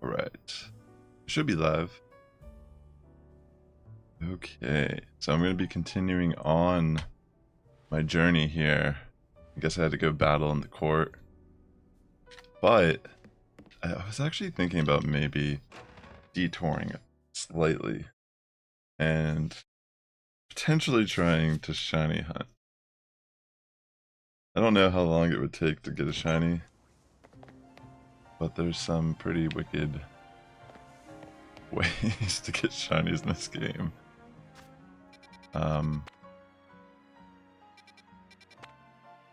Alright. Should be live. Okay, so I'm going to be continuing on my journey here. I guess I had to go battle in the court. But I was actually thinking about maybe detouring slightly and potentially trying to shiny hunt. I don't know how long it would take to get a shiny, but there's some pretty wicked ways to get shinies in this game.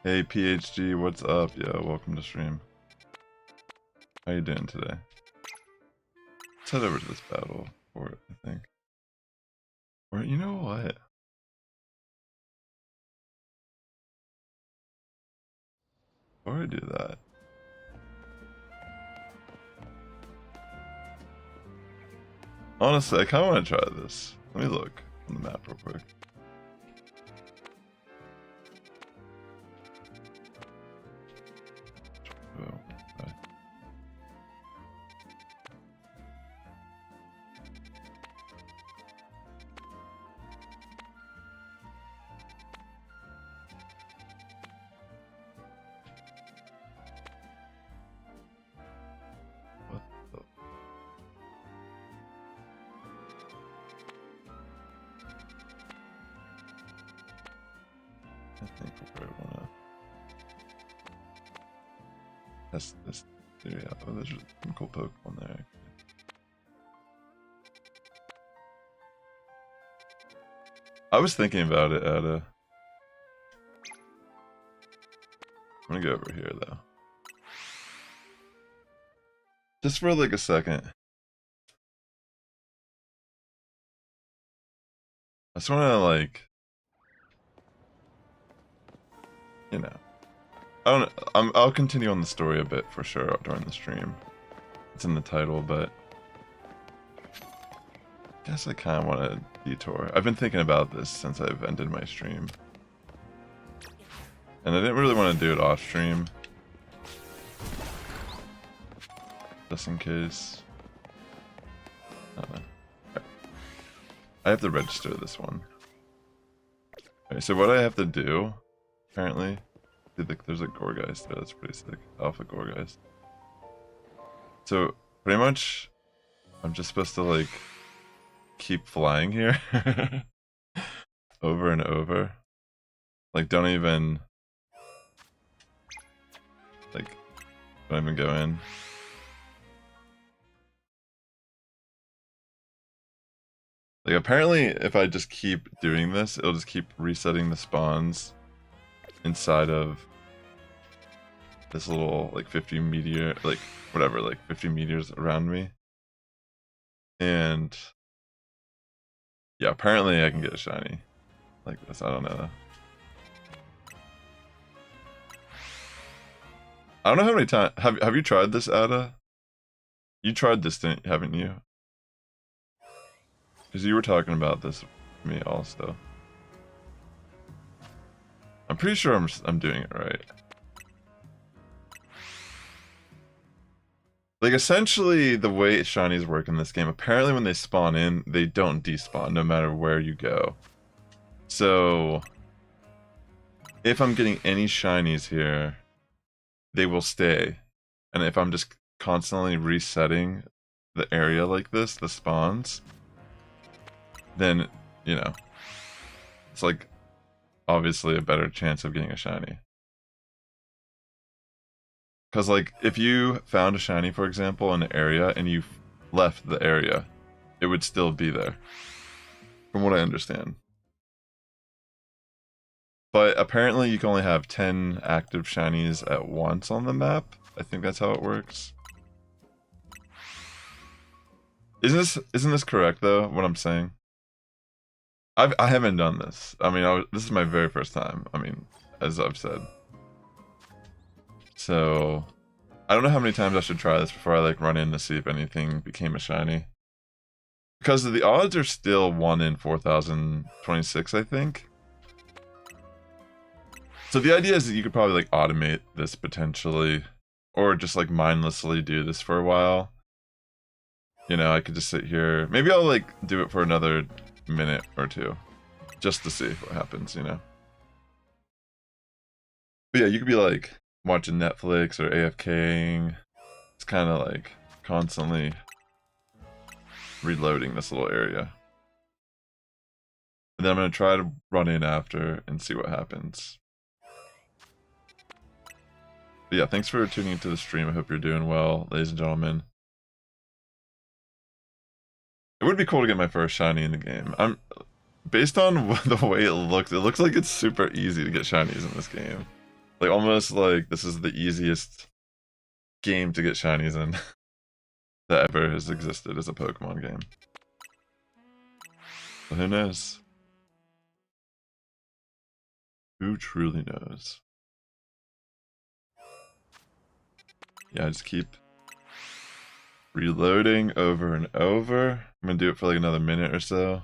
Hey PhD, what's up? Yeah, welcome to stream. How you doing today? Let's head over to this battle for it, I think. Or you know what? Before I do that, honestly, I kind of want to try this. Let me look on the map real quick. Oh, right. What the? I think we probably want to test this area out. Oh, there's some cool Pokemon there. Actually. I was thinking about it at a... I'm gonna go over here though. Just for like a second. I just wanna like... You know. I don't know. I'll continue on the story a bit for sure during the stream. It's in the title, but... I guess I kinda wanna detour. I've been thinking about this since I've ended my stream. And I didn't really want to do it off stream. Just in case. I have to register this one. Okay, so what I have to do, apparently, there's a Gorgeist there, that's pretty sick. Alpha Gorgeist. So, pretty much, I'm just supposed to, like, keep flying here. Over and over. Like, don't even go in. Like, apparently, if I just keep doing this, it'll just keep resetting the spawns inside of this little, like, 50 meteor, like, whatever, like, 50 meters around me. And, yeah, apparently I can get a shiny like this. I don't know. I don't know how many times... Have you tried this, Ada? You tried this, haven't you? Because you were talking about this with me also. I'm pretty sure I'm doing it right. Like, essentially, the way shinies work in this game, apparently when they spawn in, they don't despawn no matter where you go. So, if I'm getting any shinies here, they will stay. And if I'm just constantly resetting the area like this, the spawns, then, you know, it's like obviously a better chance of getting a shiny. Because, like, if you found a shiny, for example, in an area and you left the area, it would still be there, from what I understand. But apparently you can only have 10 active shinies at once on the map. I think that's how it works. Isn't this correct though, what I'm saying? I haven't done this. I mean, this is my very first time. I mean, as I've said. So, I don't know how many times I should try this before I like run in to see if anything became a shiny. Because the odds are still 1 in 4,026, I think. So the idea is that you could probably like automate this potentially, or just like mindlessly do this for a while. You know, I could just sit here. Maybe I'll like do it for another minute or two, just to see what happens, you know. But yeah, you could be like watching Netflix or AFKing. It's kind of like constantly reloading this little area. And then I'm going to try to run in after and see what happens. But yeah, thanks for tuning into the stream. I hope you're doing well, ladies and gentlemen. It would be cool to get my first shiny in the game. Based on the way it looks like it's super easy to get shinies in this game. Like, almost like this is the easiest game to get shinies in that ever has existed as a Pokemon game. But who knows? Who truly knows? Yeah, I just keep reloading over and over. I'm gonna do it for like another minute or so.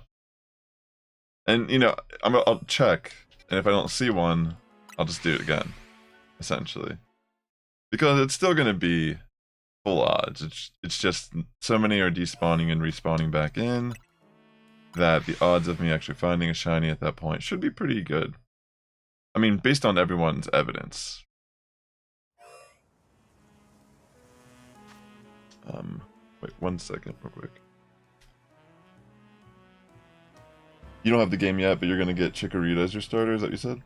And, you know, I'll check, and if I don't see one, I'll just do it again, essentially. Because it's still gonna be full odds. It's just so many are despawning and respawning back in that the odds of me actually finding a shiny at that point should be pretty good. I mean, based on everyone's evidence. Wait 1 second real quick. You don't have the game yet, but you're gonna get Chikorita as your starter, is that what you said?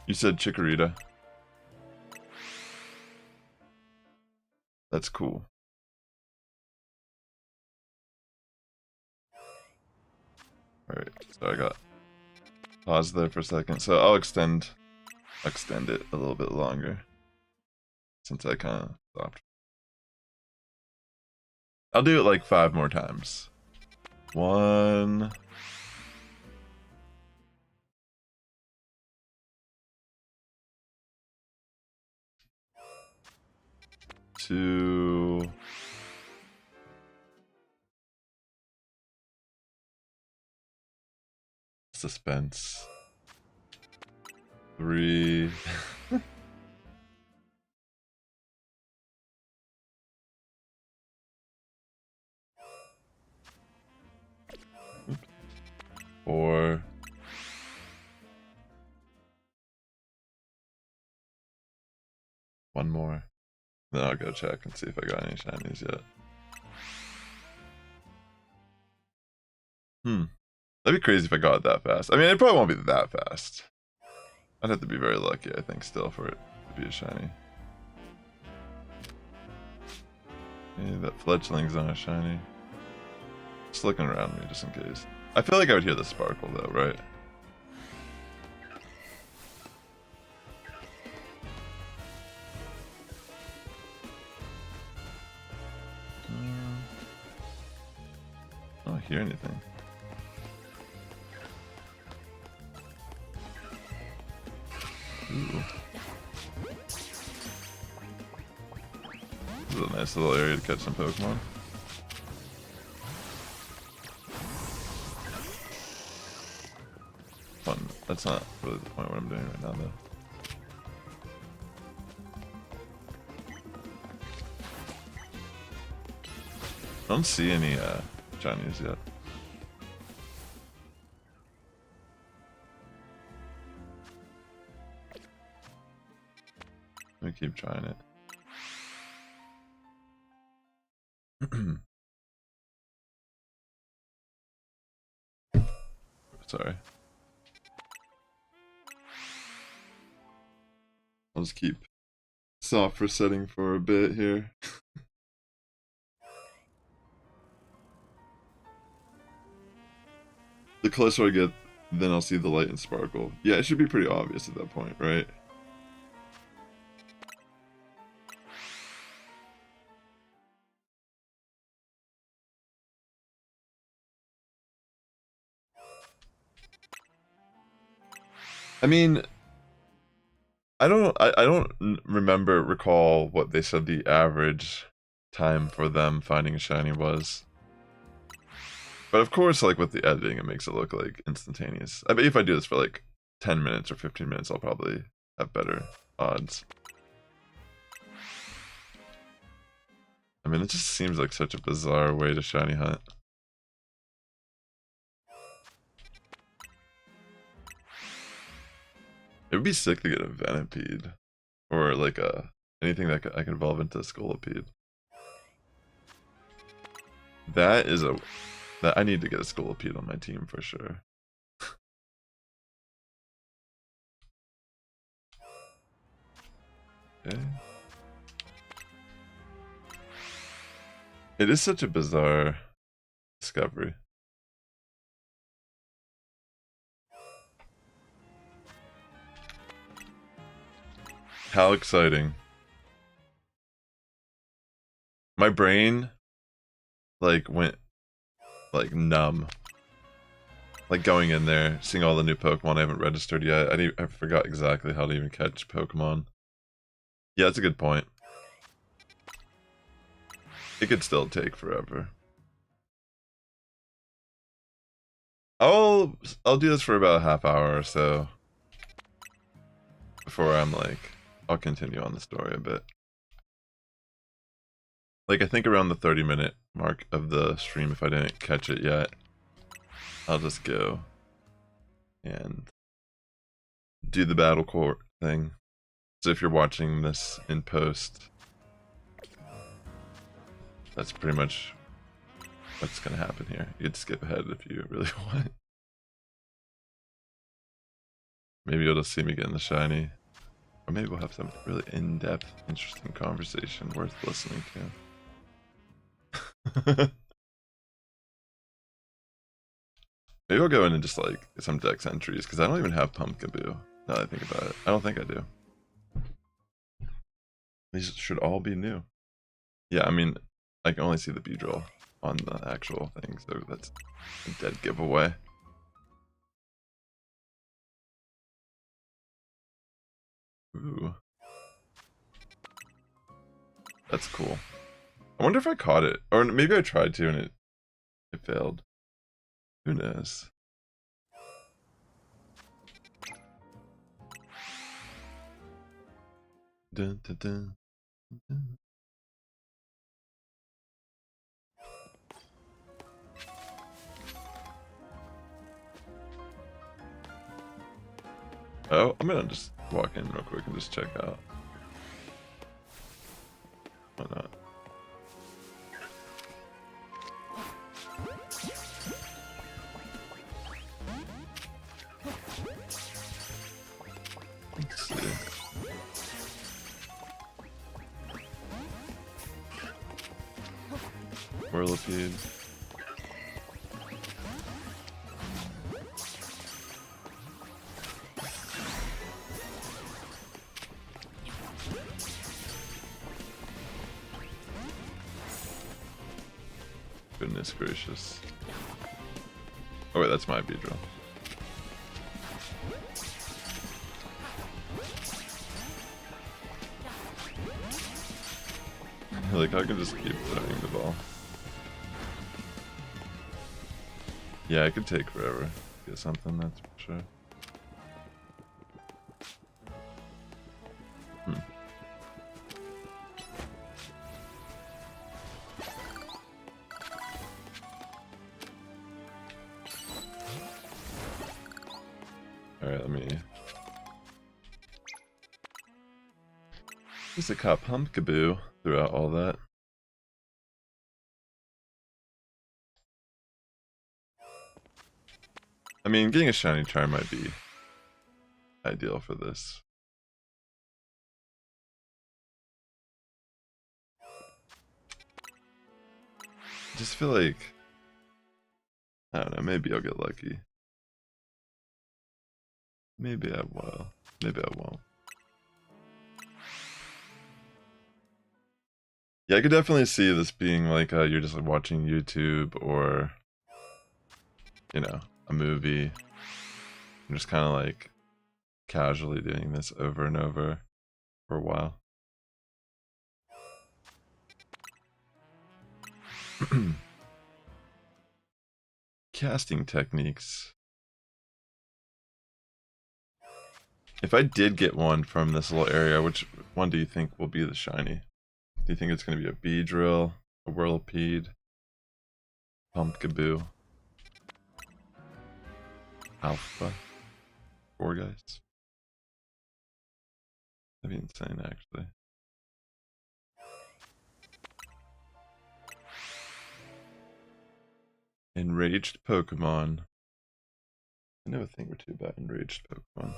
You said Chikorita. That's cool. Alright, so I got pause there for a second. So I'll extend it a little bit longer. Since I kind of stopped. I'll do it like 5 more times. 1. 2. Suspense. 3. 4. 1 more. Then I'll go check and see if I got any shinies yet. That'd be crazy if I got it that fast. I mean, it probably won't be that fast. I'd have to be very lucky, I think, still, for it to be a shiny. Yeah, that fledgling's not a shiny. Just looking around me, just in case. I feel like I would hear the sparkle, though, right? I don't hear anything. Ooh. This is a nice little area to catch some Pokemon. Fun. That's not really the point what I'm doing right now, though. I don't see any shinies yet. Let me keep trying it. Sorry. I'll just keep soft resetting for a bit here. The closer I get, then I'll see the light and sparkle. Yeah, it should be pretty obvious at that point, right? I mean, I don't recall what they said the average time for them finding a shiny was. But of course, like with the editing, it makes it look like instantaneous. I bet if I do this for like 10 minutes or 15 minutes, I'll probably have better odds. I mean, it just seems like such a bizarre way to shiny hunt. It would be sick to get a Venipede. Or like anything that I can evolve into a Scolipede. That is that I need to get a Scolipede on my team for sure. Okay. It is such a bizarre discovery. How exciting. My brain like went like numb. Like going in there, seeing all the new Pokemon I haven't registered yet. I forgot exactly how to even catch Pokemon. Yeah, that's a good point. It could still take forever. I'll do this for about a half hour or so before I'm like, I'll continue on the story a bit. Like I think around the 30-minute mark of the stream, if I didn't catch it yet, I'll just go and do the battle court thing. So if you're watching this in post, that's pretty much what's gonna happen here. You could skip ahead if you really want. Maybe you'll just see me getting the shiny. Or maybe we'll have some really in-depth, interesting conversation worth listening to. Maybe I'll go in and just like some dex entries, because I don't even have Pumpkaboo, now that I think about it. I don't think I do. These should all be new. Yeah, I mean, I can only see the Beedrill on the actual thing, so that's a dead giveaway. Ooh. That's cool. I wonder if I caught it. Or maybe I tried to and it failed. Who knows? Dun, dun, dun, dun. Oh, I'm gonna just walk in real quick and just check out. Why not? Let's see. Whirlipede. Goodness gracious. Oh wait, that's my Beedrill. Like, I can just keep throwing the ball. Yeah, it could take forever to get something, that's for sure. Alright, let me... At least I caught Pumpkaboo throughout all that. I mean, getting a shiny charm might be ideal for this. I just feel like... I don't know, maybe I'll get lucky. Maybe I will. Maybe I won't. Yeah, I could definitely see this being like you're just like watching YouTube or, you know, a movie. I'm just kind of like casually doing this over and over for a while. Casting techniques. If I did get one from this little area, which one do you think will be the shiny? Do you think it's going to be a Beedrill, a Whirlipede, Pumpkaboo, Alpha, Four Guys? That'd be insane, actually. Enraged Pokemon. I know a thing or two about enraged Pokemon.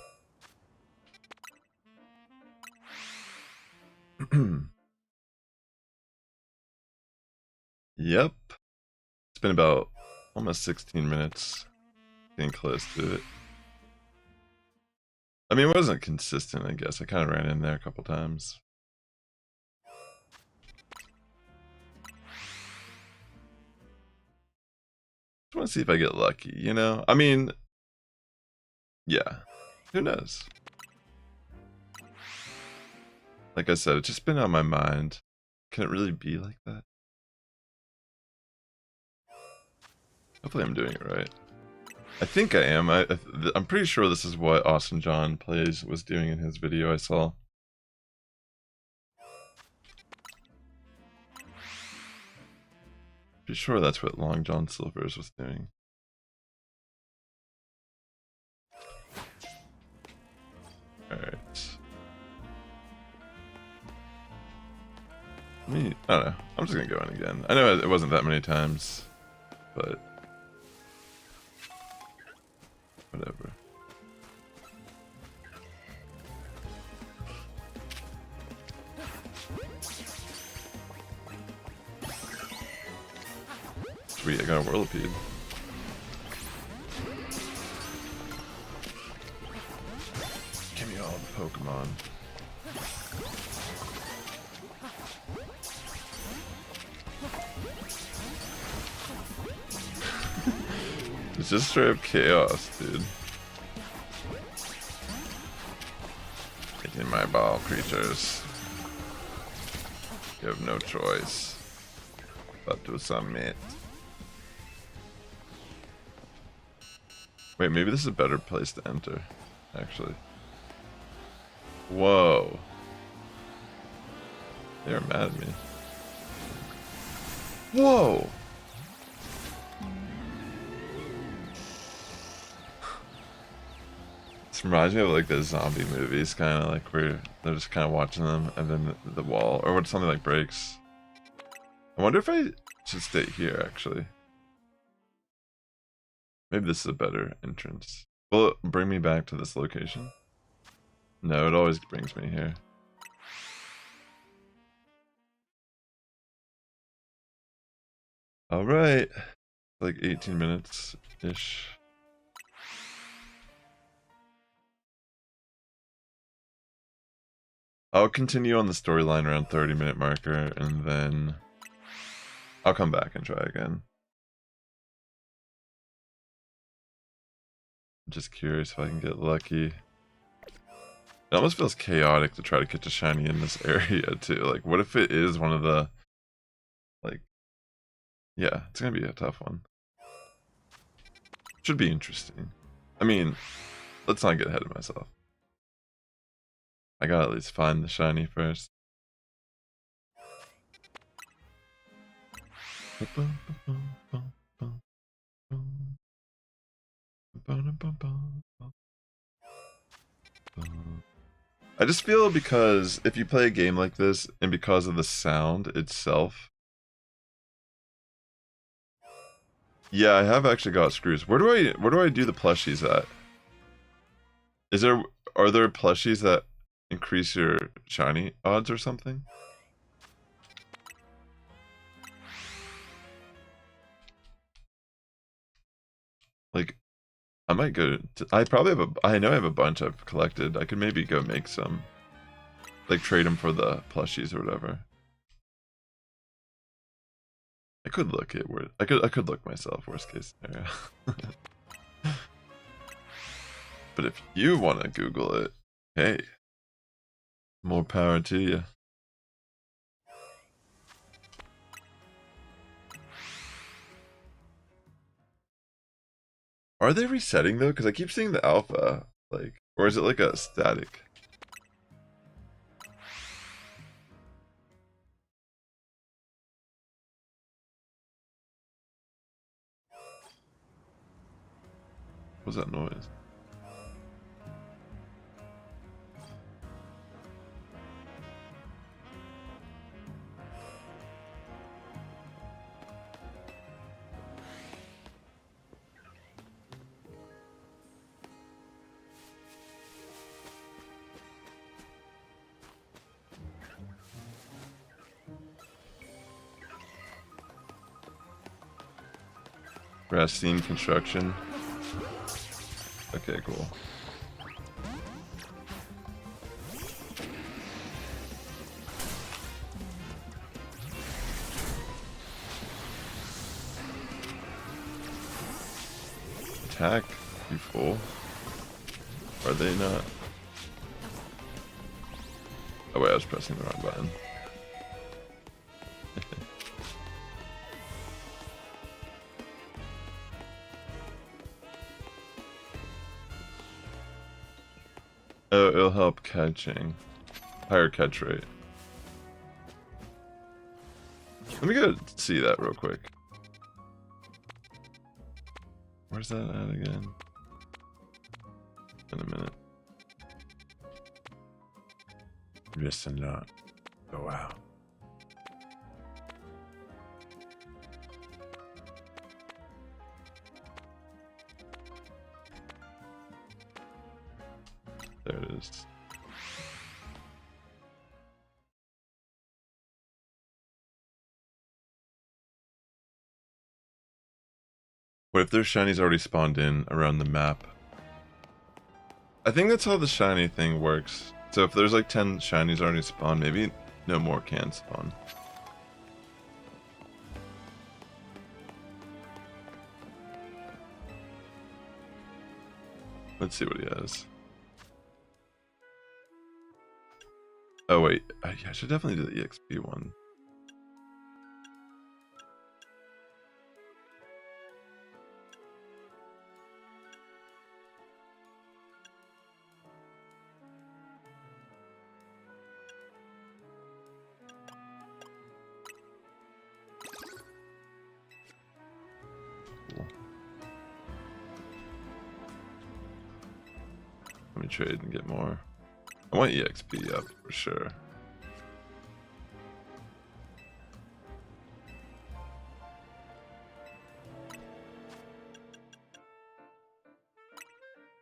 Yep. It's been about almost 16 minutes. Getting close to it. I mean, it wasn't consistent, I guess. I kind of ran in there a couple times. Just want to see if I get lucky, you know? I mean, yeah. Who knows? Like I said, it's just been on my mind. Can it really be like that? Hopefully I'm doing it right. I think I am. I'm pretty sure this is what Austin John Plays was doing in his video I saw. Pretty sure that's what Long John Silver's was doing. Alright. I don't know. I'm just gonna go in again. I know it wasn't that many times, but whatever. Sweet, I got a Whirlipede. Give me all the Pokemon. It's just straight up chaos, dude. Taking my ball, creatures. You have no choice but to submit. Wait, maybe this is a better place to enter, actually. Whoa. They are mad at me. Whoa! This reminds me of like the zombie movies, kind of like where they're just kind of watching them and then the wall, or what, something like breaks. I wonder if I should stay here, actually. Maybe this is a better entrance. Will it bring me back to this location? No, it always brings me here. Alright. Like 18 minutes-ish. I'll continue on the storyline around 30-minute marker, and then I'll come back and try again. I'm just curious if I can get lucky. It almost feels chaotic to try to catch a shiny in this area, too. Like, what if it is one of the... Like... Yeah, it's gonna be a tough one. Should be interesting. I mean, let's not get ahead of myself. I gotta at least find the shiny first. I just feel because if you play a game like this, and because of the sound itself... Yeah, I have actually got screws. Where do I do the plushies at? Are there plushies that increase your shiny odds or something? Like, I might go to, I probably have I know I have a bunch I've collected. I could maybe go make some. Like, trade them for the plushies or whatever. I could look at where, I could look myself, worst case scenario. But if you want to Google it, hey, more power to you. Are they resetting though? Because I keep seeing the alpha. Like, or is it like a static? What was that noise? Racine construction. Okay, cool. Attack, you fool. Are they not? Oh wait, I was pressing the wrong button. Oh, it'll help catching. Higher catch rate. Let me go see that real quick. Where's that at again? In a minute. Risk and not go out. There it is. What if their shinies already spawned in around the map? I think that's how the shiny thing works. So if there's like 10 shinies already spawned, maybe no more can spawn. Let's see what he has. Oh wait, yeah, I should definitely do the EXP one. Cool. Let me trade and get more. I want EXP up for sure.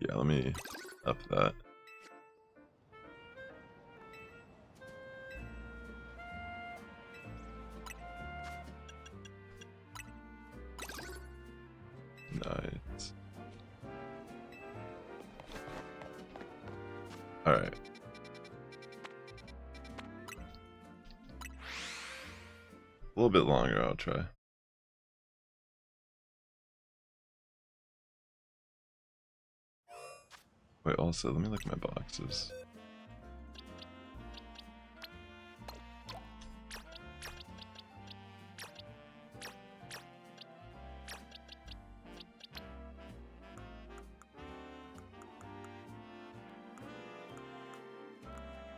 Yeah, let me up that. Nice. All right. A little bit longer, I'll try. Wait, also, let me look at my boxes.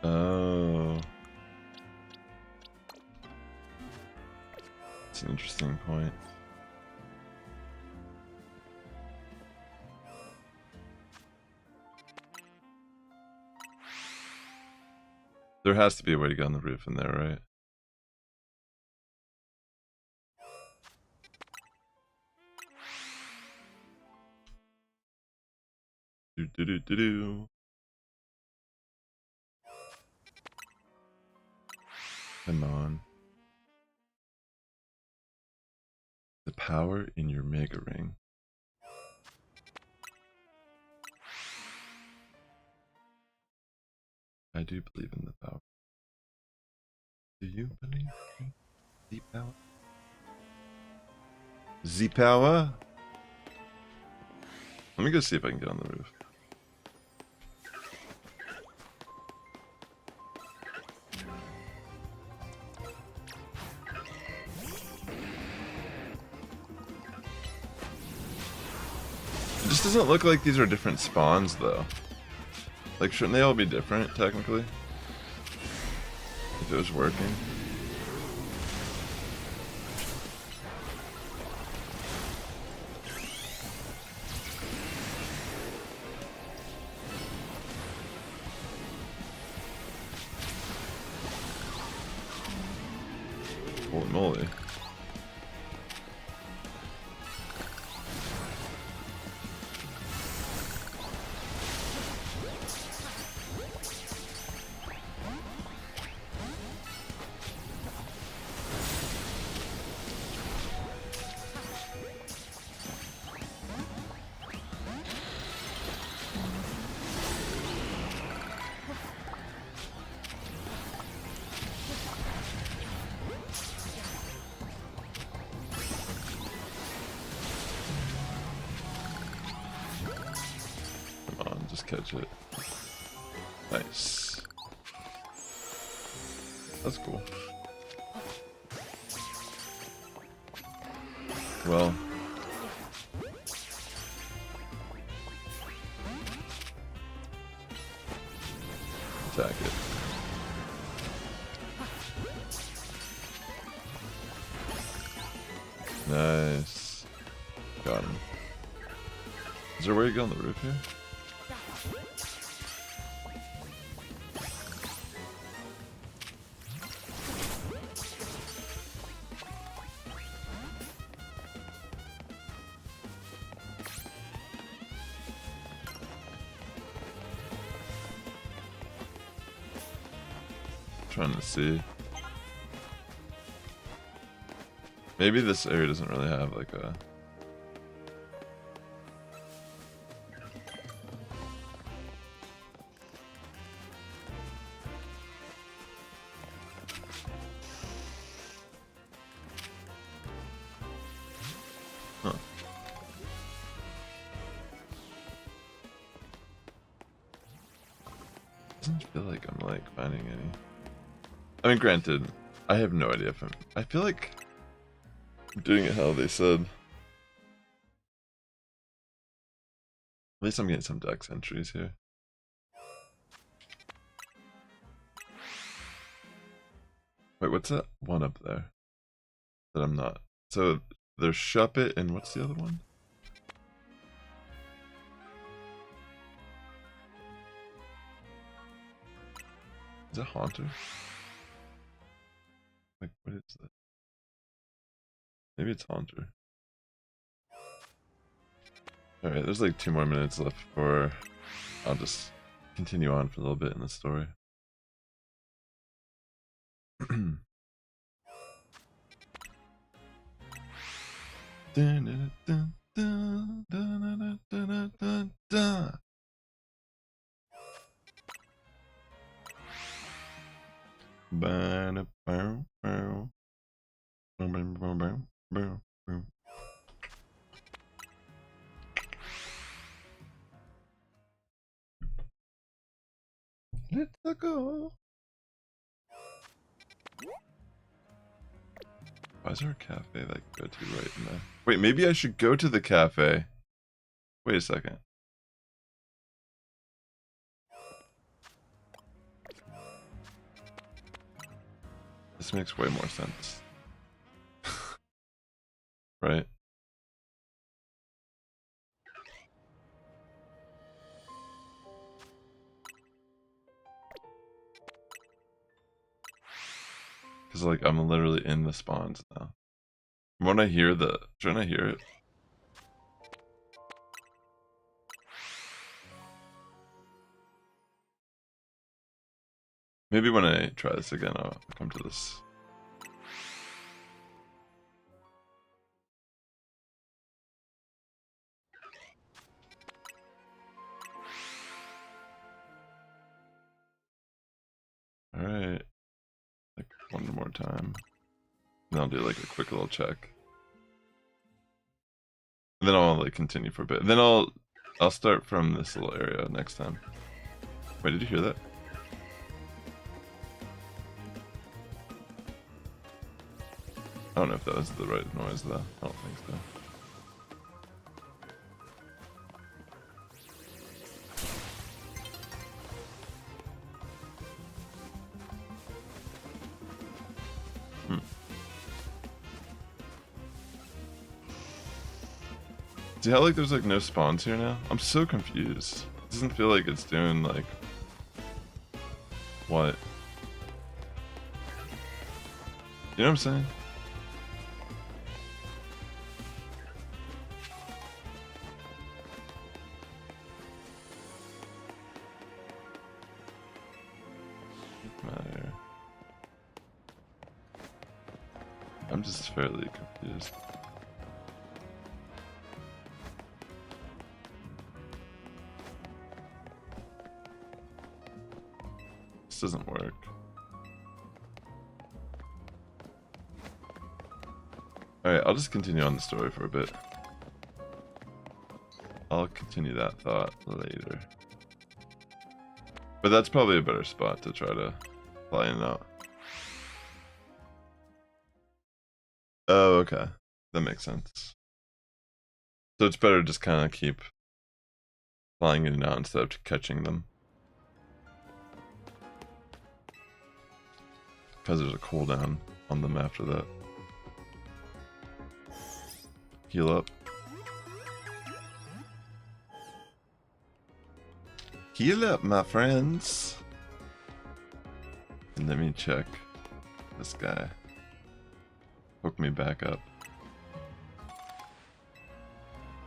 Oh. That's an interesting point. There has to be a way to get on the roof in there, right? Do do do do do. Come on. The power in your Mega Ring. I do believe in the power. Do you believe in the power? The power? Let me go see if I can get on the roof. It just doesn't look like these are different spawns though. Like, shouldn't they all be different, technically? If it was working? Holy moly. Come on, just catch it. Nice. That's cool. Well. Attack it. Nice. Got him. Is there a way to get on the roof here? Trying to see. Maybe this area doesn't really have like a... Huh. Doesn't feel like I'm like finding any. I mean, granted, I have no idea if I feel like I'm doing it how they said. At least I'm getting some dex entries here. Wait, what's that one up there that I'm not? So there's Shuppet and what's the other one? Is that Haunter? Like, what is that? Maybe it's Haunter. Alright, there's like 2 more minutes left before I'll just continue on for a little bit in the story. Let's go. Why is there a cafe that I can go to right in there? Wait, maybe I should go to the cafe. Wait a second. This makes way more sense. Right? Because, like, I'm literally in the spawns now. When I hear shouldn't I hear it? Maybe when I try this again, I'll come to this. Alright. Like, one more time. And I'll do, like, a quick little check. And then I'll, like, continue for a bit. And then I'll start from this little area next time. Wait, did you hear that? I don't know if that was the right noise though. I don't think so. See how like there's like no spawns here now? I'm so confused. It doesn't feel like it's doing like what? You know what I'm saying? I'm just fairly confused. This doesn't work. Alright, I'll just continue on the story for a bit. I'll continue that thought later. But that's probably a better spot to try to fly in and out. Oh, okay. That makes sense. So it's better to just kind of keep flying in and out instead of catching them. Because there's a cooldown on them after that. Heal up. Heal up, my friends. And let me check this guy. Hook me back up.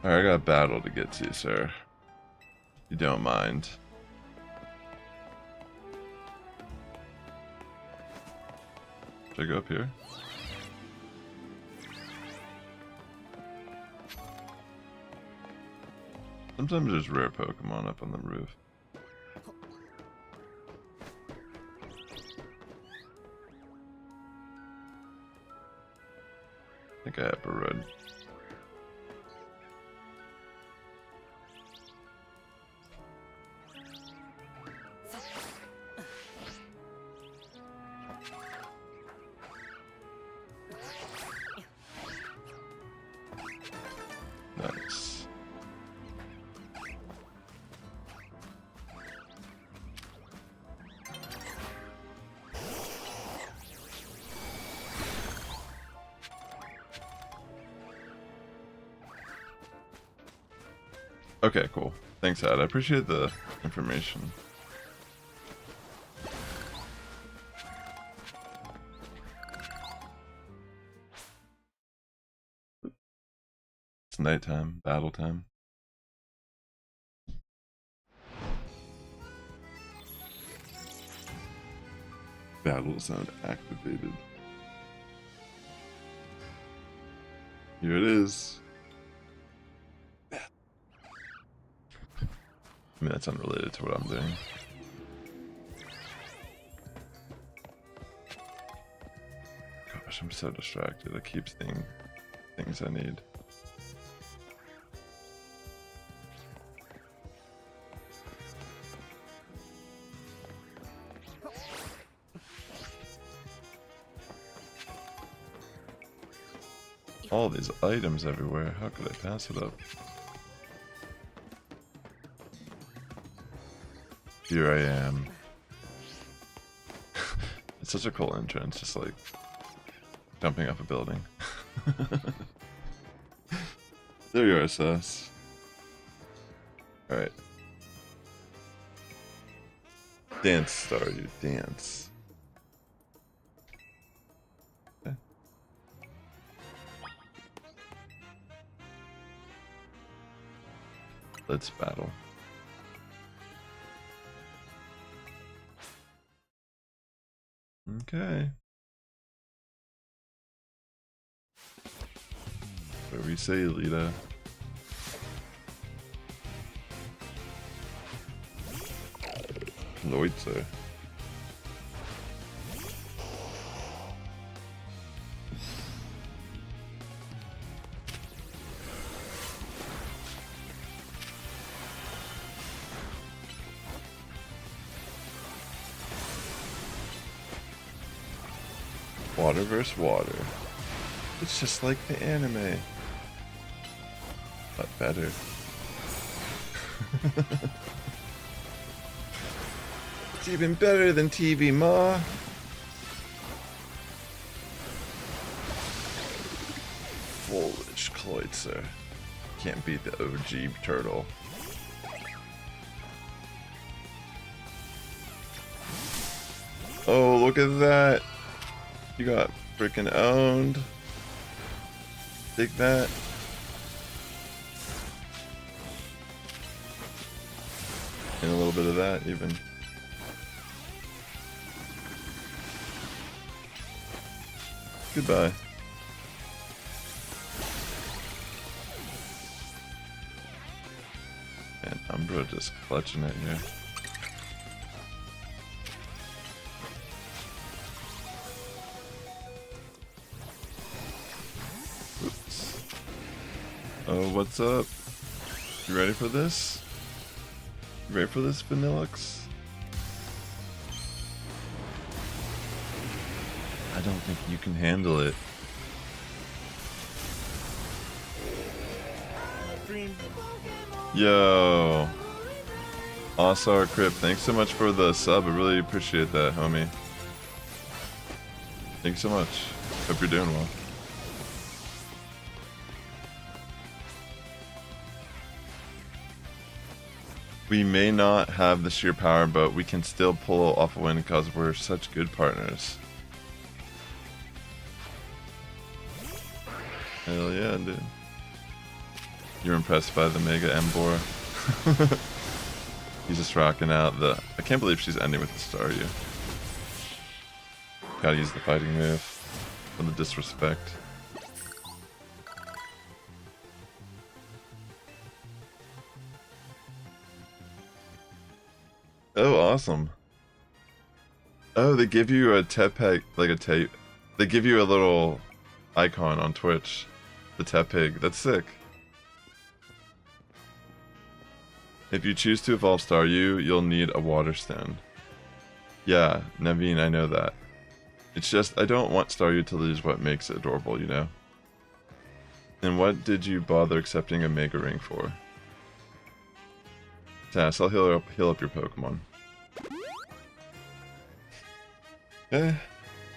Alright, I got a battle to get to, sir. You don't mind. Should I go up here? Sometimes there's rare Pokemon up on the roof. I think I have a red. Nice. Okay, cool. Thanks, Ad. I appreciate the information. It's nighttime, battle time. Battle sound activated. Here it is. I mean, that's unrelated to what I'm doing. Gosh, I'm so distracted. I keep seeing things I need. All these items everywhere. How could I pass it up? Here I am. It's such a cool entrance, just like jumping off a building. There you are, Sass. Alright. Dance star, you dance. Okay. Let's battle. Okay. What do we say, Lita? Leute. Water versus water. It's just like the anime. But better. It's even better than TV, Ma. Foolish Kleutzer. Can't beat the OG turtle. Oh, look at that. You got freaking owned. Take that. And a little bit of that, even. Goodbye. Man, Umbra just clutching it here. Oops. Oh, what's up? You ready for this? You ready for this, Vanillux? I don't think you can handle it. Yo. Osar Crip, thanks so much for the sub. I really appreciate that, homie. Thanks so much. Hope you're doing well. We may not have the sheer power, but we can still pull off a win because we're such good partners. Hell yeah, dude. You're impressed by the Mega Embor. He's just rocking out the... I can't believe she's ending with the Staryu. Gotta use the fighting move for the disrespect. Oh, awesome. Oh, they give you a Tepeg, like a tape. They give you a little icon on Twitch. The Tepig. That's sick. If you choose to evolve Staryu, you'll need a water stone. Yeah, Naveen, I know that. It's just, I don't want Staryu to lose what makes it adorable, you know? And what did you bother accepting a Mega Ring for? Sass, I'll heal up your Pokemon. Eh.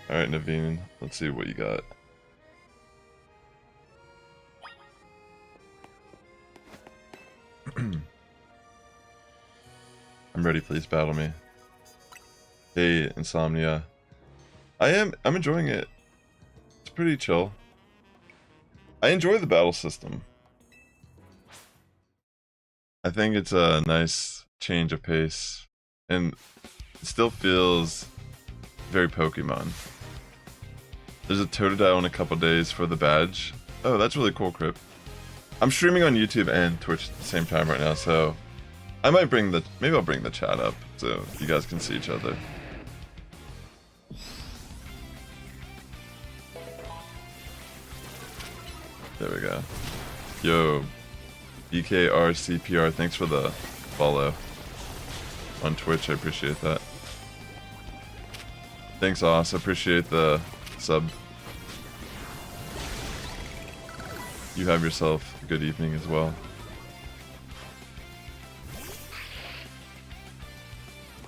Alright, Naveen, let's see what you got. I'm ready, please battle me. Hey, Insomnia. I'm enjoying it. It's pretty chill. I enjoy the battle system. I think it's a nice change of pace. And it still feels very Pokemon. There's a Totodile in a couple days for the badge. Oh, that's really cool, Crip. I'm streaming on YouTube and Twitch at the same time right now, so I might bring the, maybe I'll bring the chat up so you guys can see each other. There we go. Yo, BKRCPR, thanks for the follow on Twitch, I appreciate that. Thanks, Oz, I appreciate the sub. You have yourself a good evening as well.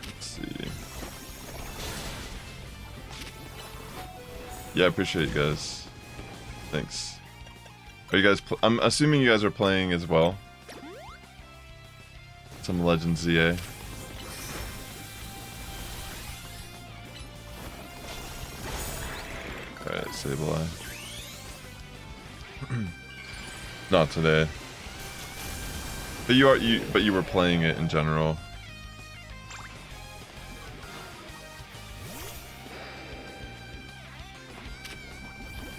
Let's see. Yeah, I appreciate you guys. Thanks. Are you guys? I'm assuming you guys are playing as well. Some Legends ZA. Alright, Sableye. Not today. But you were playing it in general.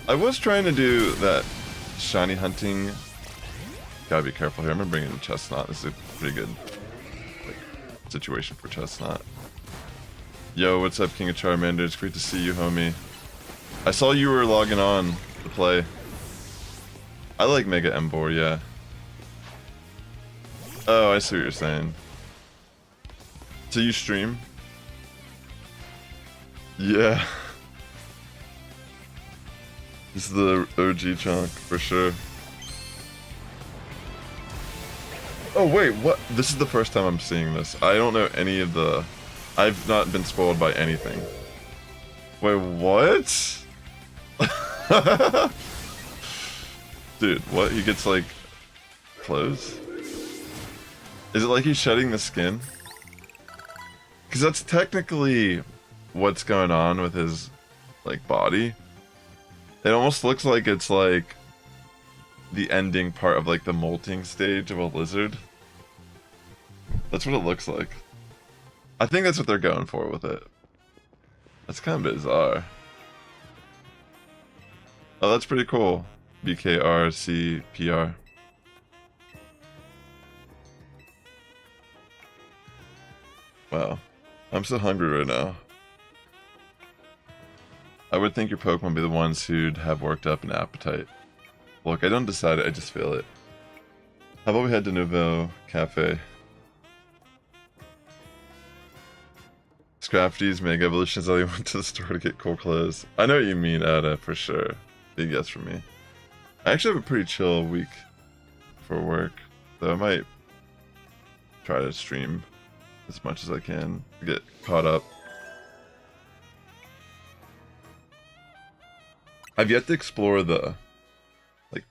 I was trying to do that shiny hunting. Gotta be careful here. I'm gonna bring in Chestnut. This is a pretty good situation for Chestnut. Yo, what's up, King of Charmander? It's great to see you, homie. I saw you were logging on to play. I like Mega Embor, yeah. Oh, I see what you're saying. So you stream? Yeah. This is the OG chunk, for sure. Oh wait, what? This is the first time I'm seeing this. I don't know any of the... I've not been spoiled by anything. Wait, what? Dude, what? He gets like clothes? Is it like he's shedding the skin? Because that's technically what's going on with his, like, body. It almost looks like it's, like, the ending part of, like, the molting stage of a lizard. That's what it looks like. I think that's what they're going for with it. That's kind of bizarre. Oh, that's pretty cool. BKRCPR. Wow. I'm so hungry right now. I would think your Pokemon would be the ones who'd have worked up an appetite. Look, I don't decide it, I just feel it. How about we head to Nouveau Cafe? Scrafty's Mega Evolutions, I went to the store to get cool clothes. I know what you mean, Ada, for sure. Big yes for me. I actually have a pretty chill week for work, so I might try to stream as much as I can to get caught up. I've yet to explore the, like,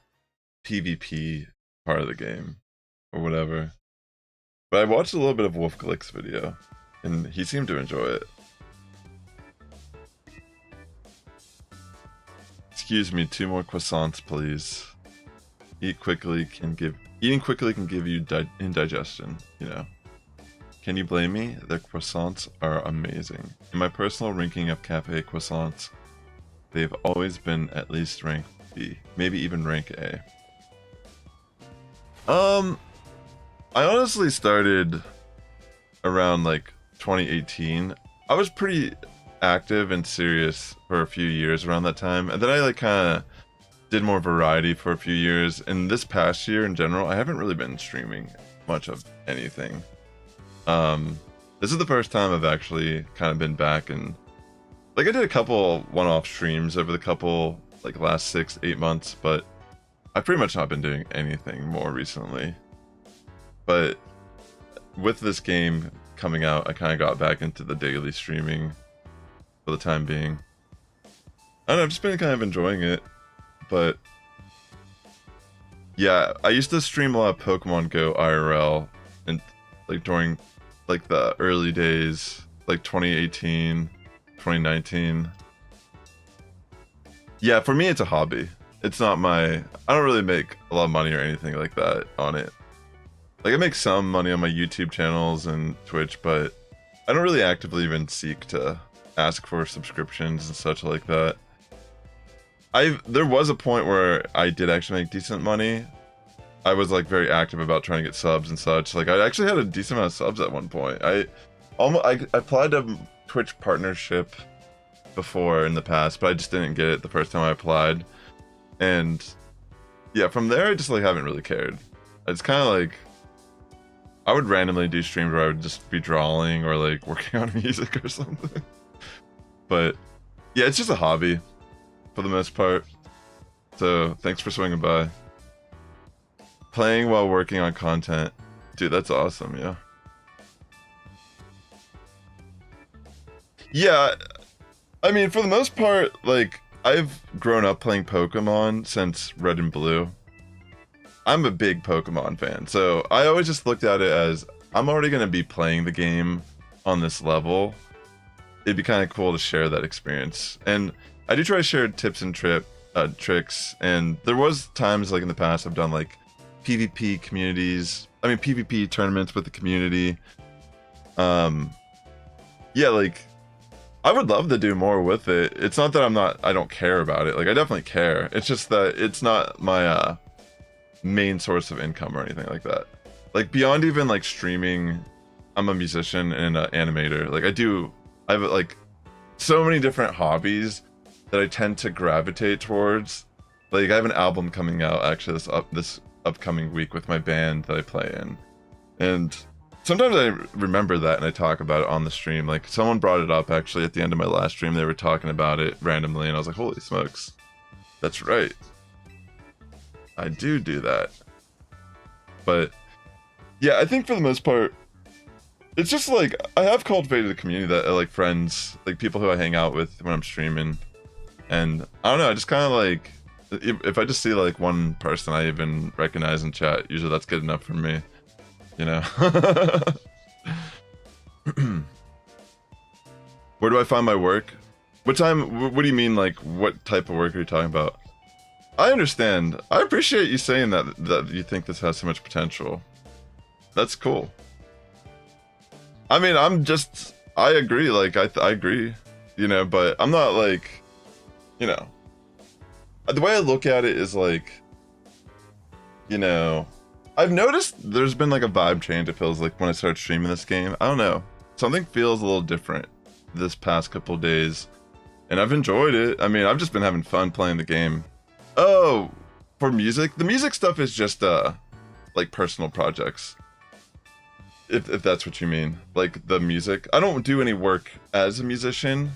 PvP part of the game, or whatever. But I watched a little bit of Wolf Glick's video, and he seemed to enjoy it. Excuse me, 2 more croissants, please. Eating quickly can give you indigestion, you know. Can you blame me? Their croissants are amazing. In my personal ranking of cafe croissants, they've always been at least rank B, maybe even rank A. I honestly started around like 2018. I was pretty active and serious for a few years around that time, and then I like kind of did more variety for a few years, and this past year in general I haven't really been streaming much of anything. This is the first time I've actually kind of been back, and like I did a couple one-off streams over the couple like last 6-8 months, but I've pretty much not been doing anything more recently. But with this game coming out, I kind of got back into the daily streaming for the time being. I don't know, I've just been kind of enjoying it, but yeah, I used to stream a lot of Pokemon Go IRL, and like during like the early days, like 2018, 2019. Yeah, for me it's a hobby. It's not I don't really make a lot of money or anything like that on it. Like I make some money on my YouTube channels and Twitch, but I don't really actively even seek to ask for subscriptions and such like that. There was a point where I did actually make decent money. I was like very active about trying to get subs and such. Like I actually had a decent amount of subs at one point. I applied to Twitch partnership before in the past, but I just didn't get it the first time I applied. And yeah, from there I just like haven't really cared. It's kind of like I would randomly do streams where I would just be drawing or like working on music or something. But yeah, it's just a hobby for the most part. So thanks for swinging by. Playing while working on content. Dude, that's awesome, yeah. Yeah, I mean, for the most part, like, I've grown up playing Pokemon since Red and Blue. I'm a big Pokemon fan, so I always just looked at it as, I'm already going to be playing the game on this level. It'd be kind of cool to share that experience. And I do try to share tips and tricks, and there was times, like, in the past I've done, like, PvP PvP tournaments with the community. Yeah, like, I would love to do more with it. It's not that I don't care about it. Like, I definitely care. It's just that it's not my main source of income or anything like that. Like, beyond even like streaming, I'm a musician and an animator. Like, I have like so many different hobbies that I tend to gravitate towards. Like, I have an album coming out actually this upcoming week with my band that I play in, and sometimes I remember that and I talk about it on the stream. Like, someone brought it up actually at the end of my last stream. They were talking about it randomly, and I was like, holy smokes, that's right, I do that. But yeah, I think for the most part, it's just like I have cultivated a community that like friends, like people who I hang out with when I'm streaming, and I don't know, I just kind of like If I just see like one person I even recognize in chat, usually that's good enough for me, you know. Where do I find my work? What do you mean, like, what type of work are you talking about? I understand. I appreciate you saying that you think this has so much potential. That's cool. I mean, I agree, like, I agree, you know, but I'm not, like, you know, the way I look at it is, like, you know, I've noticed there's been, like, a vibe change, it feels like, when I started streaming this game. I don't know. Something feels a little different this past couple days, and I've enjoyed it. I mean, I've just been having fun playing the game. Oh, for music? The music stuff is just, like, personal projects. If that's what you mean. Like, the music. I don't do any work as a musician.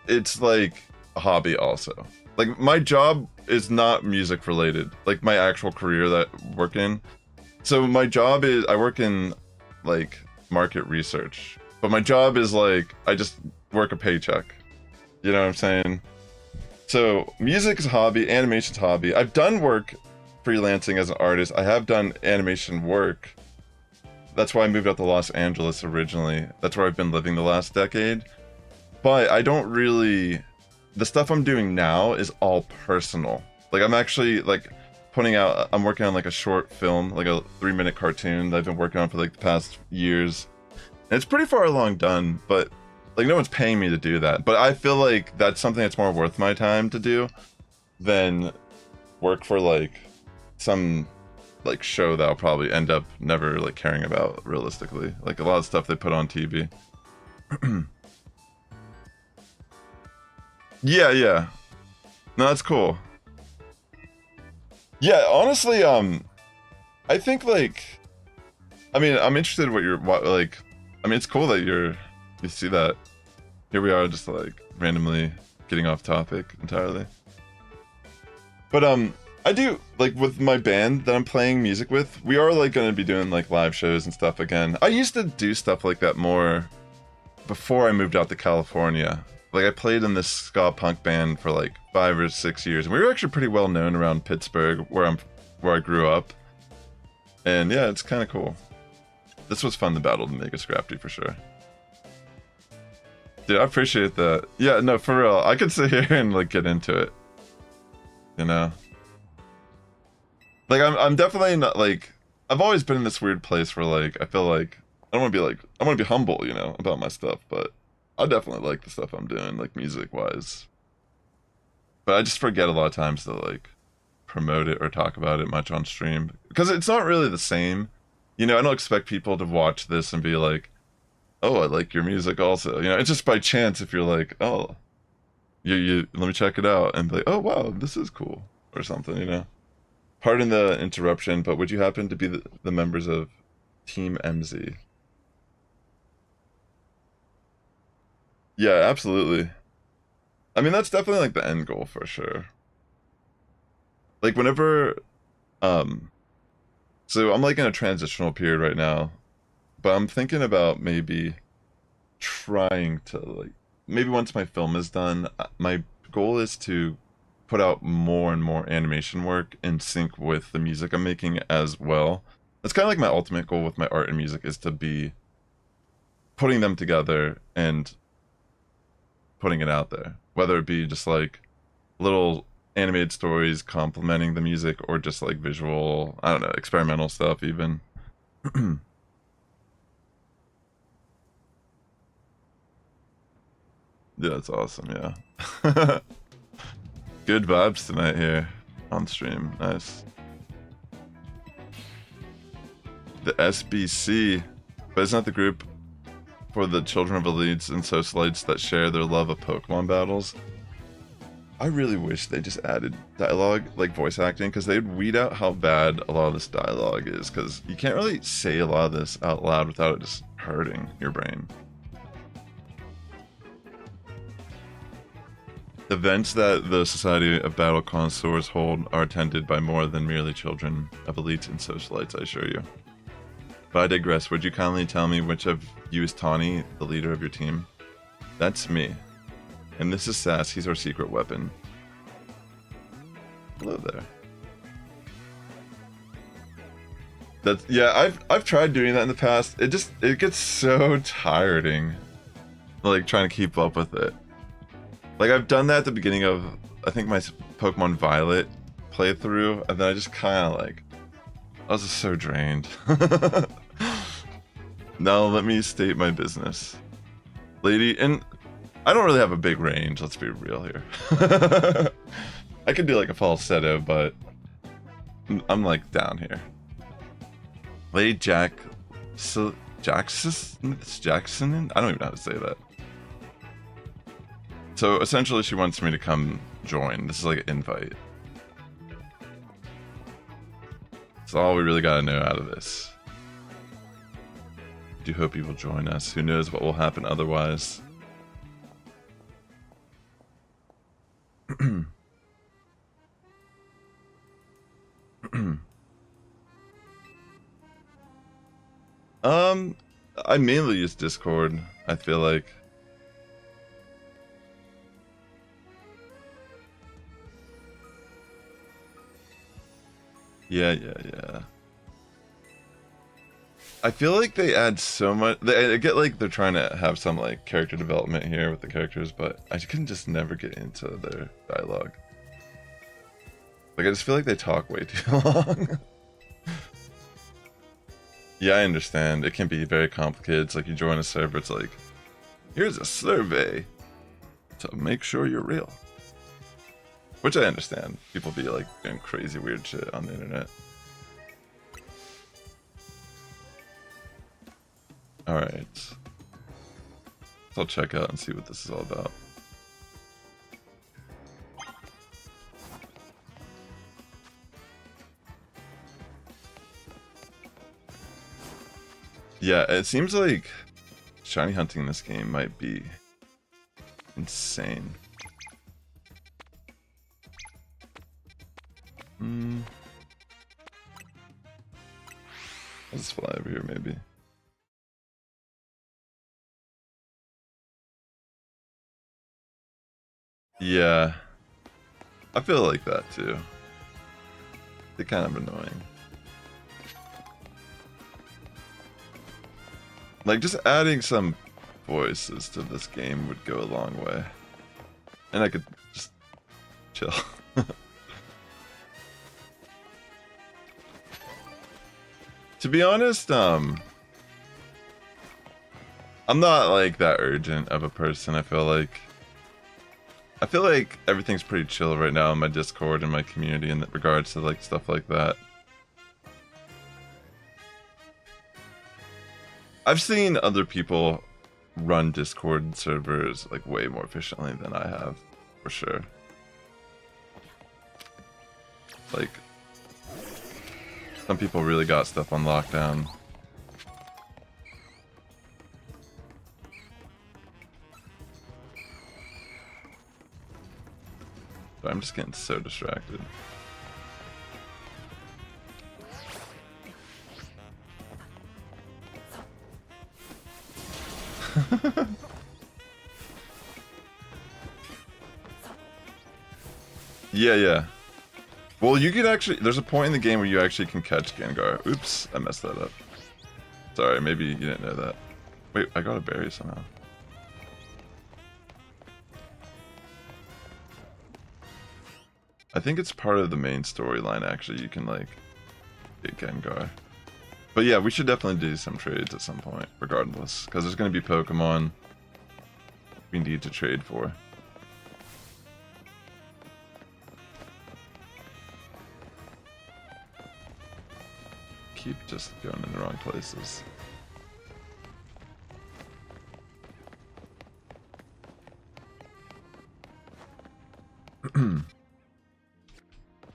It's, like, a hobby also. Like, my job is not music related. Like, my actual career that I work in. So, my job is, I work in, like, market research. But my job is, like, I just work a paycheck. You know what I'm saying? So, music is a hobby, animation's a hobby. I've done work freelancing as an artist. I have done animation work. That's why I moved out to Los Angeles originally. That's where I've been living the last decade. But I don't really... The stuff I'm doing now is all personal. Like, I'm actually, like, I'm working on, like, a short film, like a 3-minute cartoon that I've been working on for, like, the past years. And it's pretty far along done, but, like, no one's paying me to do that. But I feel like that's something that's more worth my time to do than work for, like, some... like show that I'll probably end up never like caring about realistically. Like a lot of stuff they put on TV. Yeah. No, that's cool. Yeah, honestly, I think like, I mean, I'm interested in it's cool that you see that. Here we are just like randomly getting off topic entirely. But I do, like, with my band that I'm playing music with, we are, like, going to be doing, like, live shows and stuff again. I used to do stuff like that more before I moved out to California. Like, I played in this ska punk band for, like, 5 or 6 years. And we were actually pretty well known around Pittsburgh, where I grew up. And, yeah, it's kind of cool. This was fun to battle to make a Scrafty, for sure. Dude, I appreciate that. Yeah, no, for real. I could sit here and, like, get into it. You know? Like, I'm definitely not, like, I've always been in this weird place where, like, I feel like, I want to be humble, you know, about my stuff, but I definitely like the stuff I'm doing, like, music-wise. But I just forget a lot of times to, like, promote it or talk about it much on stream. Because it's not really the same. You know, I don't expect people to watch this and be like, oh, I like your music also. You know, it's just by chance if you're like, oh, you let me check it out, and be like, oh, wow, this is cool, or something, you know? Pardon the interruption, but would you happen to be the members of Team MZ? Yeah, absolutely. I mean, that's definitely, like, the end goal, for sure. Like, whenever, so I'm, like, in a transitional period right now, but I'm thinking about maybe trying to, like, maybe once my film is done, my goal is to put out more and more animation work in sync with the music I'm making as well. That's kind of like my ultimate goal with my art and music, is to be putting them together and putting it out there. Whether it be just like little animated stories complementing the music, or just like visual, I don't know, experimental stuff even. Yeah, that's awesome, yeah. Good vibes tonight here on stream. Nice. The SBC, but it's not the group for the children of elites and socialites that share their love of Pokemon battles. I really wish they just added dialogue, like voice acting, because they'd weed out how bad a lot of this dialogue is, because you can't really say a lot of this out loud without it just hurting your brain. Events that the Society of Battle Connoisseurs hold are attended by more than merely children of elites and socialites, I assure you. But I digress. Would you kindly tell me which of you is Tawny, the leader of your team? That's me. And this is Sass. He's our secret weapon. Hello there. That's, yeah, I've tried doing that in the past. It gets so tiring. Like, trying to keep up with it. Like, I've done that at the beginning of, I think, my Pokemon Violet playthrough, and then I just kind of, like, I was just so drained. Now let me state my business. Lady, and I don't really have a big range, let's be real here. I could do, like, a falsetto, but I'm, like, down here. Lady Jackson? I don't even know how to say that. So essentially she wants me to come join. This is like an invite. That's all we really gotta know out of this. Do hope you will join us. Who knows what will happen otherwise. I mainly use Discord, I feel like. Yeah. I feel like they add so much. I get like they're trying to have some like character development here with the characters, but I can just never get into their dialogue. Like I just feel like they talk way too long. Yeah, I understand. It can be very complicated. It's like you join a server, it's like, here's a survey to make sure you're real. Which I understand. People be like doing crazy weird shit on the internet. Alright. So I'll check out and see what this is all about. Yeah, it seems like shiny hunting in this game might be insane. I'll just fly over here maybe. Yeah. I feel like that too. They're kind of annoying. Like, just adding some voices to this game would go a long way. And I could just chill. To be honest, I'm not, like, that urgent of a person, I feel like. I feel like everything's pretty chill right now in my Discord and my community in regards to, like, stuff like that. I've seen other people run Discord servers like way more efficiently than I have, for sure. Like, some people really got stuff on lockdown. But I'm just getting so distracted. Yeah. Well, you could actually, there's a point in the game where you actually can catch Gengar. Oops, I messed that up. Sorry, maybe you didn't know that. Wait, I got a berry somehow. I think it's part of the main storyline, actually. You can, like, get Gengar. But yeah, we should definitely do some trades at some point, regardless. Because there's going to be Pokemon we need to trade for. Keep just going in the wrong places.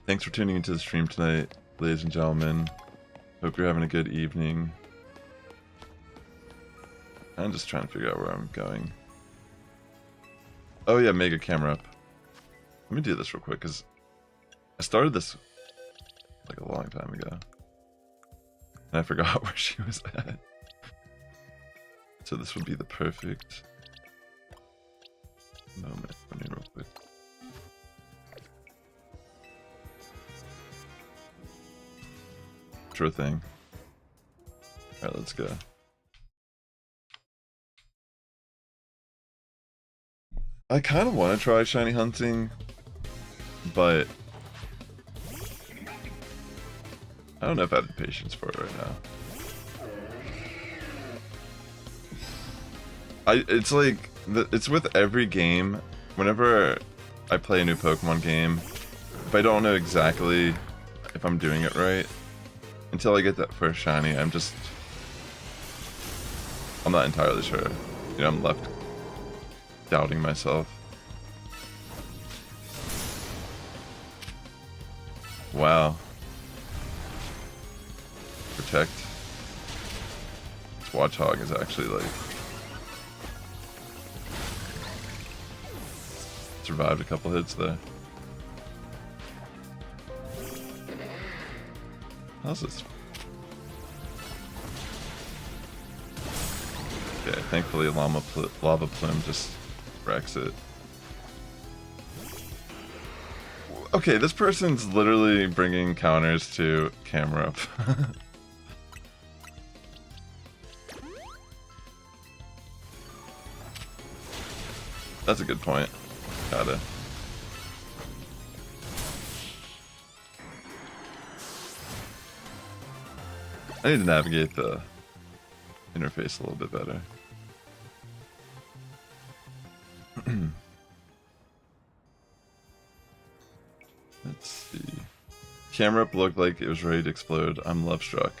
Thanks for tuning into the stream tonight, ladies and gentlemen. Hope you're having a good evening. I'm just trying to figure out where I'm going. Oh yeah, mega camera up. Let me do this real quick, because I started this like a long time ago. And I forgot where she was at. So this would be the perfect moment for me real quick. retro thing. Alright, let's go. I kind of want to try shiny hunting, but I don't know if I have the patience for it right now. It's like, it's with every game. Whenever I play a new Pokemon game, if I don't know exactly if I'm doing it right, until I get that first shiny, I'm not entirely sure. You know, I'm left doubting myself. Wow. Protect. This Watchog is actually like survived a couple hits there. How's this? Okay, thankfully Lava Plume just wrecks it. Okay, this person's literally bringing counters to camera up. That's a good point. Gotta. I need to navigate the interface a little bit better. Let's see. Camera up looked like it was ready to explode. I'm love struck.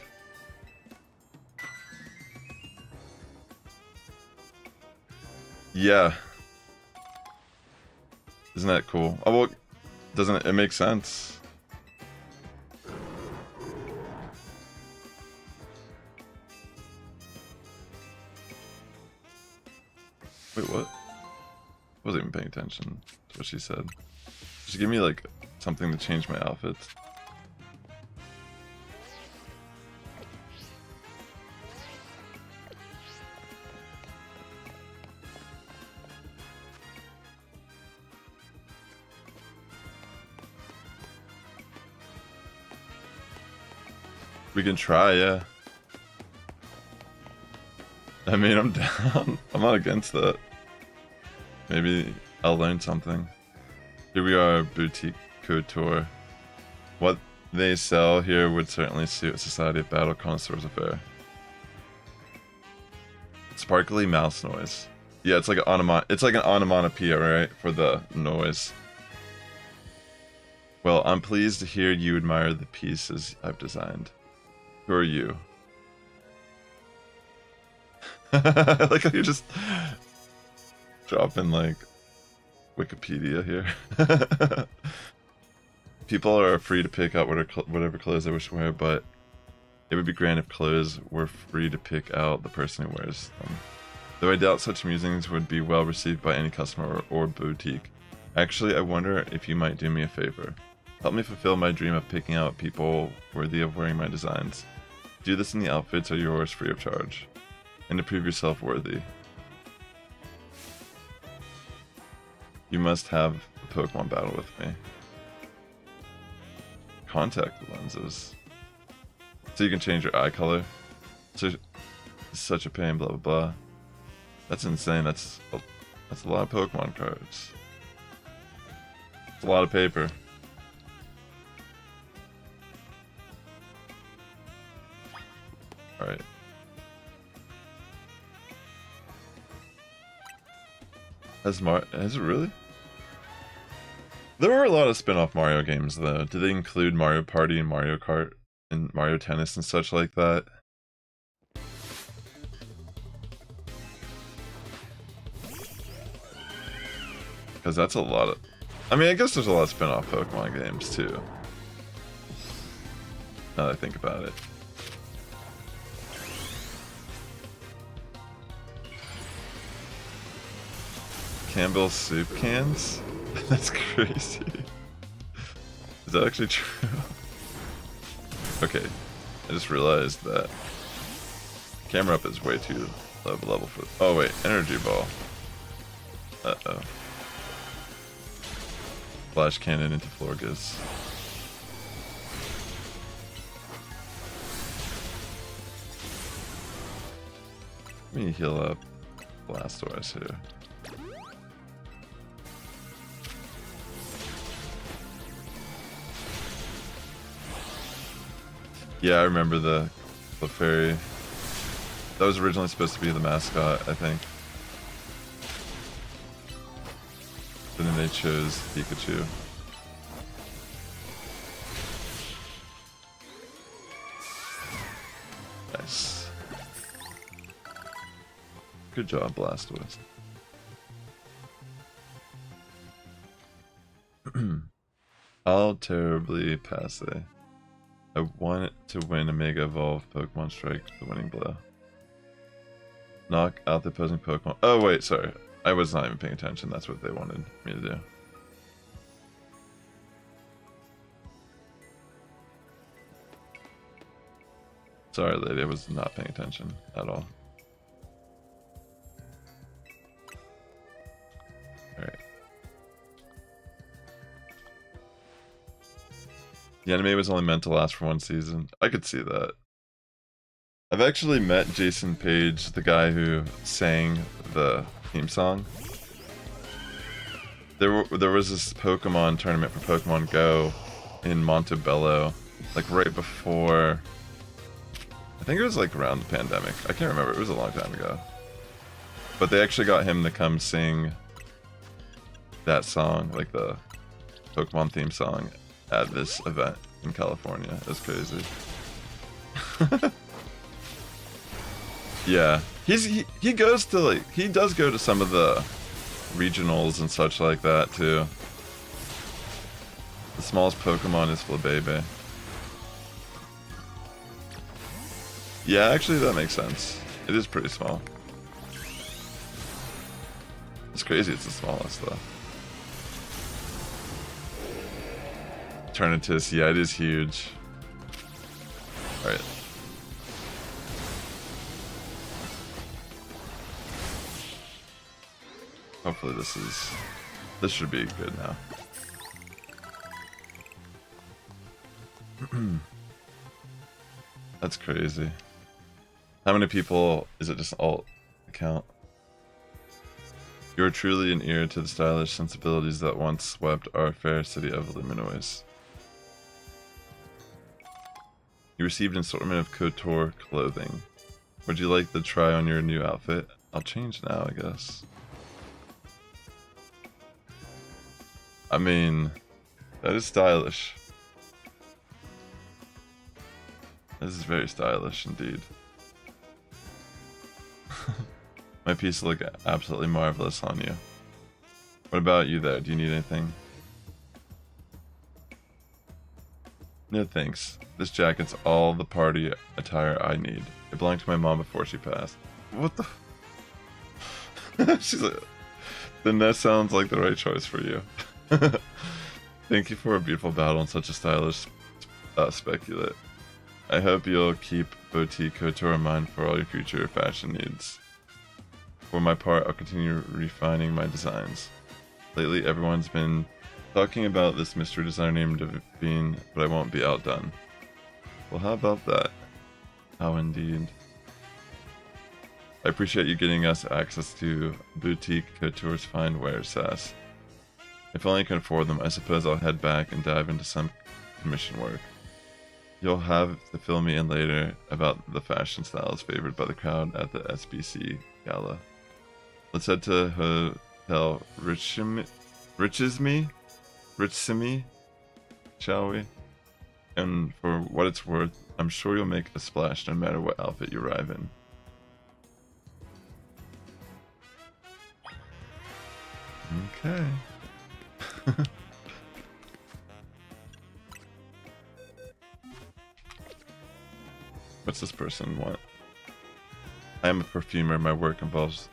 Yeah. Isn't that cool? Oh, well, doesn't it make sense? Wait, what? I wasn't even paying attention to what she said. Just give me, like, something to change my outfits. We can try, yeah. I mean, I'm down. I'm not against that. Maybe I'll learn something. Here we are, boutique couture. What they sell here would certainly suit a Society of Battle Connoisseurs affair. Sparkly mouse noise. Yeah, it's like an onomatopoeia, right, for the noise. Well, I'm pleased to hear you admire the pieces I've designed. Who are you? Like how you just drop in like Wikipedia here. People are free to pick out whatever clothes they wish to wear, but it would be grand if clothes were free to pick out the person who wears them. Though I doubt such musings would be well received by any customer or boutique. Actually, I wonder if you might do me a favor. Help me fulfill my dream of picking out people worthy of wearing my designs. Do this and the outfits are yours free of charge. And to prove yourself worthy, you must have a Pokemon battle with me. Contact lenses. So you can change your eye color. So, such a pain, blah blah blah. That's insane. That's a lot of Pokemon cards. It's a lot of paper. Alright. Has it really? There are a lot of spin-off Mario games though. Do they include Mario Party and Mario Kart and Mario Tennis and such like that? Because that's a lot of... I mean, I guess there's a lot of spin-off Pokemon games too. Now that I think about it. Campbell's soup cans? That's crazy. Is that actually true? Okay, I just realized that camera up is way too low level for... Oh wait, energy ball. Uh-oh. Flash cannon into Florges. Let me heal up Blastoise here. Yeah, I remember the fairy. That was originally supposed to be the mascot, I think. And then they chose Pikachu. Nice. Good job, Blastoise. I'll terribly pass it. I want to win a Mega Evolve Pokemon Strike with the winning blow. Knock out the opposing Pokemon. Oh wait, sorry. I was not even paying attention. That's what they wanted me to do. Sorry, lady. I was not paying attention at all. Alright. The anime was only meant to last for one season. I could see that. I've actually met Jason Page, the guy who sang the theme song. There was this Pokemon tournament for Pokemon Go in Montebello, like right before. I think it was like around the pandemic. I can't remember. It was a long time ago. But they actually got him to come sing that song, like the Pokemon theme song, at this event in California. It was crazy. Yeah, he goes to like, he does go to some of the regionals and such like that too. The smallest Pokemon is Flabébé. Yeah, actually that makes sense. It is pretty small. It's crazy it's the smallest though. Eternatus, yeah, it is huge. Alright. Hopefully this should be good now. That's crazy. How many people is it just alt account? You are truly an ear to the stylish sensibilities that once swept our fair city of Luminois. You received an assortment of couture clothing. Would you like to try on your new outfit? I'll change now, I guess. I mean, that is stylish. This is very stylish indeed. My piece will look absolutely marvelous on you. What about you there? Do you need anything? No thanks. This jacket's all the party attire I need. It belonged to my mom before she passed. What the? She's like, then that sounds like the right choice for you. Thank you for a beautiful battle and such a stylish speculate. I hope you'll keep boutique couture in mind for all your future fashion needs. For my part, I'll continue refining my designs. Lately, everyone's been talking about this mystery designer named Davine, but I won't be outdone. Well, how about that? How indeed. I appreciate you getting us access to boutique couture's fine wares, Sass. If only I can afford them, I suppose I'll head back and dive into some commission work. You'll have to fill me in later about the fashion styles favored by the crowd at the SBC Gala. Let's head to Hotel Richisme, shall we? And for what it's worth, I'm sure you'll make a splash no matter what outfit you arrive in. Okay. What's this person want? I am a perfumer. My work involves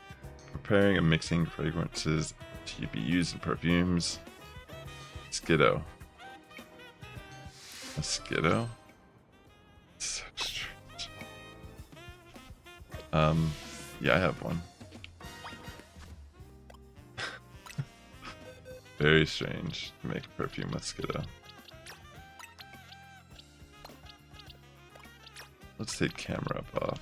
preparing and mixing fragrances to be used in perfumes. Skiddo. A Skiddo? So strange. Yeah, I have one. Very strange to make a perfume with Skiddo. Let's take camera up off.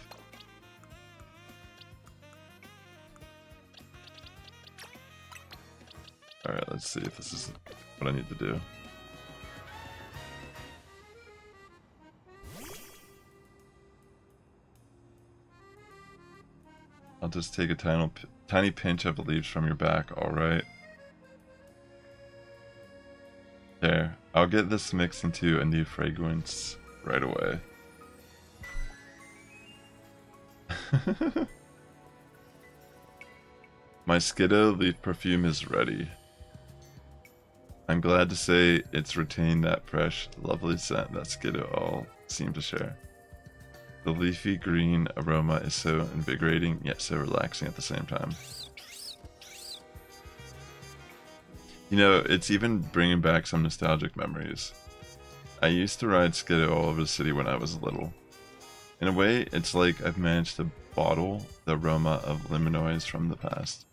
Alright, let's see if this is what I need to do. I'll just take a tiny pinch of leaves from your back, alright? There. I'll get this mixed into a new fragrance right away. My Skiddo leaf perfume is ready. I'm glad to say it's retained that fresh, lovely scent that Skiddo all seem to share. The leafy green aroma is so invigorating, yet so relaxing at the same time. You know, it's even bringing back some nostalgic memories. I used to ride Skiddo all over the city when I was little. In a way, it's like I've managed to bottle the aroma of Liminois from the past.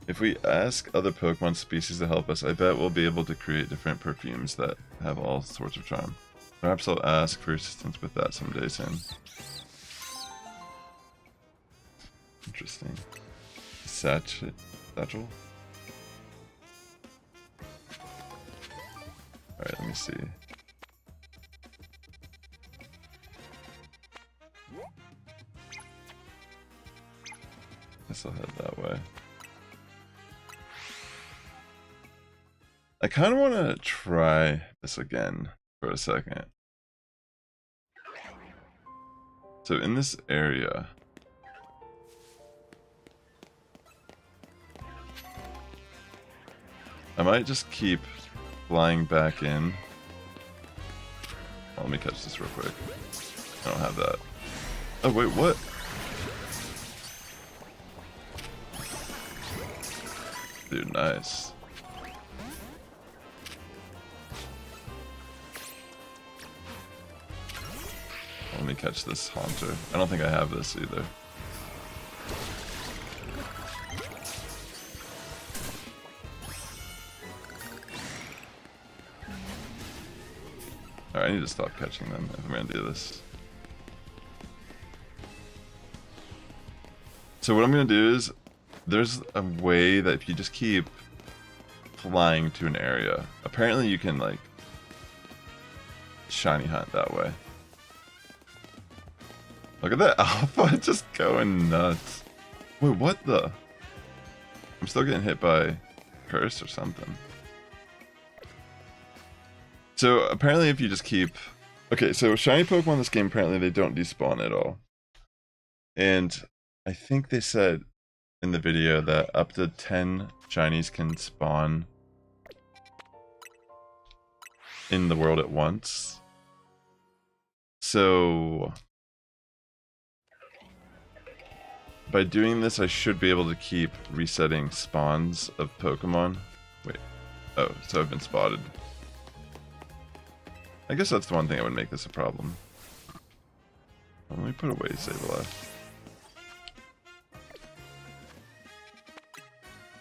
If we ask other Pokemon species to help us, I bet we'll be able to create different perfumes that have all sorts of charm. Perhaps I'll ask for assistance with that someday soon. Interesting. Satchel? Alright, let me see. Guess I'll head that way. I kind of want to try this again for a second. So in this area, I might just keep flying back in. Oh, let me catch this real quick. I don't have that. Oh wait, what? Dude, nice. Let me catch this Haunter. I don't think I have this either. Alright, I need to stop catching them if I'm gonna do this. So what I'm gonna do is, there's a way that if you just keep flying to an area, apparently you can like shiny hunt that way. Look at that alpha just going nuts. Wait, what the? I'm still getting hit by curse or something. So apparently if you just keep... Okay, so shiny Pokemon in this game, apparently they don't despawn at all. And I think they said in the video that up to 10 shinies can spawn in the world at once. So by doing this, I should be able to keep resetting spawns of Pokemon. Wait. Oh, so I've been spotted. I guess that's the one thing that would make this a problem. Let me put away Save Alive.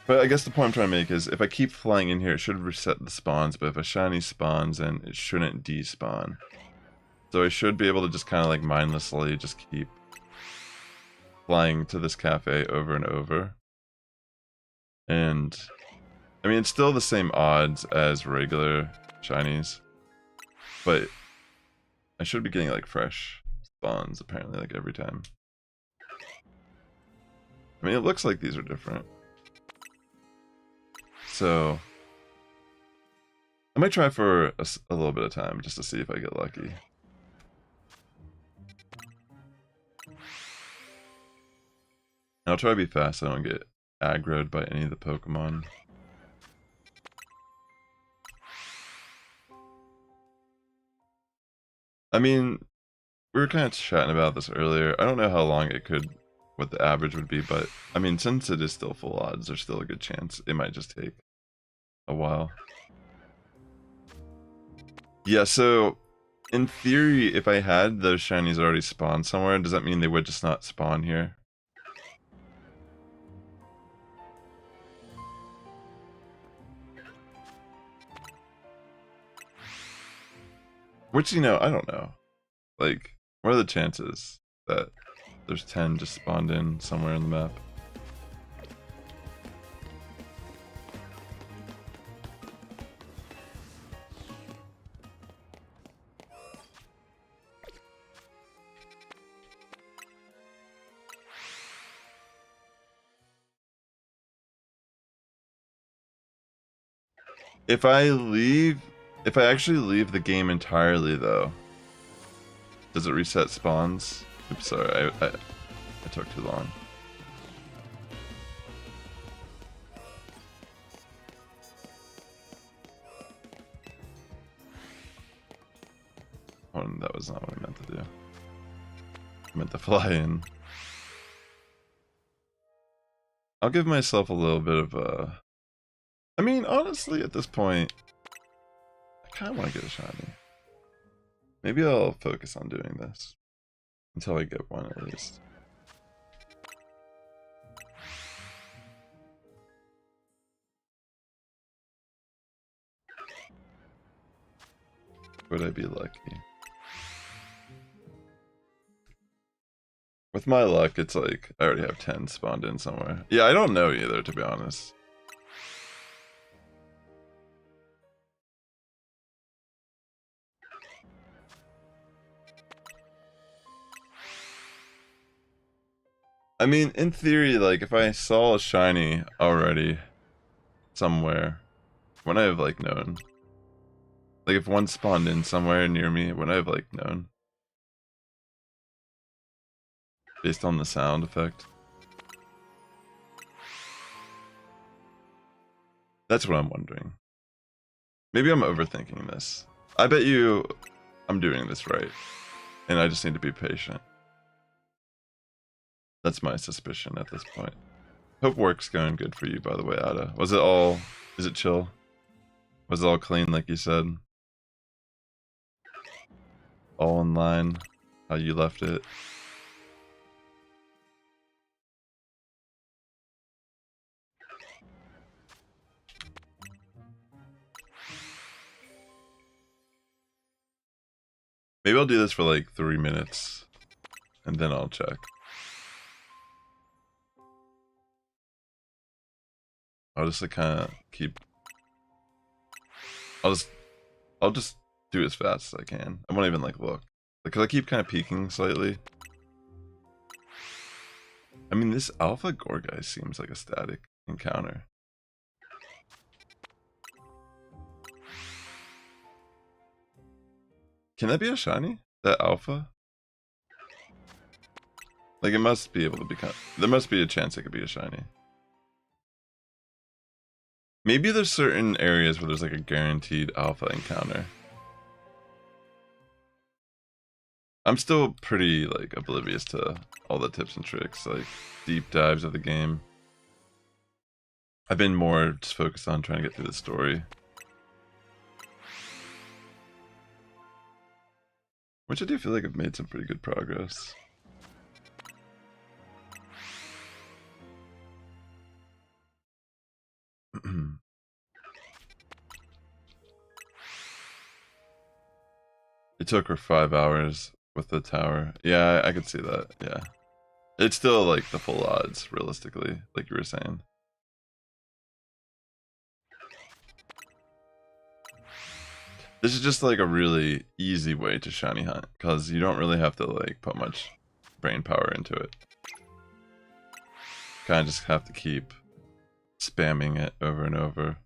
But I guess the point I'm trying to make is if I keep flying in here, it should reset the spawns, but if a shiny spawns, then it shouldn't despawn. So I should be able to just kind of like mindlessly just keep flying to this cafe over and over. And I mean, it's still the same odds as regular shinies, but I should be getting like fresh spawns apparently like every time. I mean, it looks like these are different. So I might try for a little bit of time just to see if I get lucky. And I'll try to be fast so I don't get aggroed by any of the Pokemon. I mean, we were kind of chatting about this earlier. I don't know how long it could, what the average would be, but I mean, since it is still full odds, there's still a good chance it might just take a while. Yeah, so in theory, if I had those shinies already spawned somewhere, does that mean they would just not spawn here? Which, you know, I don't know. Like, what are the chances that there's 10 just spawned in somewhere on the map? If I actually leave the game entirely, though, does it reset spawns? Oops, sorry, I took too long. Oh, that was not what I meant to do. I meant to fly in. I'll give myself a little bit of a... I mean, honestly, at this point, I kind of want to get a shiny. Maybe I'll focus on doing this until I get one at least. Would I be lucky? With my luck, it's like I already have 10 spawned in somewhere. Yeah, I don't know either, to be honest. I mean, in theory, like, if I saw a shiny already somewhere, wouldn't I have, like, known? Like, if one spawned in somewhere near me, wouldn't I have, like, known? Based on the sound effect. That's what I'm wondering. Maybe I'm overthinking this. I bet you I'm doing this right. And I just need to be patient. That's my suspicion at this point. Hope work's going good for you, by the way, Ada. Was it all... Is it chill? Was it all clean, like you said? All in line? How you left it? Maybe I'll do this for like 3 minutes. And then I'll check. I'll just like kind of keep... I'll just do as fast as I can. I won't even like look. Because I keep kind of peeking slightly. I mean, this Alpha Gore guy seems like a static encounter. Can that be a shiny? That Alpha? Like, it must be able to become... There must be a chance it could be a shiny. Maybe there's certain areas where there's like a guaranteed Alpha encounter. I'm still pretty like oblivious to all the tips and tricks, like deep dives of the game. I've been more just focused on trying to get through the story. Which I do feel like I've made some pretty good progress. It took her 5 hours with the tower. Yeah, I could see that, yeah. It's still like the full odds, realistically, like you were saying. This is just like a really easy way to shiny hunt, because you don't really have to like put much brain power into it. Kind of just have to keep spamming it over and over.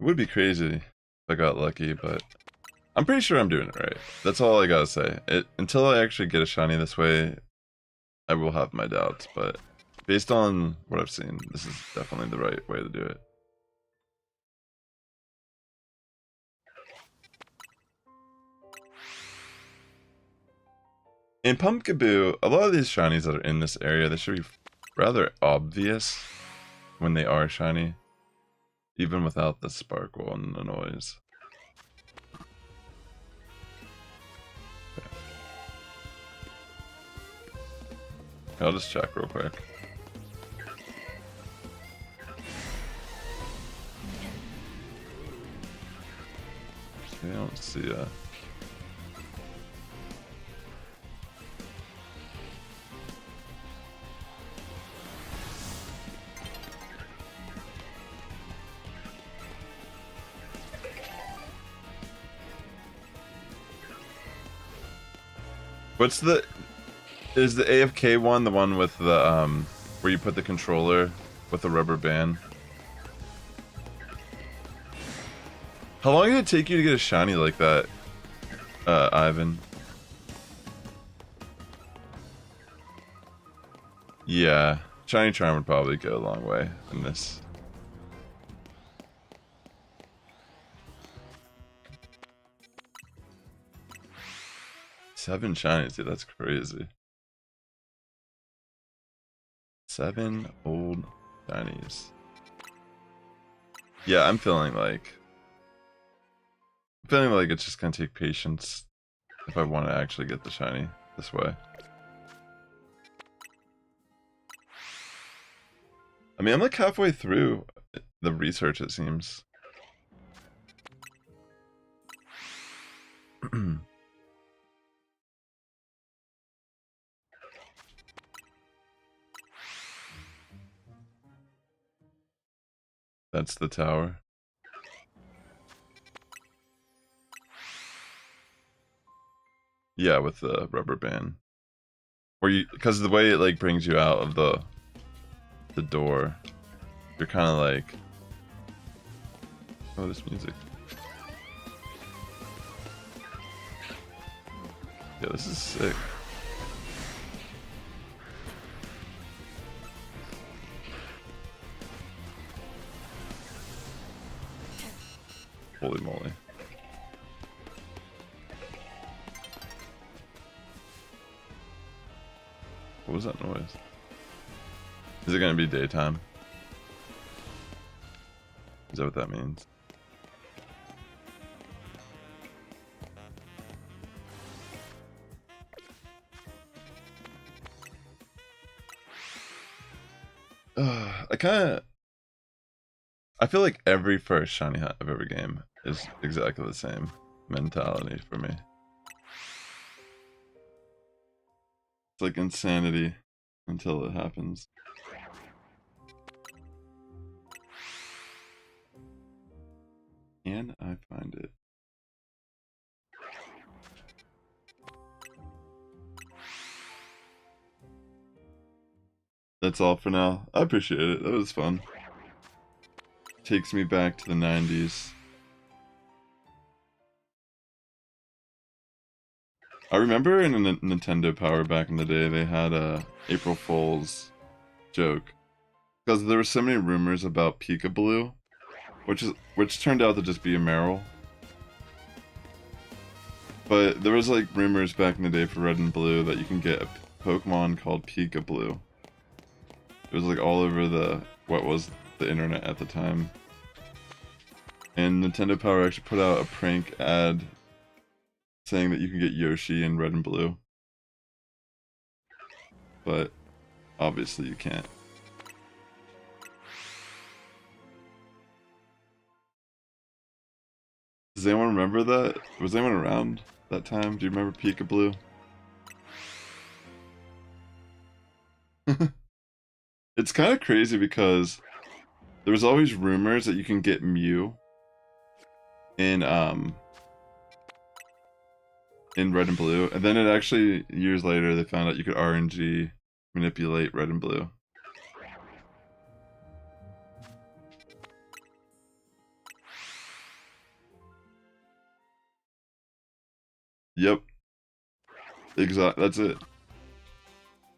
It would be crazy if I got lucky, but I'm pretty sure I'm doing it right. That's all I gotta say. Until I actually get a shiny this way, I will have my doubts, but based on what I've seen, this is definitely the right way to do it. In Pumpkaboo, a lot of these shinies that are in this area, they should be rather obvious when they are shiny, even without the sparkle and the noise. Okay. I'll just check real quick. I don't see a... What's the... Is the AFK one the one with the, where you put the controller with a rubber band. How long did it take you to get a shiny like that, Ivan? Yeah, shiny charm would probably go a long way in this. Seven shinies, dude, that's crazy. 7 old shinies. Yeah, I'm feeling like it's just gonna take patience if I want to actually get the shiny this way. I mean, I'm like halfway through the research, it seems. That's the tower. Yeah, with the rubber band. Where you, because the way it like brings you out of the door, you're kind of like, oh, this music. Yeah, this is sick. Holy moly. What was that noise? Is it gonna be daytime? Is that what that means? I feel like every first shiny hunt of every game is exactly the same mentality for me. It's like insanity until it happens. Can I find it? That's all for now. I appreciate it. That was fun. Takes me back to the 90s. I remember in a Nintendo Power back in the day, they had a April Fool's joke. Because there were so many rumors about Peekaboo, which turned out to just be a Meryl. But there was like rumors back in the day for Red and Blue that you can get a Pokemon called Peekaboo. It was like all over the internet at the time. And Nintendo Power actually put out a prank ad saying that you can get Yoshi in Red and Blue. But obviously you can't. Does anyone remember that? Was anyone around that time? Do you remember Peekaboo? It's kind of crazy because there was always rumors that you can get Mew in Red and Blue, and then it actually years later they found out you could RNG manipulate Red and Blue. Yep. Exactly. That's it.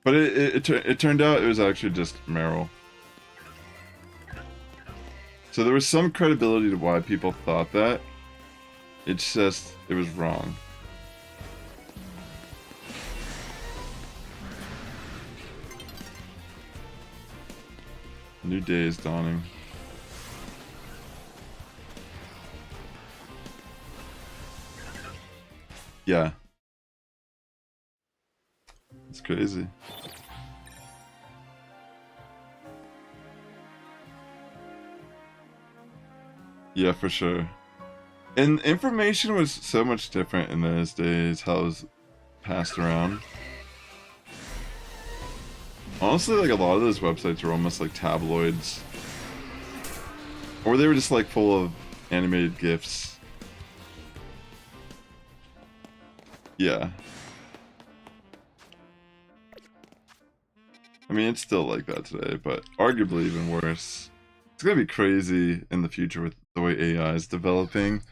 But it turned out it was actually just Meryl. So there was some credibility to why people thought that. It's just, it was wrong. A new day is dawning. Yeah. It's crazy. Yeah, for sure. And information was so much different in those days, how it was passed around. Honestly, like a lot of those websites were almost like tabloids. Or they were just like full of animated GIFs. Yeah. I mean, it's still like that today, but arguably even worse. It's gonna be crazy in the future with the way AI is developing.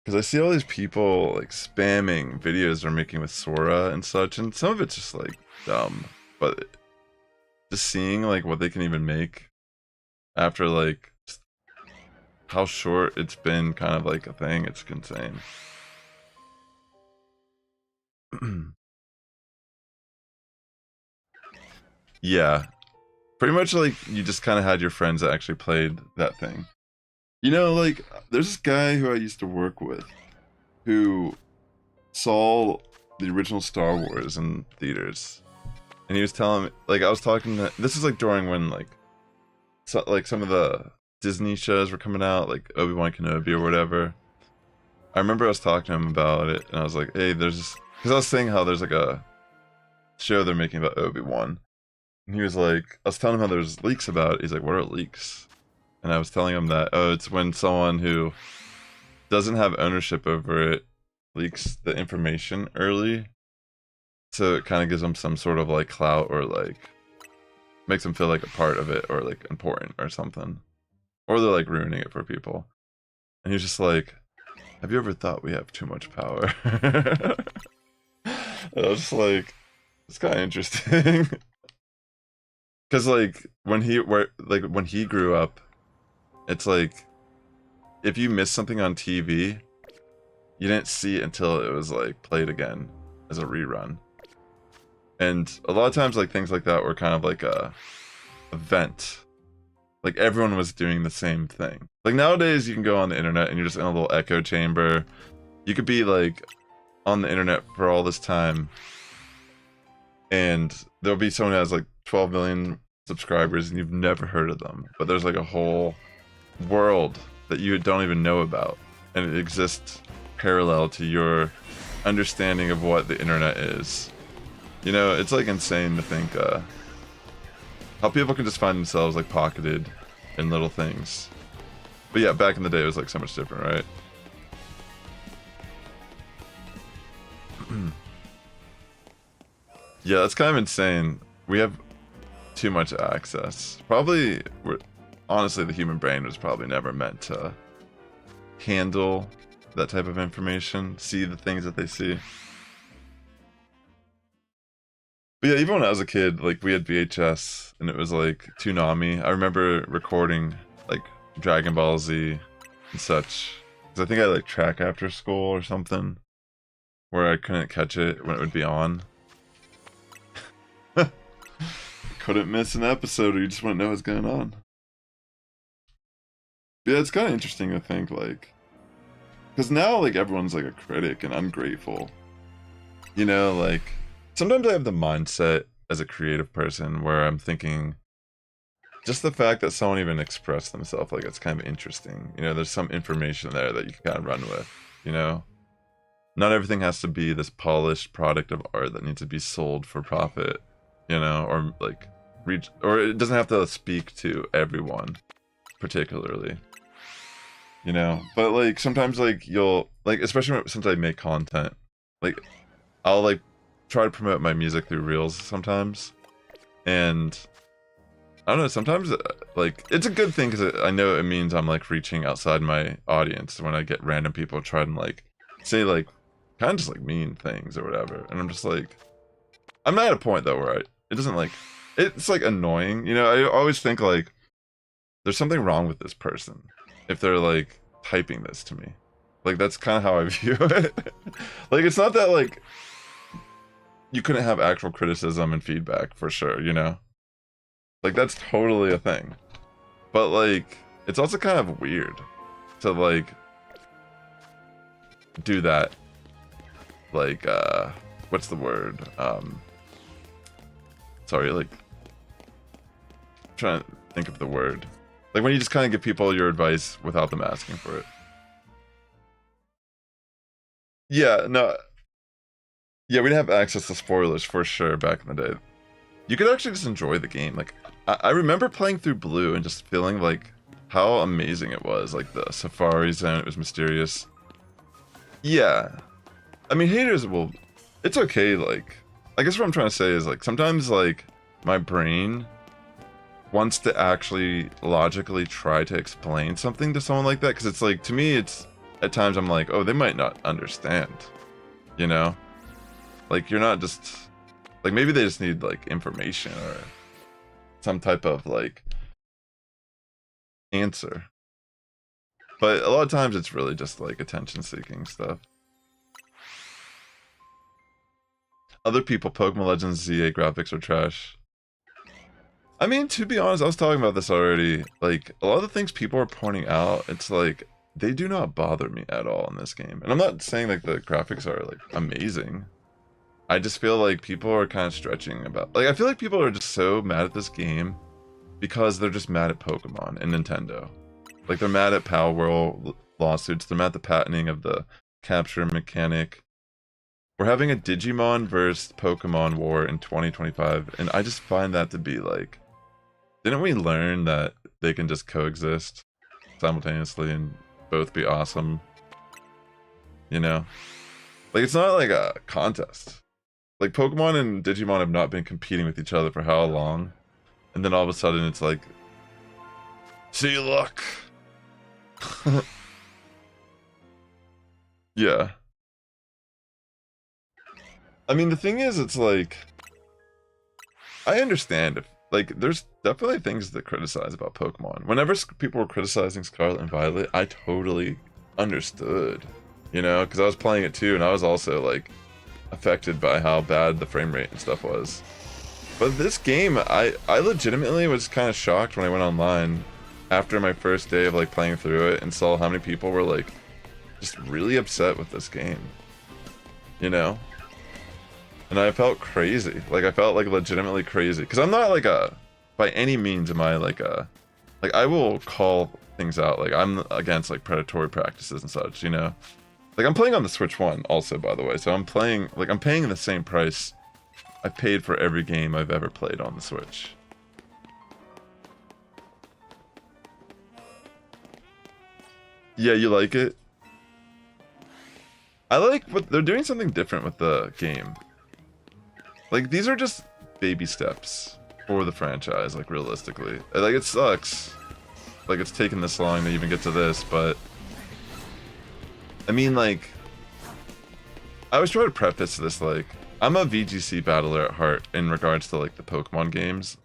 Because I see all these people like spamming videos they're making with Sora and such, and some of it's just like dumb. But just seeing like what they can even make after like just how short it's been kind of like a thing, it's insane. Yeah, pretty much like you just kind of had your friends that actually played that thing. You know, like there's this guy who I used to work with who saw the original Star Wars in theaters, and he was telling me, like, I was talking to, this is like during when like some of the Disney shows were coming out, like Obi-Wan Kenobi or whatever. I remember I was talking to him about it, and I was like, hey, there's, because I was saying how there's like a show they're making about Obi-Wan, and he was like, I was telling him how there's leaks about it. He's like, what are leaks? And I was telling him that, oh, it's when someone who doesn't have ownership over it leaks the information early, so it kind of gives them some sort of like clout, or like makes them feel like a part of it, or like important or something, or they're like ruining it for people. And he's just like, have you ever thought we have too much power? And I was just like, it's kind of interesting. Because like when he grew up, it's like if you missed something on TV, you didn't see it until it was like played again as a rerun. And a lot of times like things like that were kind of like a event. Like everyone was doing the same thing. Like nowadays you can go on the internet and you're just in a little echo chamber. You could be like on the internet for all this time, and there'll be someone who has like 12 million subscribers and you've never heard of them, but there's like a whole world that you don't even know about, and it exists parallel to your understanding of what the internet is. You know, it's like insane to think how people can just find themselves like pocketed in little things. But yeah, back in the day it was like so much different, right? Yeah, that's kind of insane. We have too much access. Probably, honestly, the human brain was probably never meant to handle that type of information, see the things that they see. But yeah, even when I was a kid, like we had VHS, and it was like Toonami. I remember recording like Dragon Ball Z and such, because I think I like track after school or something, where I couldn't catch it when it would be on. Couldn't miss an episode, or you just wouldn't know what's going on. But yeah, it's kind of interesting to think, like, because now like everyone's like a critic and ungrateful. You know, like sometimes I have the mindset as a creative person where I'm thinking, just the fact that someone even expressed themselves, like it's kind of interesting. You know, there's some information there that you can kind of run with. You know, not everything has to be this polished product of art that needs to be sold for profit. You know, or like reach, or it doesn't have to speak to everyone particularly. You know, but like sometimes like you'll like, especially since I make content, like I'll like try to promote my music through reels sometimes, and I don't know, sometimes like it's a good thing because I know it means I'm like reaching outside my audience when I get random people try and like say like kind of just like mean things or whatever, and I'm just like, I'm not at a point though where it doesn't like, it's like annoying, you know. I always think like there's something wrong with this person if they're like typing this to me. Like that's kind of how I view it. Like it's not that like you couldn't have actual criticism and feedback for sure, you know, like that's totally a thing, but like it's also kind of weird to like do that, like what's the word, sorry, like I'm trying to think of the word, like when you just kind of give people your advice without them asking for it. Yeah, no, yeah, we didn't have access to spoilers for sure back in the day. You could actually just enjoy the game. Like I remember playing through Blue and just feeling like how amazing it was. Like the Safari Zone, it was mysterious. Yeah, I mean haters will, it's okay. Like I guess what I'm trying to say is like sometimes like my brain wants to actually logically try to explain something to someone like that, because it's like, to me, it's at times I'm like, oh, they might not understand, you know? Like, you're not just like, maybe they just need like information or some type of like answer, but a lot of times it's really just like attention seeking stuff. Other people, Pokemon Legends ZA graphics are trash. I mean, to be honest, I was talking about this already. Like, a lot of the things people are pointing out, it's like, they do not bother me at all in this game. And I'm not saying like the graphics are like amazing. I just feel like people are kind of stretching about, like, I feel like people are just so mad at this game because they're just mad at Pokemon and Nintendo. Like, they're mad at Power World lawsuits, they're mad at the patenting of the capture mechanic. We're having a Digimon versus Pokemon war in 2025, and I just find that to be like, didn't we learn that they can just coexist simultaneously and both be awesome? You know? Like, it's not like a contest. Like, Pokemon and Digimon have not been competing with each other for how long? And then all of a sudden it's like, see, look. Yeah. I mean, the thing is, it's like, I understand if, like, there's definitely things to criticize about Pokemon. Whenever people were criticizing Scarlet and Violet, I totally understood, you know, because I was playing it too, and I was also, like, affected by how bad the frame rate and stuff was. But this game, I legitimately was kind of shocked when I went online after my first day of, like, playing through it and saw how many people were, like, just really upset with this game, you know? And I felt crazy. Like, I felt like legitimately crazy. Because I'm not like a, by any means am I like a, like, I will call things out. Like, I'm against like predatory practices and such, you know? Like, I'm playing on the Switch 1 also, by the way. So I'm playing, like, I'm paying the same price I paid for every game I've ever played on the Switch. Yeah, you like it? I like what they're doing, something different with the game. Like, these are just baby steps for the franchise, like, realistically. Like, it sucks. Like, it's taken this long to even get to this, but... I mean, like... I always try to preface this, like... I'm a VGC battler at heart in regards to, like, the Pokemon games.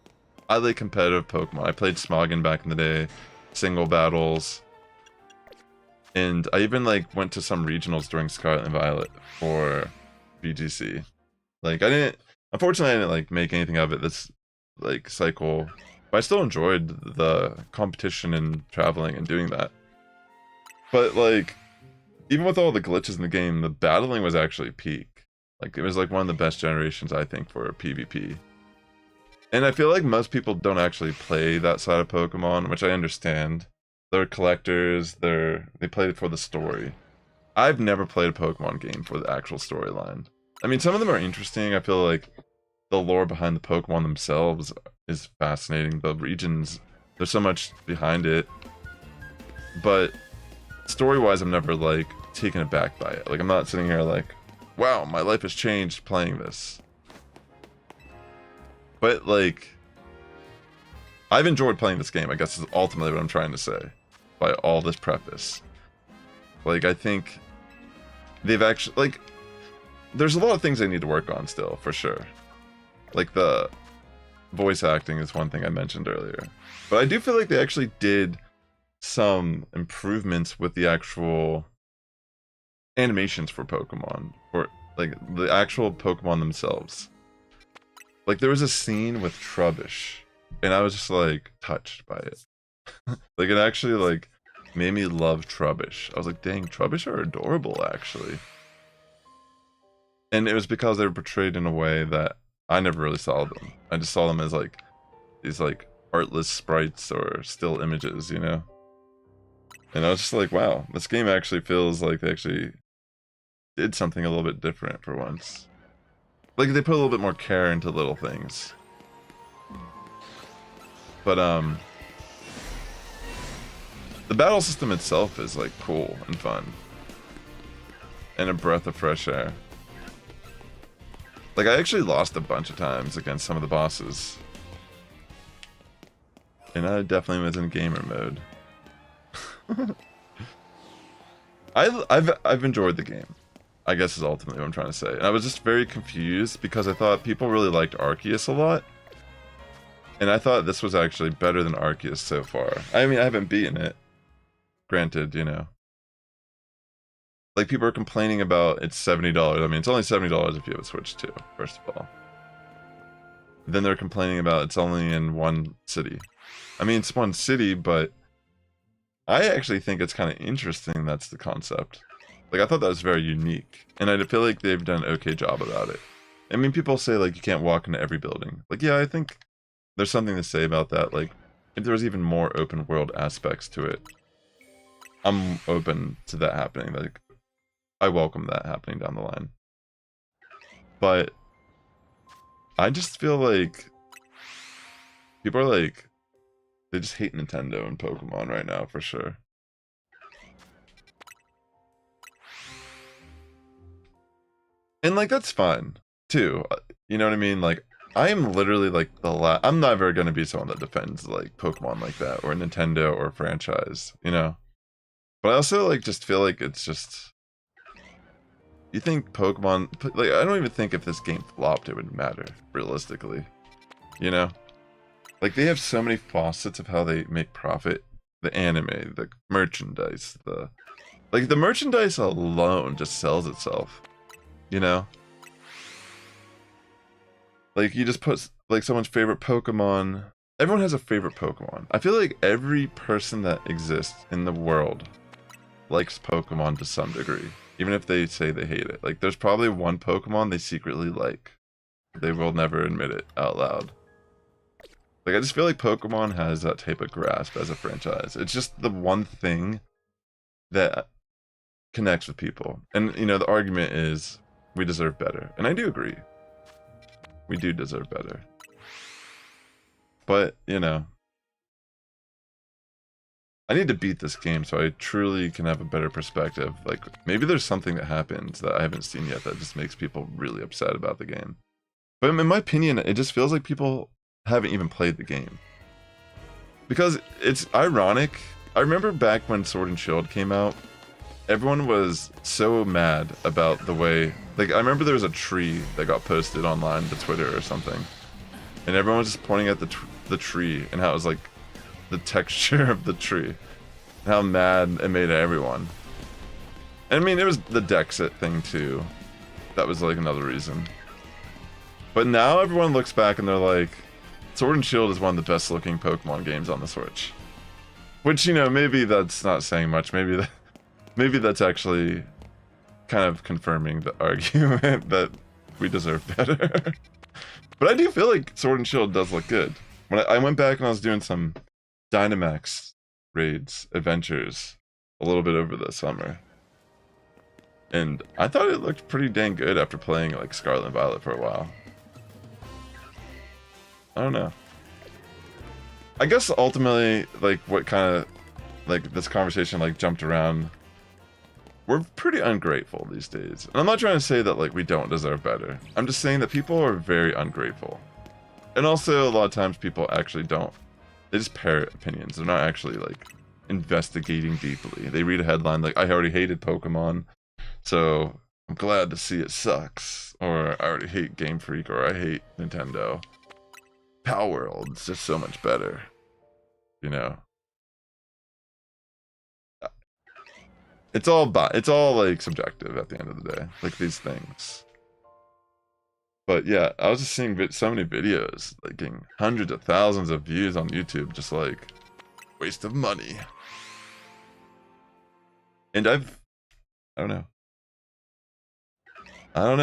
I like competitive Pokemon. I played Smogon back in the day, single battles. And I even, like, went to some regionals during Scarlet and Violet for VGC. Like, I didn't... Unfortunately, I didn't, like, make anything of it this, like, cycle. But I still enjoyed the competition and traveling and doing that. But, like, even with all the glitches in the game, the battling was actually peak. Like, it was, like, one of the best generations, I think, for PvP. And I feel like most people don't actually play that side of Pokemon, which I understand. They're collectors, they play it for the story. I've never played a Pokemon game for the actual storyline. I mean, some of them are interesting. I feel like the lore behind the Pokemon themselves is fascinating. The regions, there's so much behind it. But story-wise, I'm never, like, taken aback by it. Like, I'm not sitting here like, wow, my life has changed playing this. But, like, I've enjoyed playing this game, I guess is ultimately what I'm trying to say. By all this preface. Like, I think they've actually, like, there's a lot of things they need to work on still, for sure. Like, the voice acting is one thing I mentioned earlier. But I do feel like they actually did some improvements with the actual animations for Pokemon. Or, like, the actual Pokemon themselves. Like, there was a scene with Trubbish, and I was just, like, touched by it. Like, it actually, like, made me love Trubbish. I was like, dang, Trubbish are adorable, actually. And it was because they were portrayed in a way that I never really saw them. I just saw them as, like, these, like, artless sprites or still images, you know? And I was just like, wow, this game actually feels like they actually did something a little bit different for once. Like, they put a little bit more care into little things. But, the battle system itself is, like, cool and fun. And a breath of fresh air. Like, I actually lost a bunch of times against some of the bosses. And I definitely was in gamer mode. I've enjoyed the game, I guess is ultimately what I'm trying to say. And I was just very confused because I thought people really liked Arceus a lot. And I thought this was actually better than Arceus so far. I mean, I haven't beaten it. Granted, you know. Like, people are complaining about it's $70. I mean, it's only $70 if you have a Switch too, first of all. Then they're complaining about it's only in one city. I mean, it's one city, but I actually think it's kind of interesting that's the concept. Like, I thought that was very unique. And I feel like they've done an okay job about it. I mean, people say, like, you can't walk into every building. Like, yeah, I think there's something to say about that. Like, if there was even more open world aspects to it, I'm open to that happening. Like, I welcome that happening down the line. But I just feel like people are like, they just hate Nintendo and Pokemon right now for sure. And like, that's fine too. You know what I mean? Like, I am literally like I'm never going to be someone that defends like Pokemon like that or Nintendo or franchise, you know? But I also like just feel like it's just, you think Pokemon, like, I don't even think if this game flopped it would matter, realistically. You know? Like, they have so many faucets of how they make profit. The anime, the merchandise, like, the merchandise alone just sells itself. You know? Like, you just put, like, someone's favorite Pokemon. Everyone has a favorite Pokemon. I feel like every person that exists in the world likes Pokemon to some degree. Even if they say they hate it. Like, there's probably one Pokemon they secretly like. They will never admit it out loud. Like, I just feel like Pokemon has that type of grasp as a franchise. It's just the one thing that connects with people. And, you know, the argument is we deserve better. And I do agree. We do deserve better. But, you know, I need to beat this game so I truly can have a better perspective. Like, maybe there's something that happens that I haven't seen yet that just makes people really upset about the game. But in my opinion, it just feels like people haven't even played the game. Because it's ironic. I remember back when Sword and Shield came out, everyone was so mad about the way, like, I remember there was a tree that got posted online to Twitter or something, and everyone was just pointing at the tree and how it was like the texture of the tree and how mad it made everyone. And I mean, it was the Dexit thing too. That was like another reason. But now everyone looks back and they're like, Sword and Shield is one of the best looking Pokemon games on the Switch. Which, you know, maybe that's not saying much. Maybe that's actually kind of confirming the argument that we deserve better. But I do feel like Sword and Shield does look good. When I went back and I was doing some Dynamax raids, adventures, a little bit over the summer. And I thought it looked pretty dang good after playing like Scarlet and Violet for a while. I don't know. I guess ultimately, like, what kind of, like, this conversation, like, jumped around. We're pretty ungrateful these days. And I'm not trying to say that, like, we don't deserve better. I'm just saying that people are very ungrateful. And also, a lot of times, people actually don't. They just parrot opinions. They're not actually, like, investigating deeply. They read a headline, like, I already hated Pokemon, so I'm glad to see it sucks. Or, I already hate Gamefreak, or I hate Nintendo. Power World's just so much better, you know. It's all like subjective at the end of the day, like these things. But yeah, I was just seeing so many videos, like getting hundreds of thousands of views on YouTube, just like waste of money. And I don't know.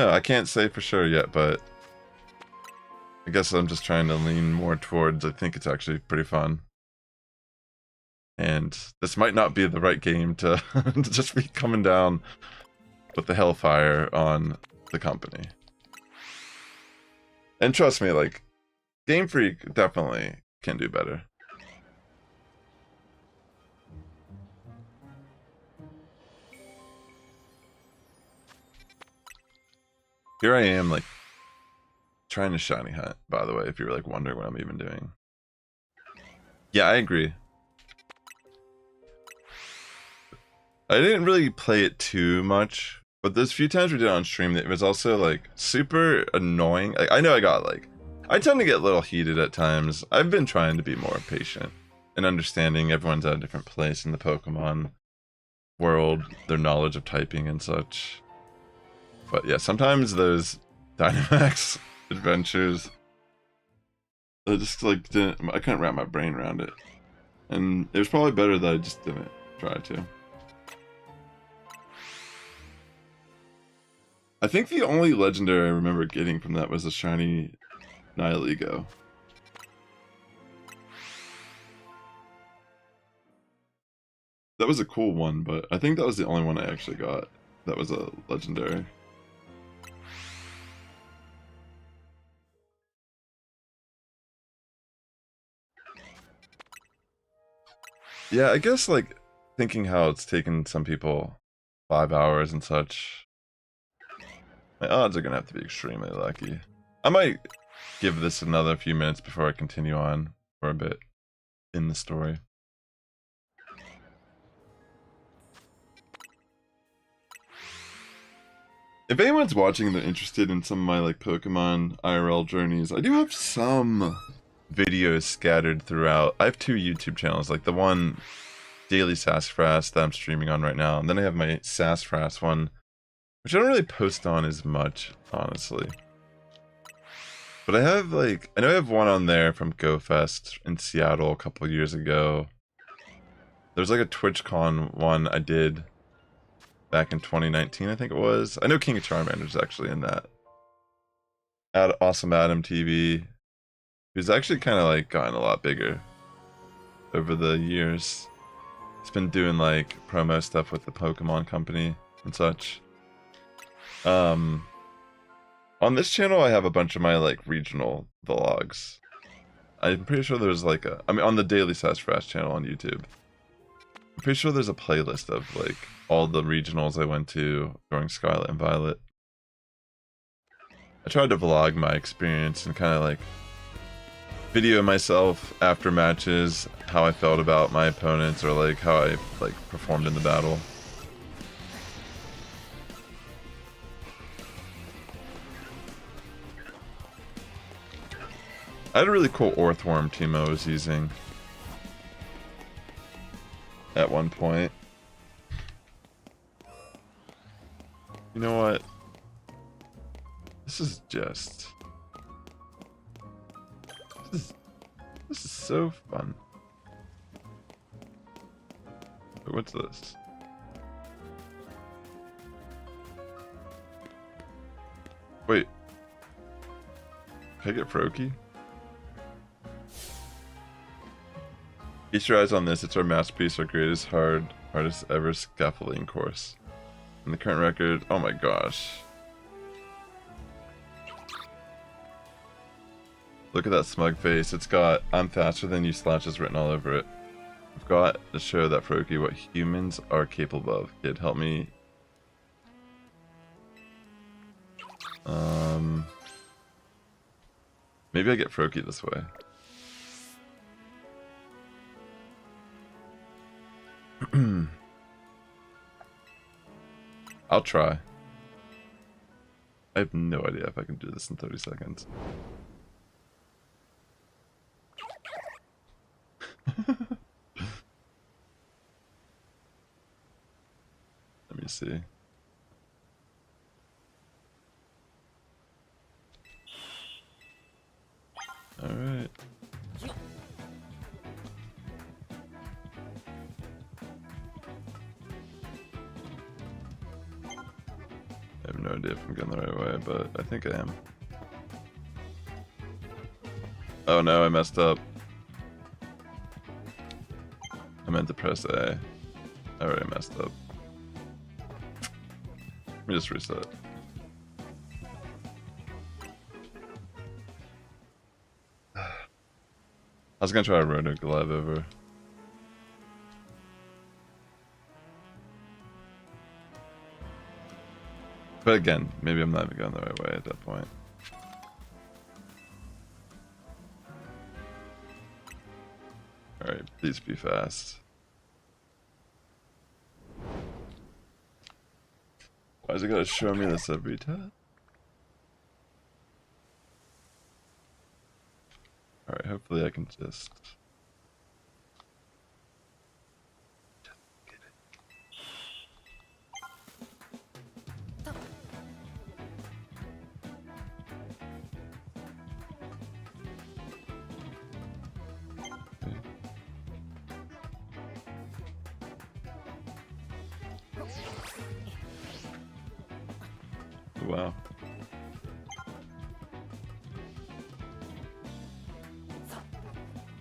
I can't say for sure yet, but I guess I'm just trying to lean more towards, I think it's actually pretty fun. And this might not be the right game to, to just be coming down with the hellfire on the company. And trust me, like, Gamefreak definitely can do better. Here I am, like, trying to shiny hunt, by the way, if you're like wondering what I'm even doing. Yeah, I agree. I didn't really play it too much, but those few times we did it on stream, it was also like super annoying. Like, I know I tend to get a little heated at times. I've been trying to be more patient and understanding everyone's at a different place in the Pokemon world, their knowledge of typing and such. But yeah, sometimes those Dynamax adventures, I just like I couldn't wrap my brain around it. And it was probably better that I just didn't try to. I think the only legendary I remember getting from that was a shiny Nihilego. That was a cool one, but I think that was the only one I actually got that was a legendary. Yeah, I guess like thinking how it's taken some people 5 hours and such, my odds are gonna have to be extremely lucky. I might give this another few minutes before I continue on for a bit in the story. If anyone's watching and they're interested in some of my like Pokemon IRL journeys, I do have some videos scattered throughout. I have 2 YouTube channels, like the one Daily Sassifrass that I'm streaming on right now, and then I have my Sassifrass one, which I don't really post on as much, honestly. But I have like, I know I have one on there from GoFest in Seattle a couple years ago. There's like a TwitchCon one I did back in 2019, I think it was. I know King of Charmander's actually in that. Awesome Adam TV, who's actually kind of like gotten a lot bigger over the years. He's been doing like promo stuff with the Pokémon Company and such. On this channel I have a bunch of my like regional vlogs. I'm pretty sure there's like on the Daily Sassifrass channel on YouTube. I'm pretty sure there's a playlist of like all the regionals I went to during Scarlet and Violet. I tried to vlog my experience and kind of like video myself after matches, how I felt about my opponents or like how I like performed in the battle. I had a really cool Orthworm team I was using at one point. You know what? This is just... This is so fun. What's this? Wait. Can I get Froakie? Feast your eyes on this. It's our masterpiece, our greatest hardest ever scaffolding course. And the current record, oh my gosh. Look at that smug face. It's got "I'm faster than you" slashes written all over it. I've got to show that Froakie what humans are capable of. Kid, help me. Maybe I get Froakie this way. I'll try. I have no idea if I can do this in 30 seconds. Let me see. Alright. I have no idea if I'm going the right way, but I think I am. Oh no, I messed up. I meant to press A. I already messed up. Let me just reset. I was gonna try a Roto Glove over. But again, maybe I'm not even going the right way at that point. Alright, please be fast. Why is it gotta show me this every time? Alright, hopefully I can just... get it. Wow.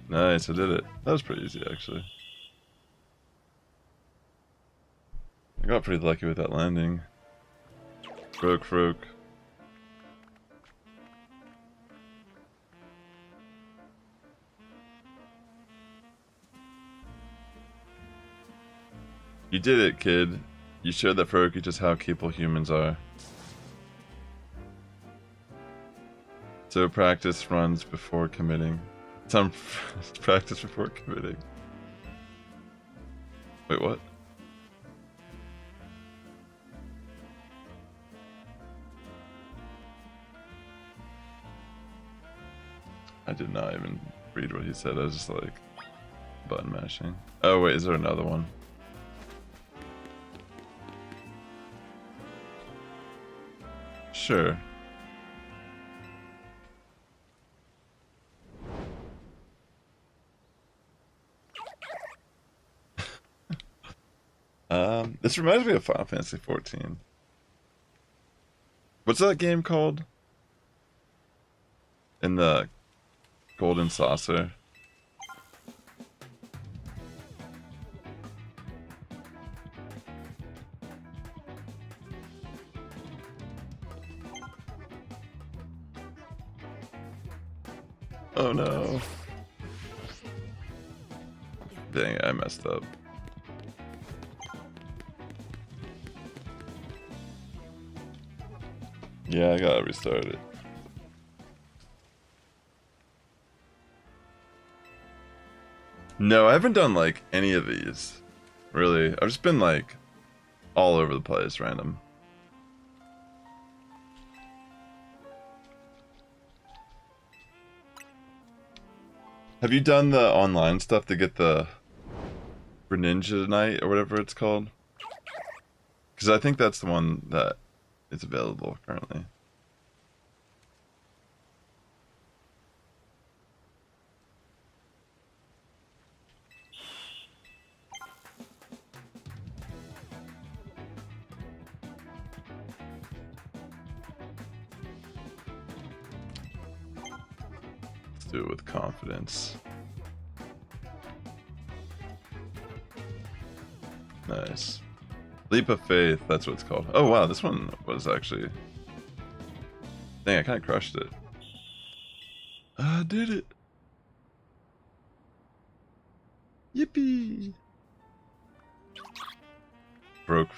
Nice, I did it. That was pretty easy, actually. I got pretty lucky with that landing. Croak. You did it, kid. You showed that Froakie just how capable humans are. So practice runs before committing. Some practice before committing. Wait, what? I did not even read what he said. I was just like button mashing. Oh wait, is there another one? Sure. This reminds me of Final Fantasy XIV. What's that game called? In the Golden Saucer. Oh no. Dang it, I messed up. Yeah, I gotta restart it. No, I haven't done like any of these. Really. I've just been like all over the place, random. Have you done the online stuff to get the Greninja Knight or whatever it's called? Because I think that's the one that is available currently. Let's do it with confidence. Nice. Leap of Faith, that's what it's called. Oh wow, this one was actually... Dang, I kind of crushed it. I did it! Yippee! Broke.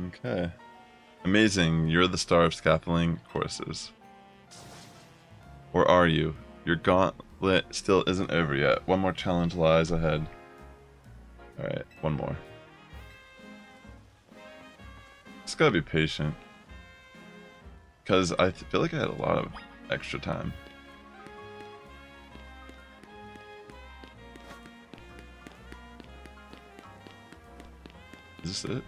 Okay. Amazing, you're the star of scaffolding courses. Or are you? Your gauntlet still isn't over yet. One more challenge lies ahead. Alright, one more. Just gotta be patient. Because I feel like I had a lot of extra time. Is this it?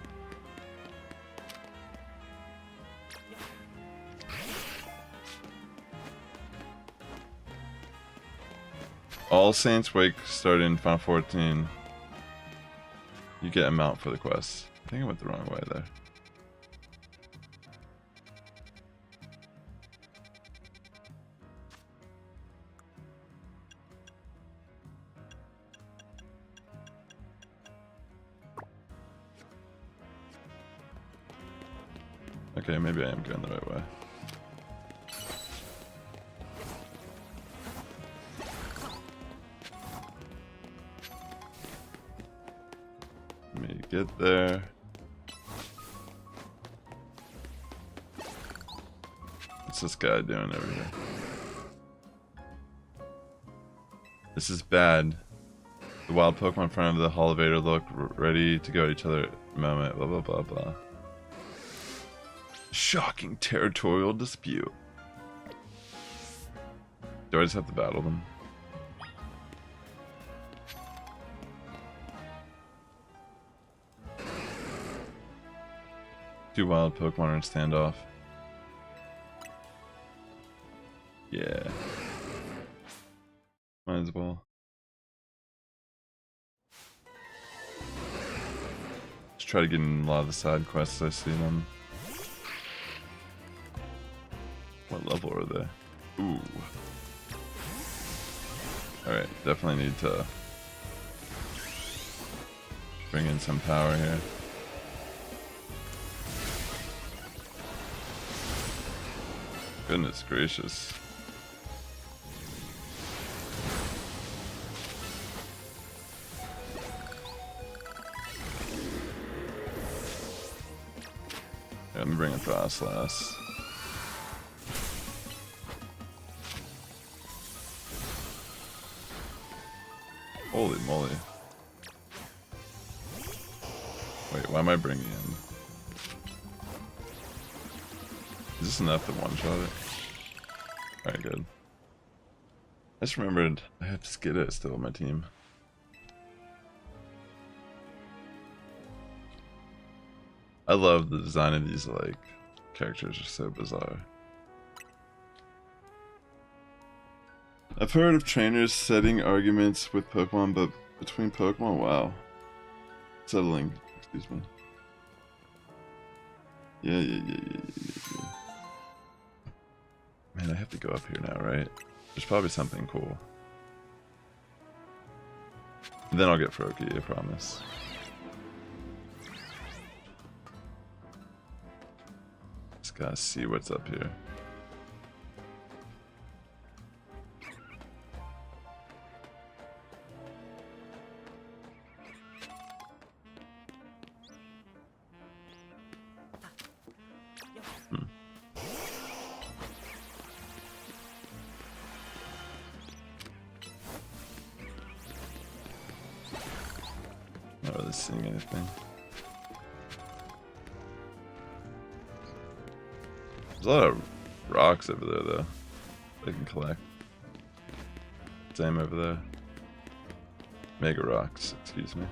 All Saints Wake started in Final 14. You get a mount for the quest. I think I went the wrong way there. Okay, maybe I am going the right way. Let me get there. What's this guy doing over here? This is bad. The wild Pokemon in front of the elevator look ready to go at each other at the moment. Blah blah blah blah. Shocking territorial dispute. Do I just have to battle them? Two wild Pokemon are in standoff. Yeah. Might as well. Just try to get in a lot of the side quests as I see them. What level are they? Ooh. Alright, definitely need to bring in some power here. Goodness gracious. Yeah, let me bring in Sassifrass. Holy moly. Wait, why am I bringing in? Is this enough to one-shot it? Alright, good. I just remembered I have Skidda still on my team. I love the design of these, like, characters are so bizarre. I've heard of trainers setting arguments with Pokemon, but between Pokemon, wow. Settling, excuse me. Yeah. Man, I have to go up here now, right? There's probably something cool. And then I'll get Froakie, I promise. Just gotta see what's up here. Not really seeing anything. There's a lot of rocks over there though I can collect. Same over there. Mega rocks, excuse me.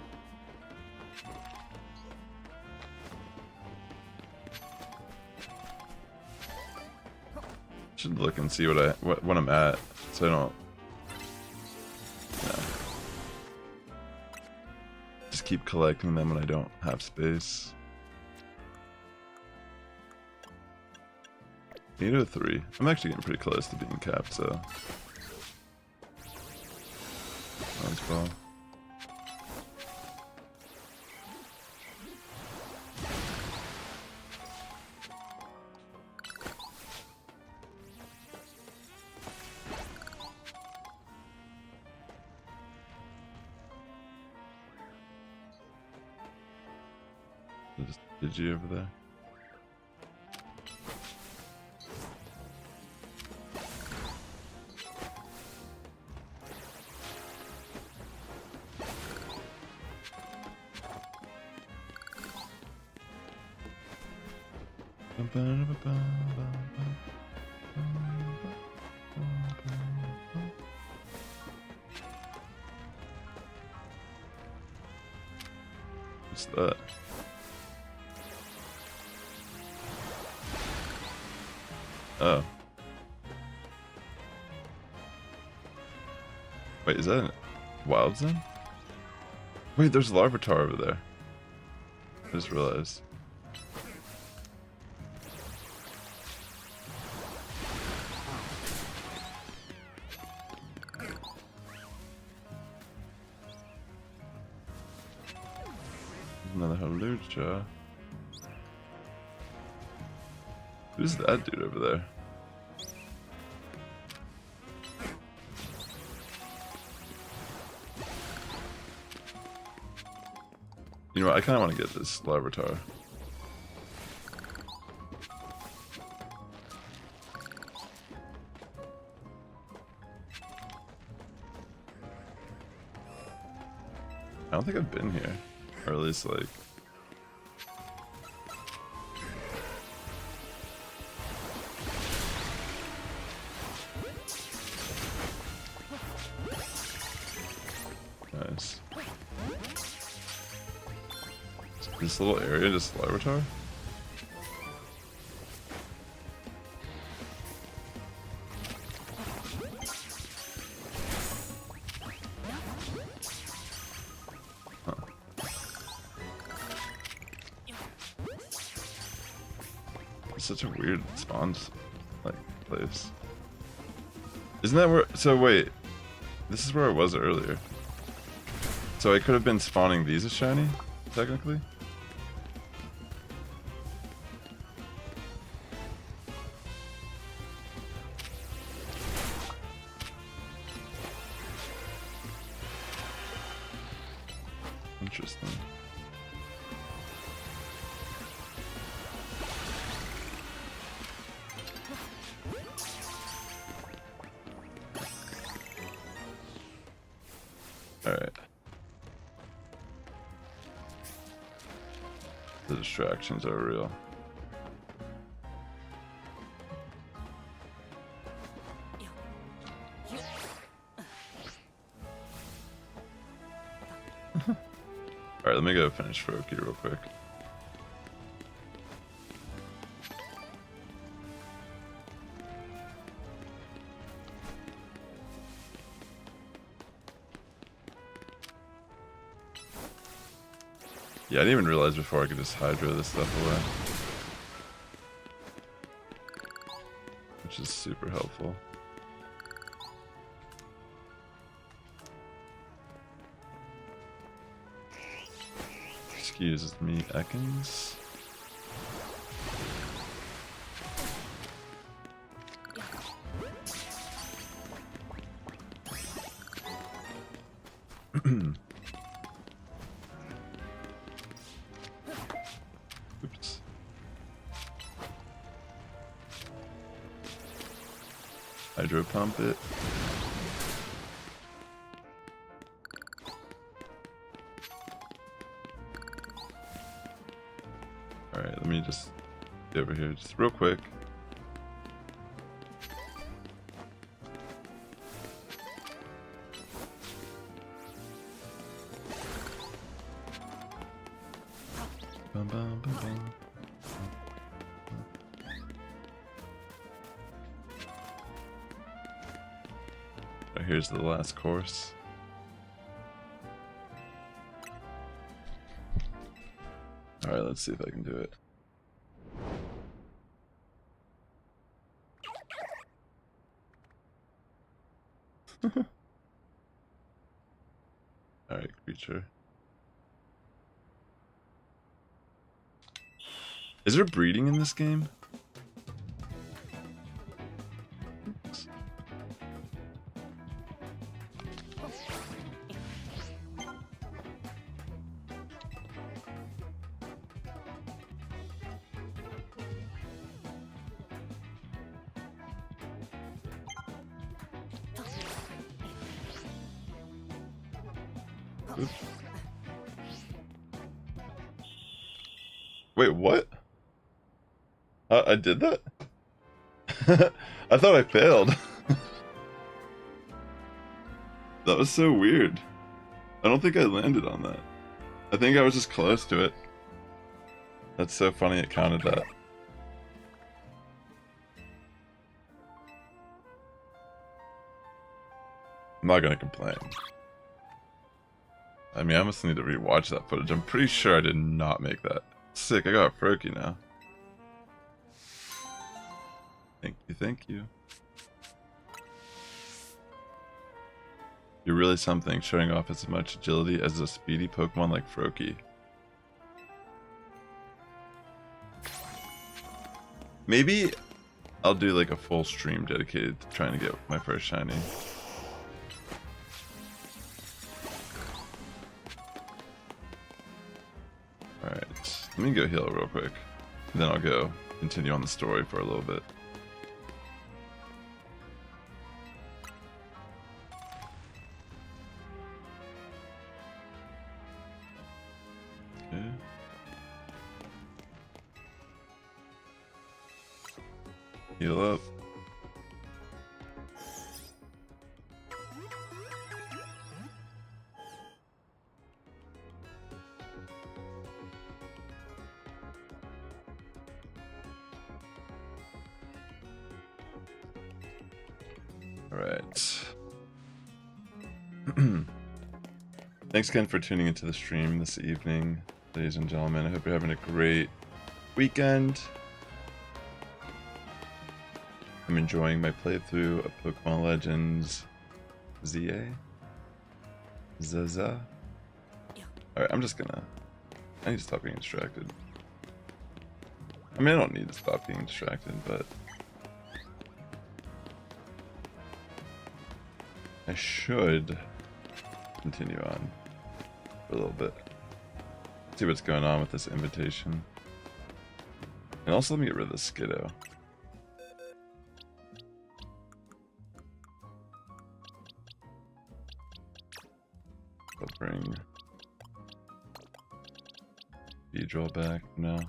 Should look and see what I'm at so I don't. Keep collecting them when I don't have space. 803. I'm actually getting pretty close to being capped, so. As well. Did you over there? What's that? Oh. Wait, is that a wild zone? Wait, there's a Larvitar over there. I just realized. Another Halucha. Who's that dude over there? You know what, I kinda wanna get this Larvitar. I don't think I've been here. Or at least, like... Nice. Is this little area just Larvitar? Such a weird spawn like place. Isn't that where? So wait, this is where I was earlier. So I could have been spawning these as shiny, technically. Interesting. Alright. The distractions are real. Alright, let me go finish Froakie real quick. Yeah, I didn't even realize before I could just hydro this stuff away. Which is super helpful. Excuse me, Ekans. Oops. Hydro pump it. Alright, let me just get over here just real quick. Bum, bum, bum, bum. Right, here's the last course. Alright, let's see if I can do it. Alright, creature. Is there breeding in this game? Oops. Wait, what? I did that? I thought I failed. That was so weird. I don't think I landed on that. I think I was just close to it. That's so funny it counted that. I'm not gonna complain. I mean, I must need to rewatch that footage. I'm pretty sure I did not make that. Sick, I got a Froakie now. Thank you, thank you. You're really something, showing off as much agility as a speedy Pokemon like Froakie. Maybe I'll do like a full stream dedicated to trying to get my first shiny. Alright, let me go heal real quick. And then I'll go continue on the story for a little bit. Heal up. Alright. Thanks again for tuning into the stream this evening, ladies and gentlemen. I hope you're having a great weekend. I'm enjoying my playthrough of Pokémon Legends ZA? ZA? Alright, I need to stop being distracted. I mean, I don't need to stop being distracted, but I should continue on for a little bit. See what's going on with this invitation. And also let me get rid of the Skiddo. I'll bring Beedrill back now.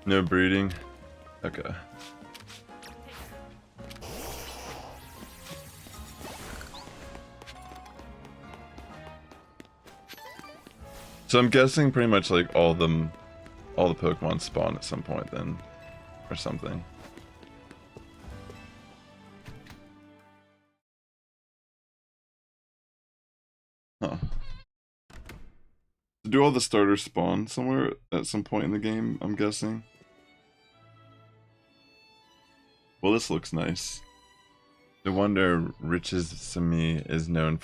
No breeding? Okay. So I'm guessing pretty much like all the Pokemon spawn at some point then, or something. Huh. Do all the starters spawn somewhere at some point in the game, I'm guessing? Well, this looks nice. No wonder Riches Simi is known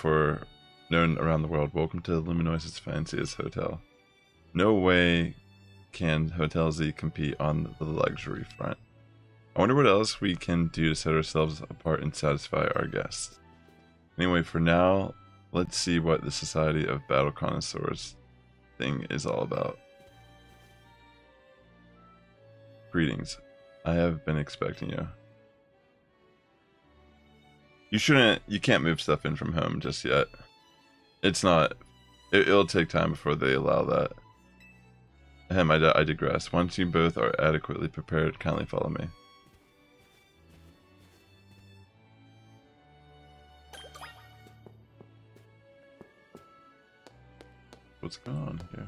around the world. Welcome to Luminois's fanciest hotel. No way can Hotel Z compete on the luxury front. I wonder what else we can do to set ourselves apart and satisfy our guests. Anyway, for now, let's see what the Society of Battle Connoisseurs thing is all about. Greetings. I have been expecting you. You can't move stuff in from home just yet. It'll take time before they allow that. I digress. Once you both are adequately prepared, kindly follow me. What's going on here?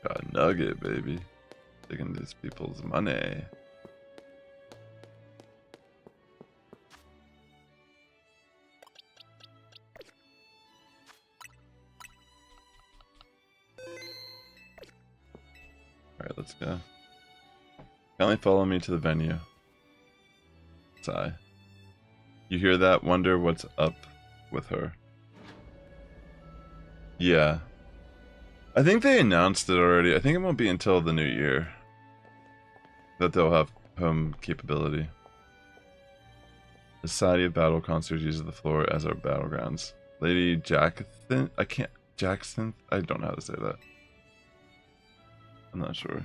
Got a nugget, baby. Taking these people's money. Alright, let's go. Kindly follow me to the venue. Sigh. You hear that? Wonder what's up with her. Yeah. I think they announced it already. I think it won't be until the new year that they'll have home capability. The Society of Battle Concerts uses the floor as our battlegrounds. Lady Jackson? Jackson? I don't know how to say that. I'm not sure.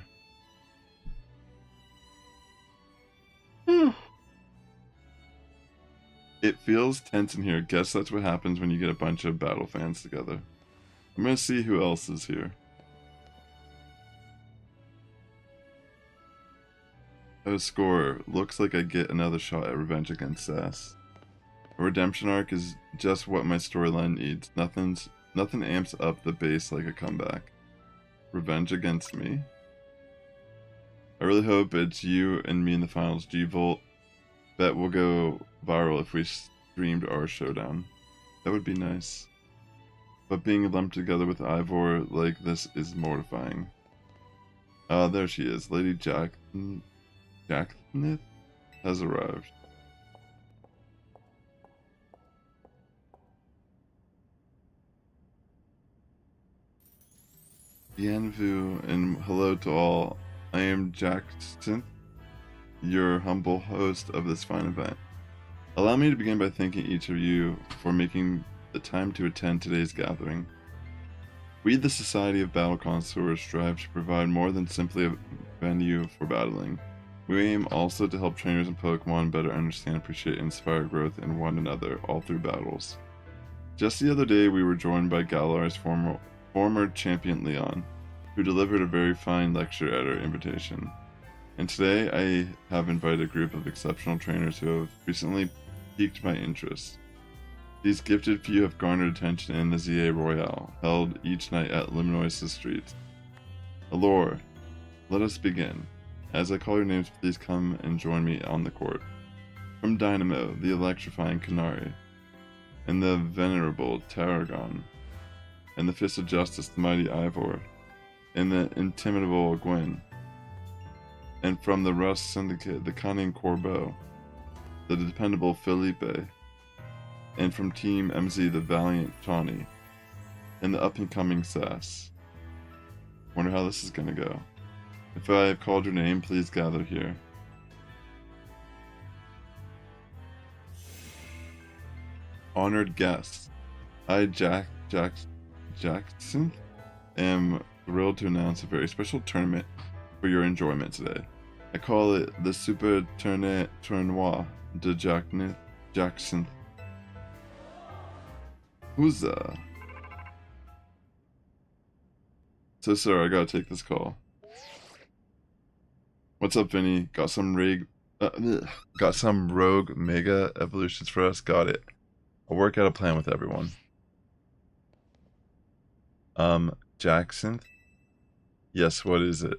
It feels tense in here. Guess that's what happens when you get a bunch of battle fans together. I'm gonna see who else is here. Oh, score. Looks like I get another shot at revenge against Sass. A redemption arc is just what my storyline needs. Nothing amps up the bass like a comeback. Revenge against me? I really hope it's you and me in the finals. G-Volt. Bet will go viral if we streamed our showdown. That would be nice. But being lumped together with Ivor like this is mortifying. There she is. Lady Jacknith has arrived. Bienvenue and hello to all. I am Jackson, your humble host of this fine event. Allow me to begin by thanking each of you for making the time to attend today's gathering. We, the Society of Battle Connoisseurs, strive to provide more than simply a venue for battling. We aim also to help trainers and Pokemon better understand, appreciate, and inspire growth in one another all through battles. Just the other day, we were joined by Galar's former champion Leon, who delivered a very fine lecture at our invitation. And today, I have invited a group of exceptional trainers who have recently piqued my interest. These gifted few have garnered attention in the ZA Royale, held each night at Luminois's streets. Allure, let us begin. As I call your names, please come and join me on the court. From Dynamo, the electrifying Canary, and the venerable Tarragon, and the Fist of Justice, the mighty Ivor, and the intimidable Gwen, and from the Rust Syndicate, the cunning Corbeau, the dependable Felipe, and from Team MZ, the valiant Tawny, and the up-and-coming Sass. Wonder how this is gonna go. If I have called your name, please gather here. Honored guests, I, Jackson, am thrilled to announce a very special tournament for your enjoyment today. I call it the Super Tournoi de Jackson. Huzzah! So, sir, I gotta take this call. What's up, Vinny? Got some rogue mega evolutions for us? Got it. I'll work out a plan with everyone. Jackson? Yes, what is it?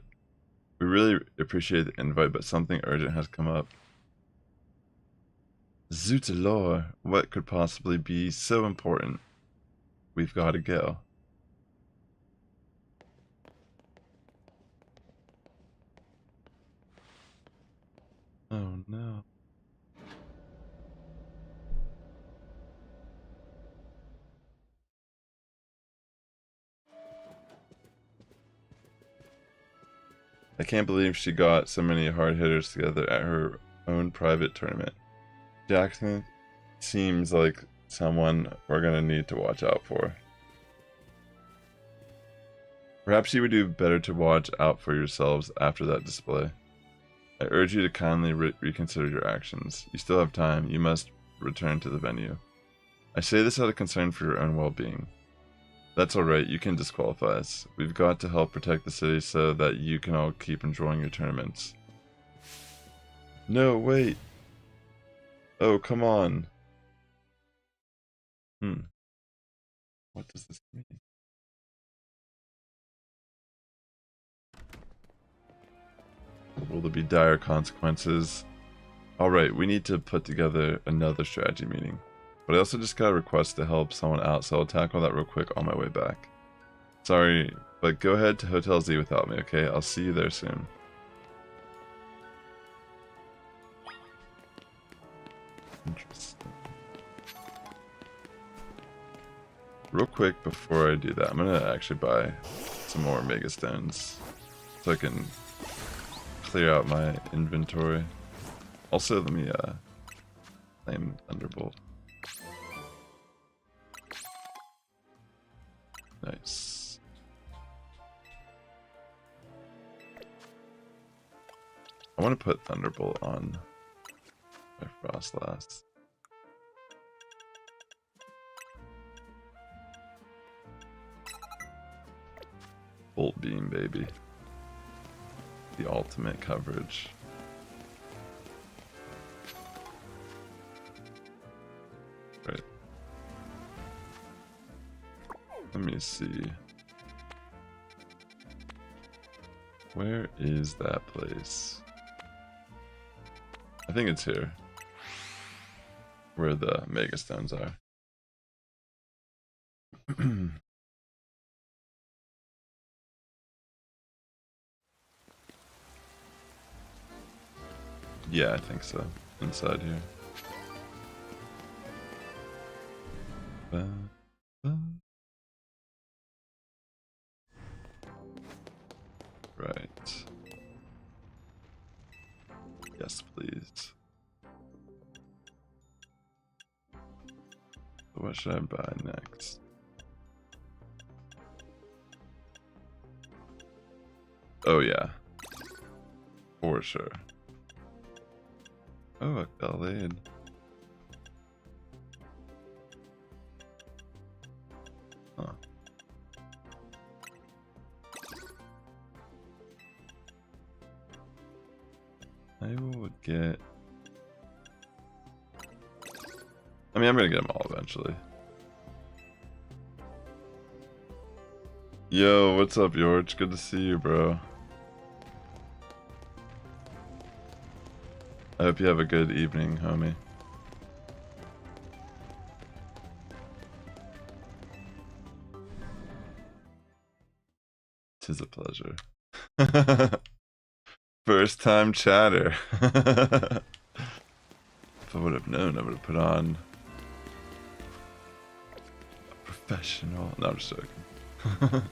We really appreciate the invite, but something urgent has come up. Zootalore, what could possibly be so important? We've got to go. Oh no. I can't believe she got so many hard hitters together at her own private tournament. Jackson seems like someone we're gonna need to watch out for. Perhaps you would do better to watch out for yourselves after that display. I urge you to kindly reconsider your actions. You still have time. You must return to the venue. I say this out of concern for your own well-being. That's alright, you can disqualify us. We've got to help protect the city so that you can all keep enjoying your tournaments. No, wait! Oh, come on! What does this mean? Will there be dire consequences? Alright, we need to put together another strategy meeting. But I also just got a request to help someone out, so I'll tackle that real quick on my way back. Sorry, but go ahead to Hotel Z without me, okay? I'll see you there soon. Interesting. Real quick before I do that, I'm gonna actually buy some more Mega Stones so I can clear out my inventory. Also, let me claim Thunderbolt. Nice. I want to put Thunderbolt on my Frostlass. Bolt Beam, baby. The ultimate coverage. Right. Let me see. Where is that place? I think it's here. Where the Mega Stones are. Yeah, I think so. Inside here. Right. Yes, please. What should I buy next? Oh yeah. For sure. Oh, a Gallade. Huh. I would get... I mean, I'm gonna get them all eventually. Yo, what's up, George? Good to see you, bro. I hope you have a good evening, homie. Tis a pleasure. First time chatter. If I would have known, I would have put on a professional. No, I'm just joking.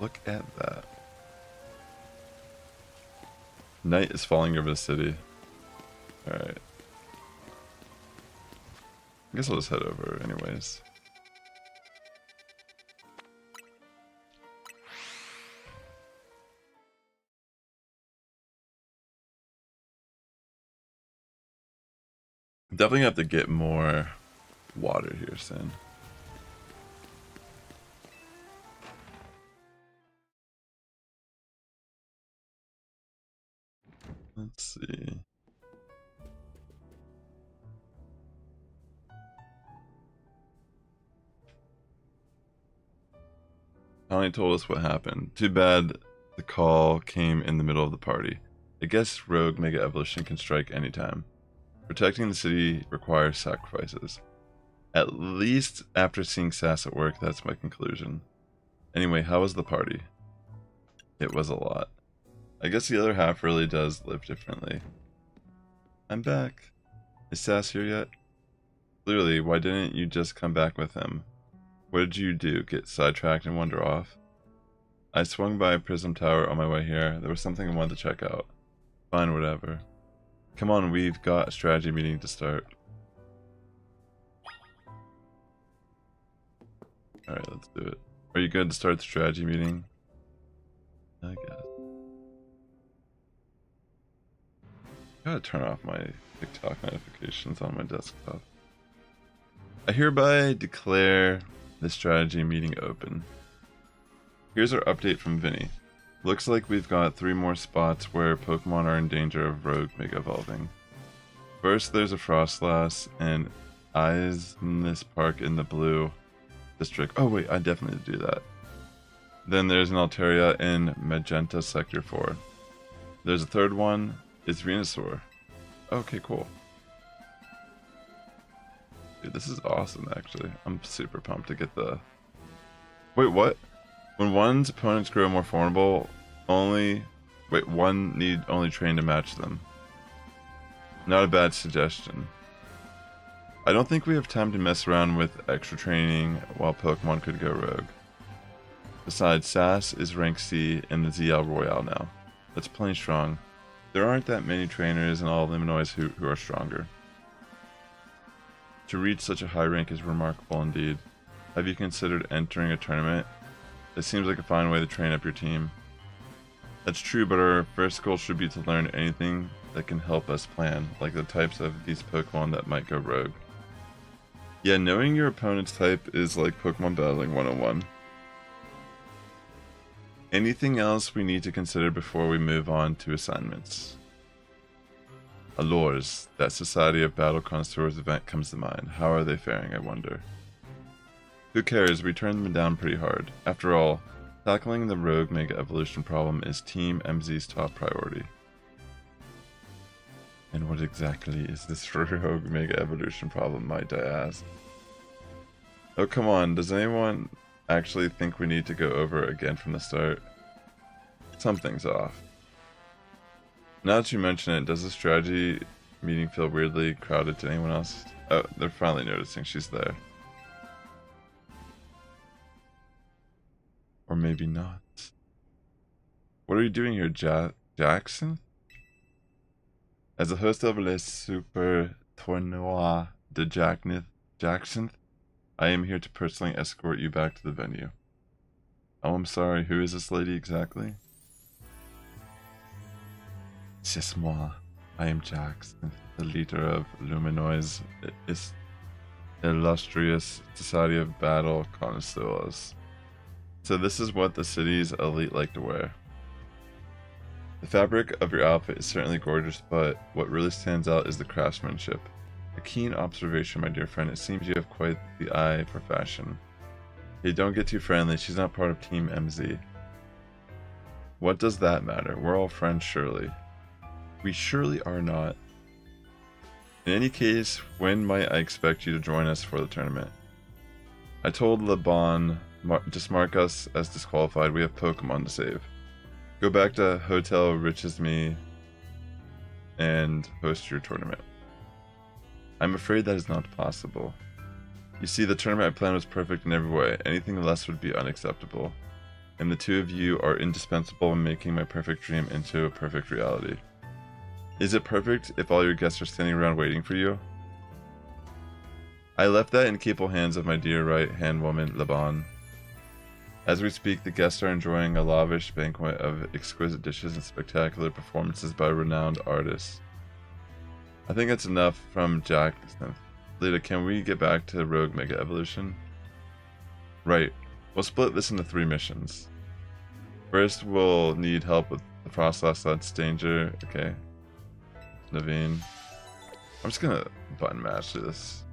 Look at that. Night is falling over the city. Alright. I guess I'll just head over anyways. Definitely have to get more water here soon. Let's see. Connie told us what happened. Too bad the call came in the middle of the party. I guess Rogue Mega Evolution can strike anytime. Protecting the city requires sacrifices. At least after seeing Sass at work, that's my conclusion. Anyway, how was the party? It was a lot. I guess the other half really does live differently. I'm back. Is Sass here yet? Clearly, why didn't you just come back with him? What did you do? Get sidetracked and wander off? I swung by Prism Tower on my way here. There was something I wanted to check out. Fine, whatever. Come on, we've got a strategy meeting to start. Alright, let's do it. Are you good to start the strategy meeting? I guess. I gotta turn off my TikTok notifications on my desktop. I hereby declare the strategy meeting open. Here's our update from Vinny. Looks like we've got 3 more spots where Pokemon are in danger of Rogue Mega Evolving. First, there's a Frostlass and Eyes in this park in the blue district. Oh wait, I definitely do that. Then there's an Altaria in Magenta Sector 4. There's a third one. It's Venusaur. Okay, cool. Dude, this is awesome, actually. I'm super pumped to get the... Wait, what? When one's opponents grow more formidable, one need only train to match them. Not a bad suggestion. I don't think we have time to mess around with extra training while Pokemon could go rogue. Besides, Sass is rank C in the ZL Royale now. That's plenty strong. There aren't that many trainers in all of Illinois who are stronger. To reach such a high rank is remarkable indeed. Have you considered entering a tournament? It seems like a fine way to train up your team. That's true, but our first goal should be to learn anything that can help us plan, like the types of these Pokemon that might go rogue. Yeah, knowing your opponent's type is like Pokemon battling 101. Anything else we need to consider before we move on to assignments? Allures, that Society of Battle Connoisseurs event comes to mind. How are they faring, I wonder? Who cares, we turned them down pretty hard. After all, tackling the Rogue Mega Evolution problem is Team MZ's top priority. And what exactly is this Rogue Mega Evolution problem, might I ask? Oh come on, does anyone actually think we need to go over again from the start? Something's off. Now that you mention it, does the strategy meeting feel weirdly crowded to anyone else? Oh, they're finally noticing she's there. Or maybe not. What are you doing here, Jackson? As a host of Le Super Tournoi de Jackson, I am here to personally escort you back to the venue. Oh, I'm sorry, who is this lady exactly? C'est moi. I am Jax, the leader of Luminois' illustrious society of battle connoisseurs. So this is what the city's elite like to wear. The fabric of your outfit is certainly gorgeous, but what really stands out is the craftsmanship. A keen observation, my dear friend. It seems you have quite the eye for fashion. Hey, don't get too friendly. She's not part of Team MZ. What does that matter? We're all friends, surely. We surely are not. In any case, when might I expect you to join us for the tournament? I told LeBon, just mark us as disqualified. We have Pokemon to save. Go back to Hotel Riches Me and host your tournament. I'm afraid that is not possible. You see, the tournament I planned was perfect in every way. Anything less would be unacceptable. And the two of you are indispensable in making my perfect dream into a perfect reality. Is it perfect if all your guests are standing around waiting for you? I left that in capable hands of my dear right-hand woman, Laban. As we speak, the guests are enjoying a lavish banquet of exquisite dishes and spectacular performances by renowned artists. I think that's enough from Jackson. Lita, can we get back to Rogue Mega Evolution? Right. We'll split this into 3 missions. First, we'll need help with the Frostlass that's danger. Okay. Naveen. I'm just gonna button match this.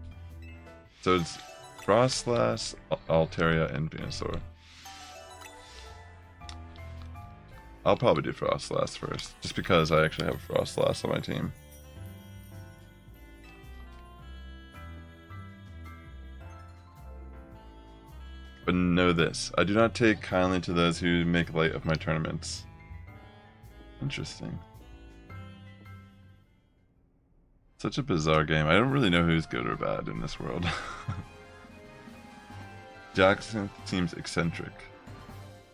So it's Frostlass, Altaria, and Venusaur. I'll probably do Frostlass first, just because I actually have Frostlass on my team. But know this, I do not take kindly to those who make light of my tournaments. Interesting. Such a bizarre game. I don't really know who's good or bad in this world. Jackson seems eccentric.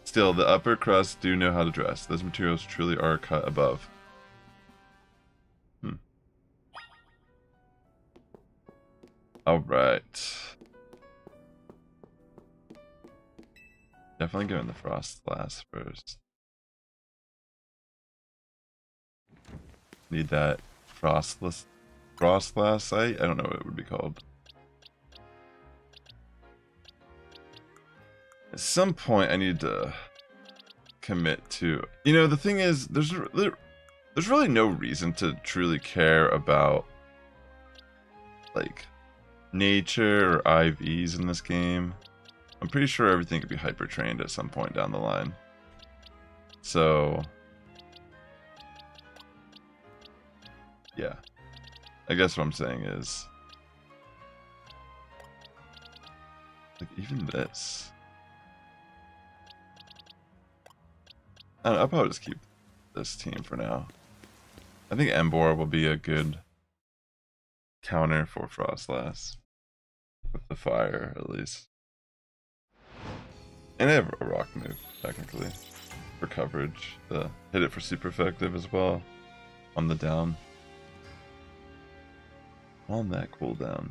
Still, the upper crust do know how to dress. Those materials truly are cut above. Alright. Definitely going the Frostlass first. Need that Frostlass site? I don't know what it would be called. At some point I need to commit to... You know, the thing is, there's really no reason to truly care about, like, nature or IVs in this game. I'm pretty sure everything could be hyper trained at some point down the line. So, yeah. I guess what I'm saying is, like, even this. I don't know, I'll probably just keep this team for now. I think Emboar will be a good counter for Frostlass. With the fire, at least. And I have a rock move, technically, for coverage. Hit it for super effective as well, on the down. On that cooldown.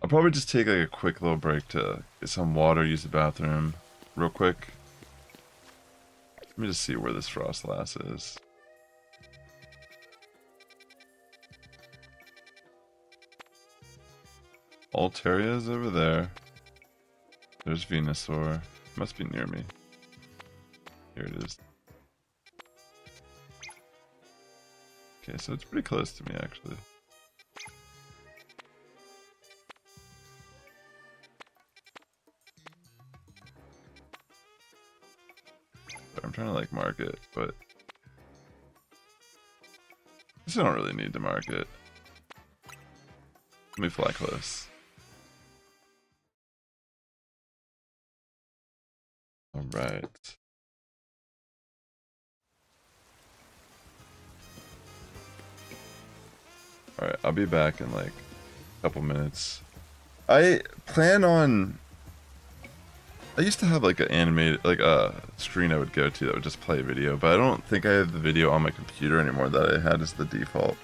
I'll probably just take like a quick little break to get some water, use the bathroom, real quick. Let me just see where this Frostlass is. Altaria's over there. There's Venusaur. Must be near me. Here it is. Okay, so it's pretty close to me, actually. I'm trying to, like, mark it, but I just don't really need to mark it. Let me fly close. Alright. Alright, I'll be back in like a couple minutes. I plan on... I used to have like an animated, like a screen I would go to that would just play a video, but I don't think I have the video on my computer anymore that I had as the default.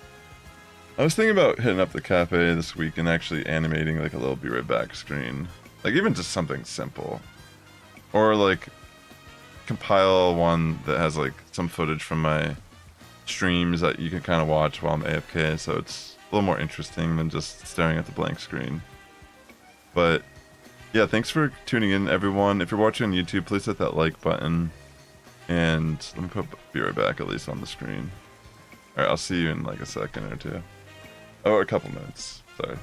I was thinking about hitting up the cafe this week and actually animating like a little be right back screen. Like even just something simple. Or like compile one that has like some footage from my streams that you can kind of watch while I'm AFK, so it's a little more interesting than just staring at the blank screen. But yeah, thanks for tuning in, everyone. If you're watching on YouTube, please hit that like button. And let me be right back, at least on the screen. Alright, I'll see you in like a second or two. Oh, a couple minutes. Sorry.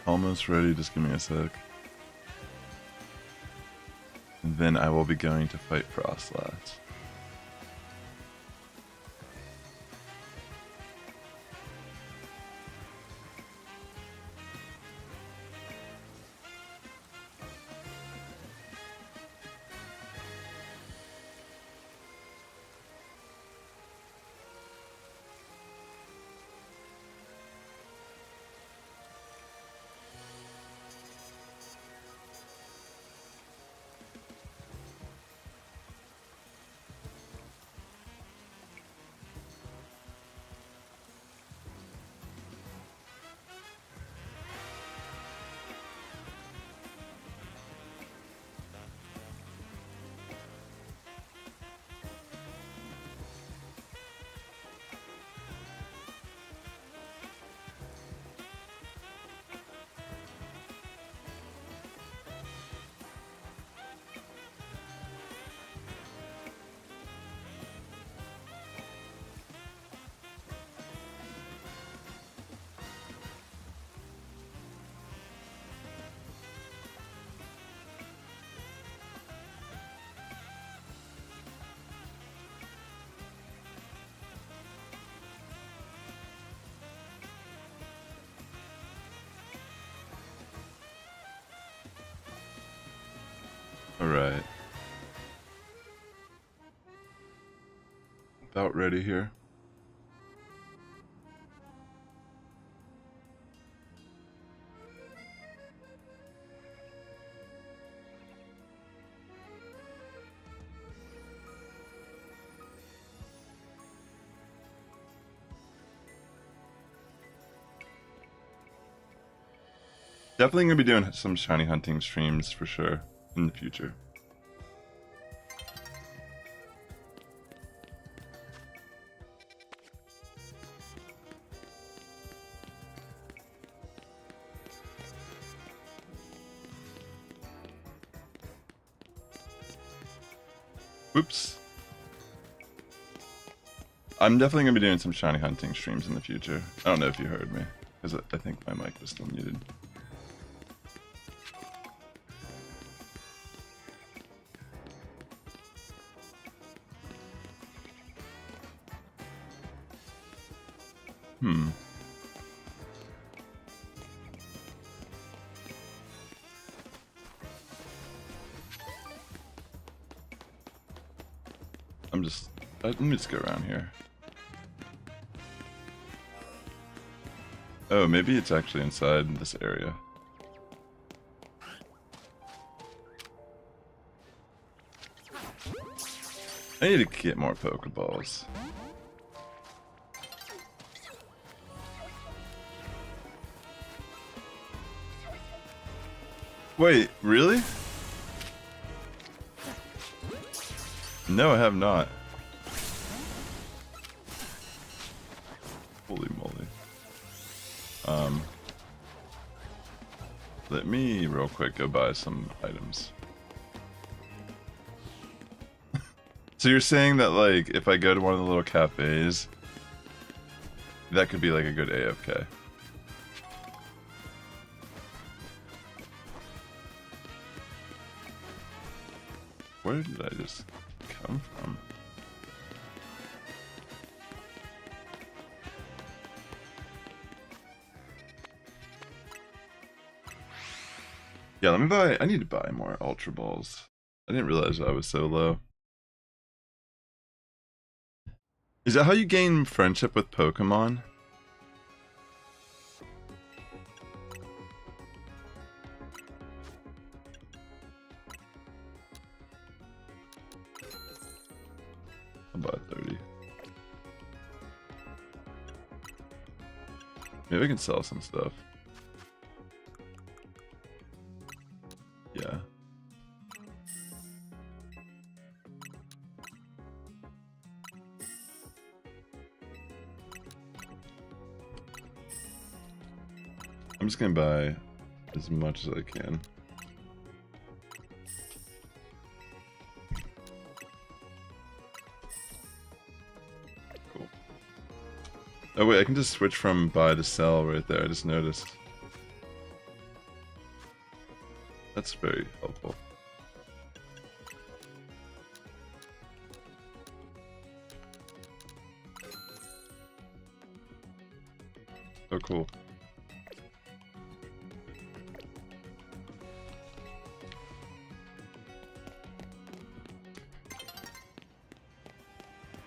Almost ready, just give me a sec. And then I will be going to fight Frostlass. Alright. About ready here. Definitely gonna be doing some shiny hunting streams for sure in the future. Whoops. I'm definitely gonna be doing some shiny hunting streams in the future. I don't know if you heard me, because I think my mic was still muted. Let me just go around here. Oh, maybe it's actually inside this area. I need to get more Pokeballs. Wait, really? No, I have not. Holy moly. Let me real quick go buy some items. So you're saying that, like, if I go to one of the little cafes, that could be like a good AFK? Where did I just come from? Yeah, let me buy. I need to buy more Ultra Balls. I didn't realize I was so low. Is that how you gain friendship with Pokemon? I'll buy 30. Maybe I can sell some stuff. Yeah. I'm just gonna buy as much as I can. Cool. Oh wait, I can just switch from buy to sell right there, I just noticed. That's very helpful. Oh, cool.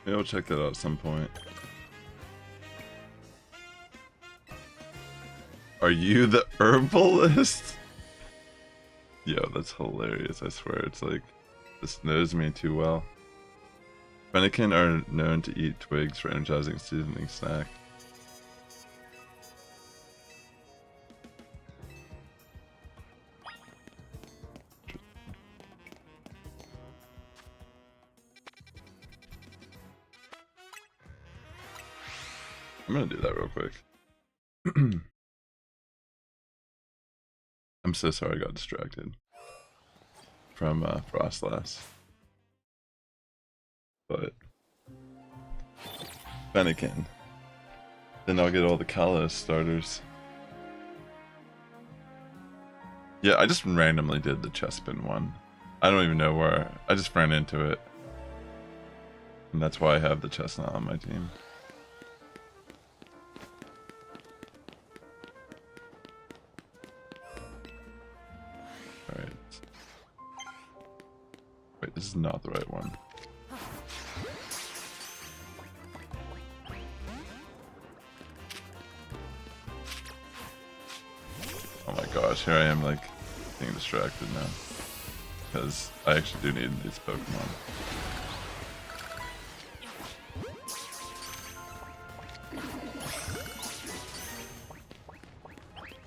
Maybe I'll check that out at some point. Are you the herbalist? Yo, that's hilarious, I swear. It's like, this knows me too well. Fennekin are known to eat twigs for energizing seasoning snack. I'm gonna do that real quick. I'm so sorry I got distracted from Frostlass. But Fennekin. Then I'll get all the Kalos starters. Yeah, I just randomly did the Chespin one. I don't even know where. I just ran into it. And that's why I have the Chestnut on my team. Alright. Wait, this is not the right one. Oh my gosh, here I am like being distracted now. Because I actually do need these Pokemon.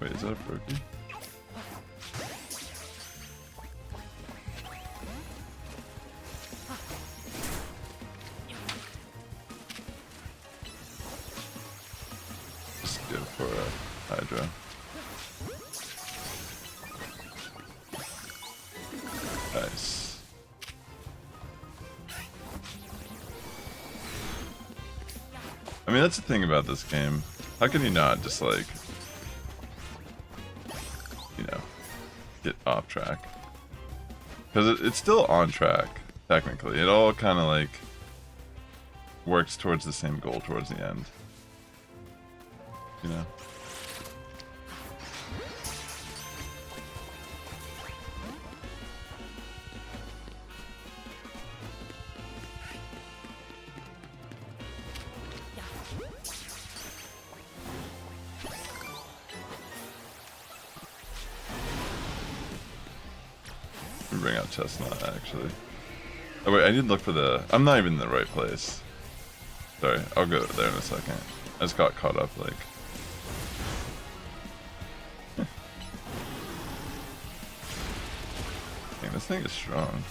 Wait, is that a Froakie? Hydra. Nice. I mean, that's the thing about this game. How can you not just, like, you know, get off track? Because it's still on track, technically. It all kind of, like, works towards the same goal towards the end. You know? Bring out Chestnut, actually. Oh wait, I need to look for the... I'm not even in the right place. Sorry, I'll go there in a second. I just got caught up, like... Dang, this thing is strong.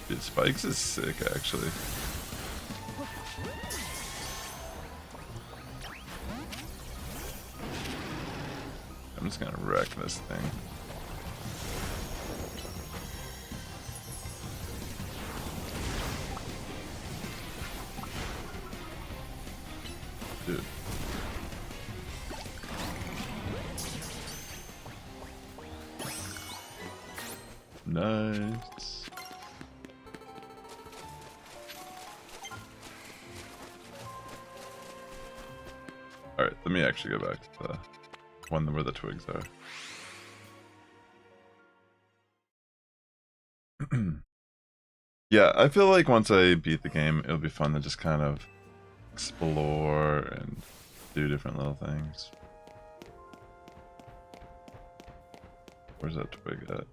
Dude, Spikes is sick, actually. I'm just gonna wreck this thing. Dude. Nice. Alright, let me actually go back to the one where the twigs are. Yeah, I feel like once I beat the game, it'll be fun to just kind of explore and do different little things. Where's that twig at?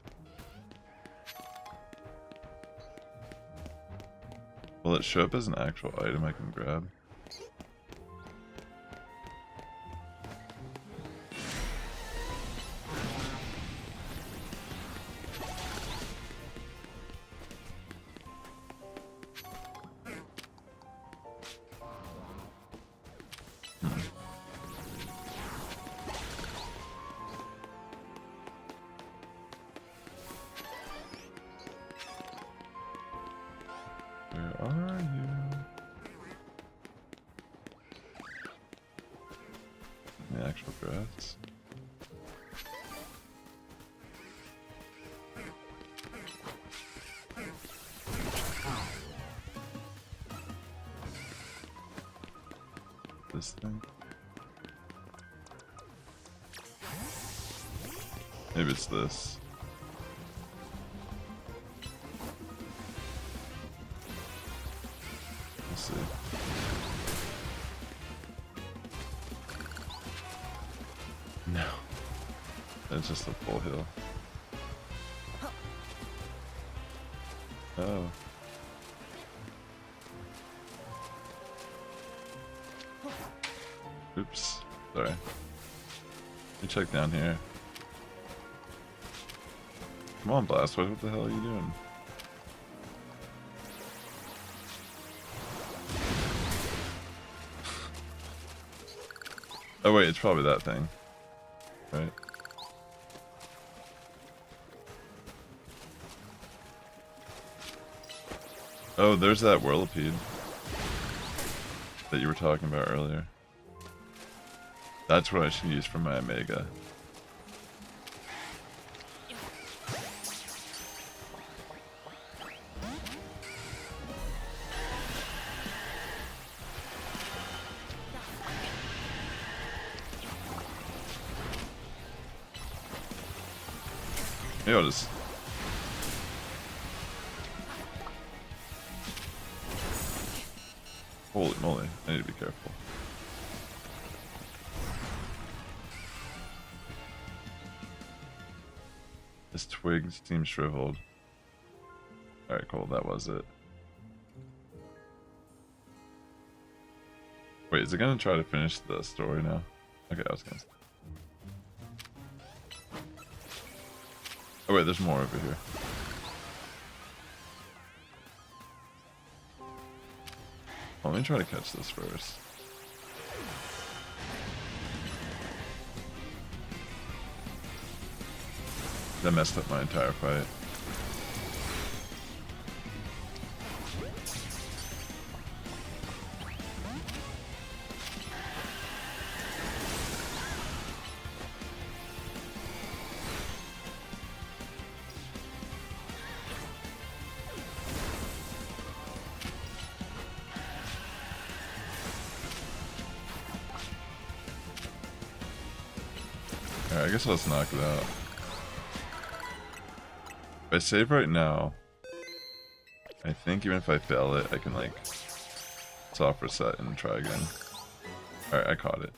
Will it show up as an actual item I can grab? Where are you? The actual grass. This thing? Maybe it's this. Let's see. No. It's just a full hill. Oh. Oops. Sorry. Let me check down here. Come on, Blastwood, what the hell are you doing? Oh wait, it's probably that thing. Right? Oh, there's that whirlipede that you were talking about earlier. That's what I should use for my Omega. Maybe I'll just... Holy moly, I need to be careful. This twig seems shriveled. Alright, cool, that was it. Wait, is it gonna try to finish the story now? Okay, I was gonna say. Oh wait, there's more over here. Let me try to catch this first. That messed up my entire fight. Alright, I guess let's knock it out. If I save right now, I think even if I fail it, I can like soft reset and try again. Alright, I caught it.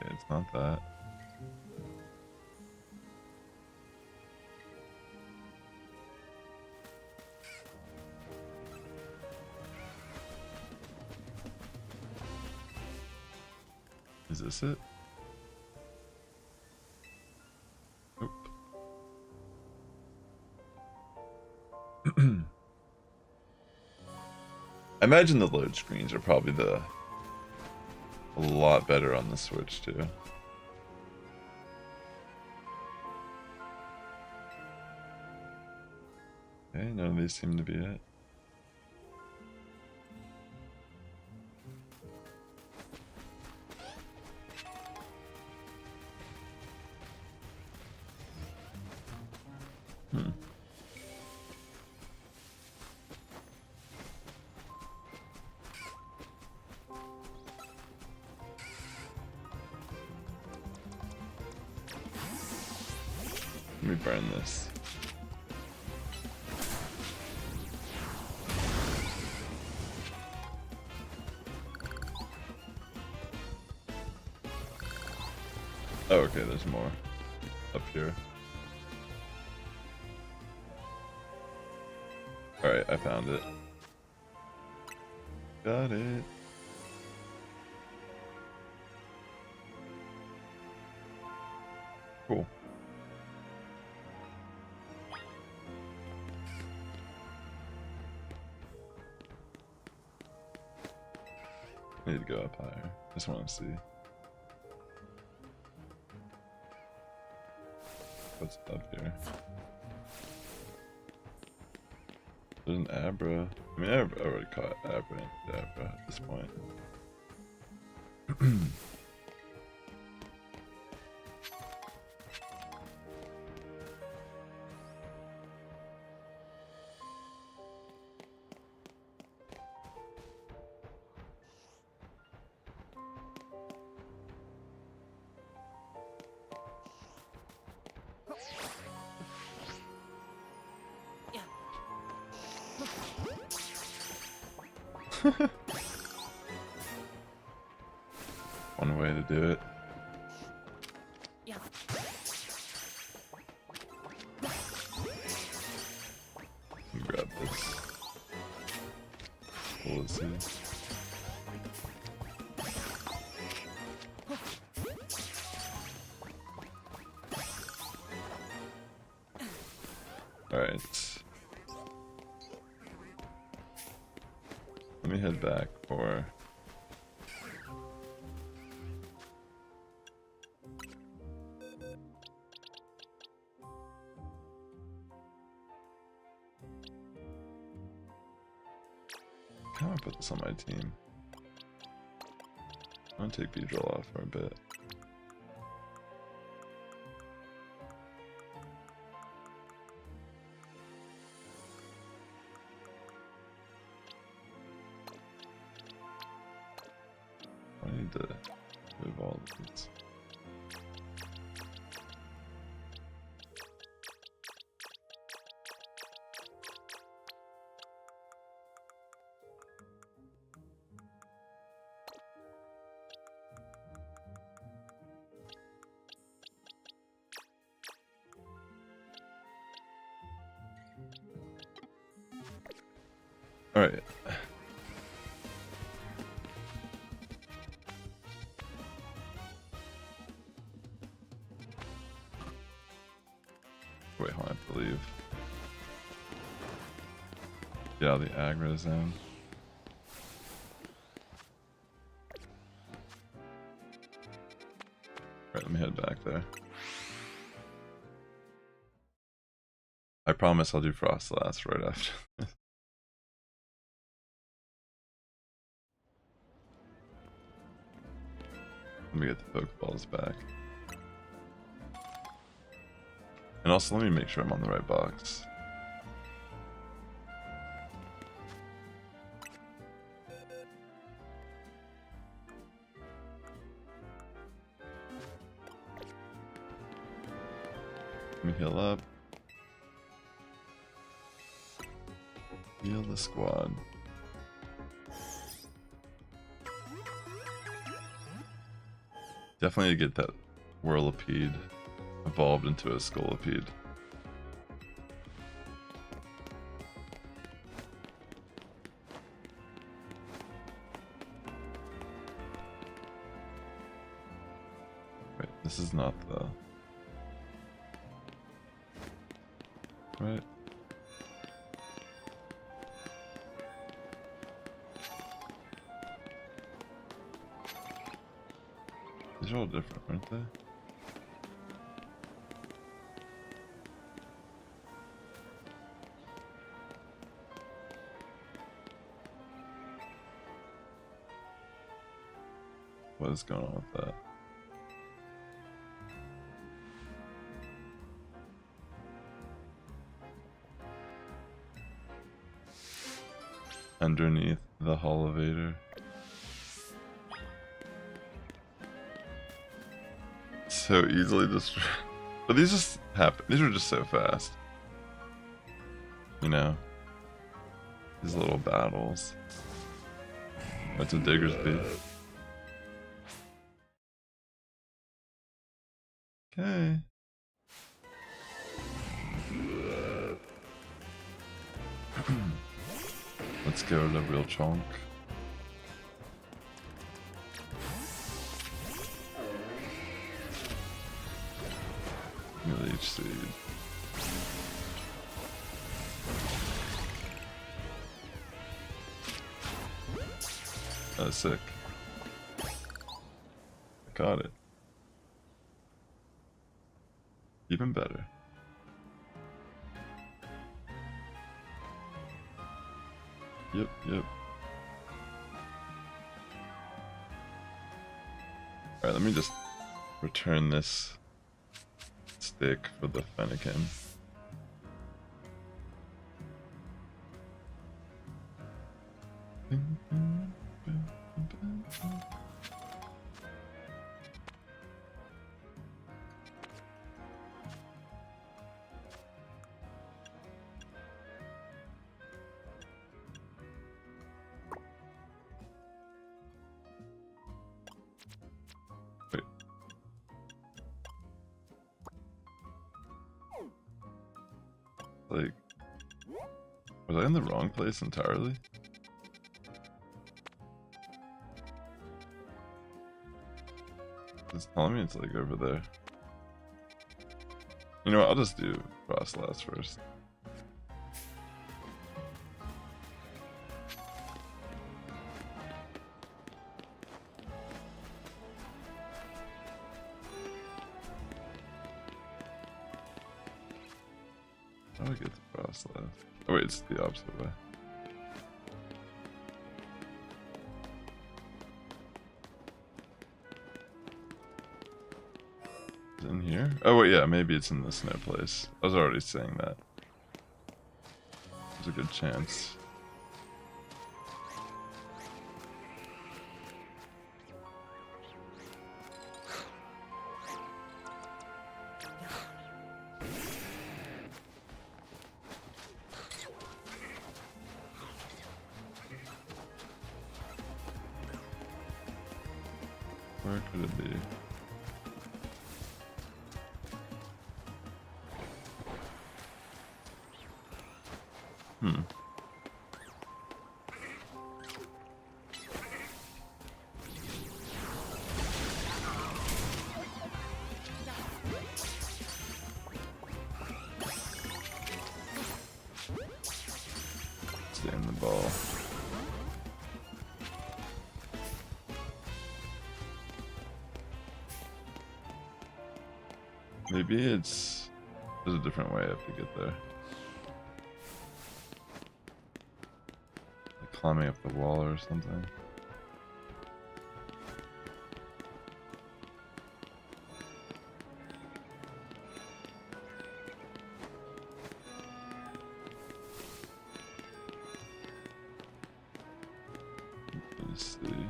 Okay, it's not that. Is this it? Nope. I imagine the load screens are probably a lot better on the Switch too. Okay, none of these seem to be it. Let me burn this. Oh, okay, there's more up here. Alright, I found it. Got it. Cool. I need to go up higher. Just want to see. What's up here? There's an Abra. I mean, I've already caught Abra and Abra at this point. One way to do it. Grab this. Let's see. Alright. Let me head back for... How do I put this on my team? I'm gonna take Beedrill off for a bit. I need to move all of these. Alright. Wait, hold on, I believe. Yeah, the aggro's in. Alright, let me head back there. I promise I'll do Frost last right after. Let me get the Pokeballs back. And also let me make sure I'm on the right box. Let me heal up. Heal the squad. Definitely to get that Whirlipede evolved into a Scolipede. Wait, this is not the... Right. These are all different, aren't they? What is going on with that? Underneath the Holovator. So easily destroyed. But these just happen. These are just so fast. You know? These little battles. That's a Diggersby. Okay. Let's go to real chunk. Leech Seed. That's sick. Got it. Even better. Yep, yep. Alright, let me just return this stick for the Fennekin. Wait. Like, was I in the wrong place entirely? It's telling me it's like over there. You know what, I'll just do Frost last first. How do I get to Frost last? Oh wait, it's the opposite way. Is it in here? Oh wait, yeah, maybe it's in the snow place. I was already saying that. There's a good chance. Where could it be? ball. Maybe there's a different way I have to get there. Like climbing up the wall or something. Let's see.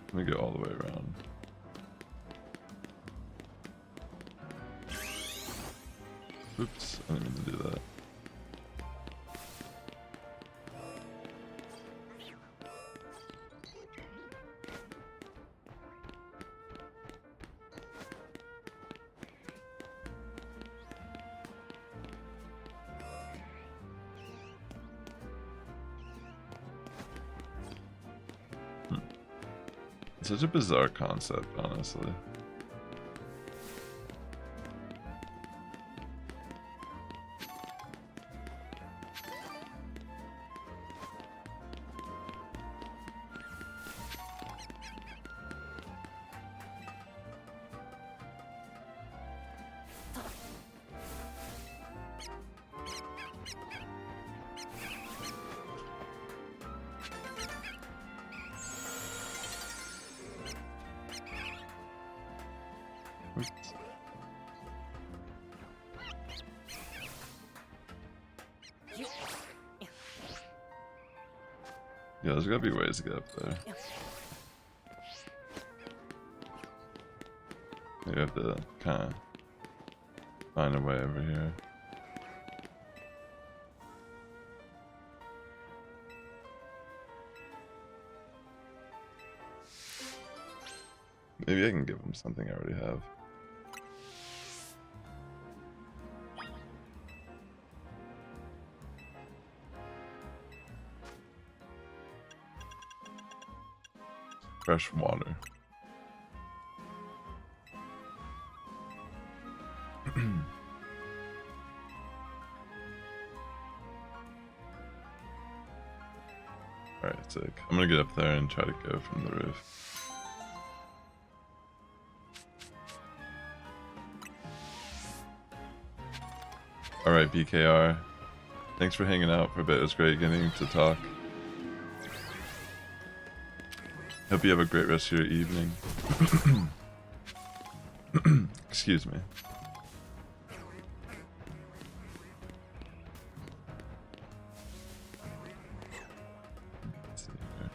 Let me go all the way around. Oops, I didn't mean to do that. Such a bizarre concept, honestly. Yeah, there's gotta be ways to get up there. You have to kind of find a way over here. Maybe I can give him something I already have. Fresh water. Alright, sick. I'm gonna get up there and try to go from the roof. Alright, BKR. Thanks for hanging out for a bit. It was great getting to talk. Hope you have a great rest of your evening. Excuse me. Let's see here.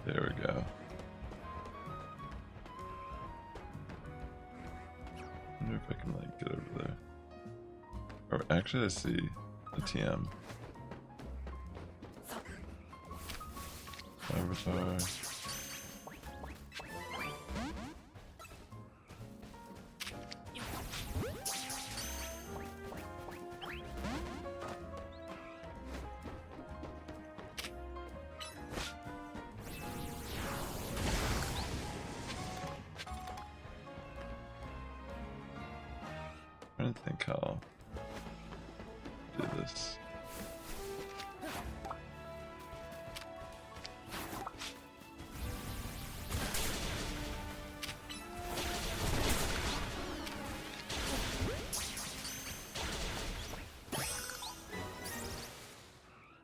There we go. I wonder if I can like get over there. Or actually I see a TM. Avatar. I'm trying to think how to do this.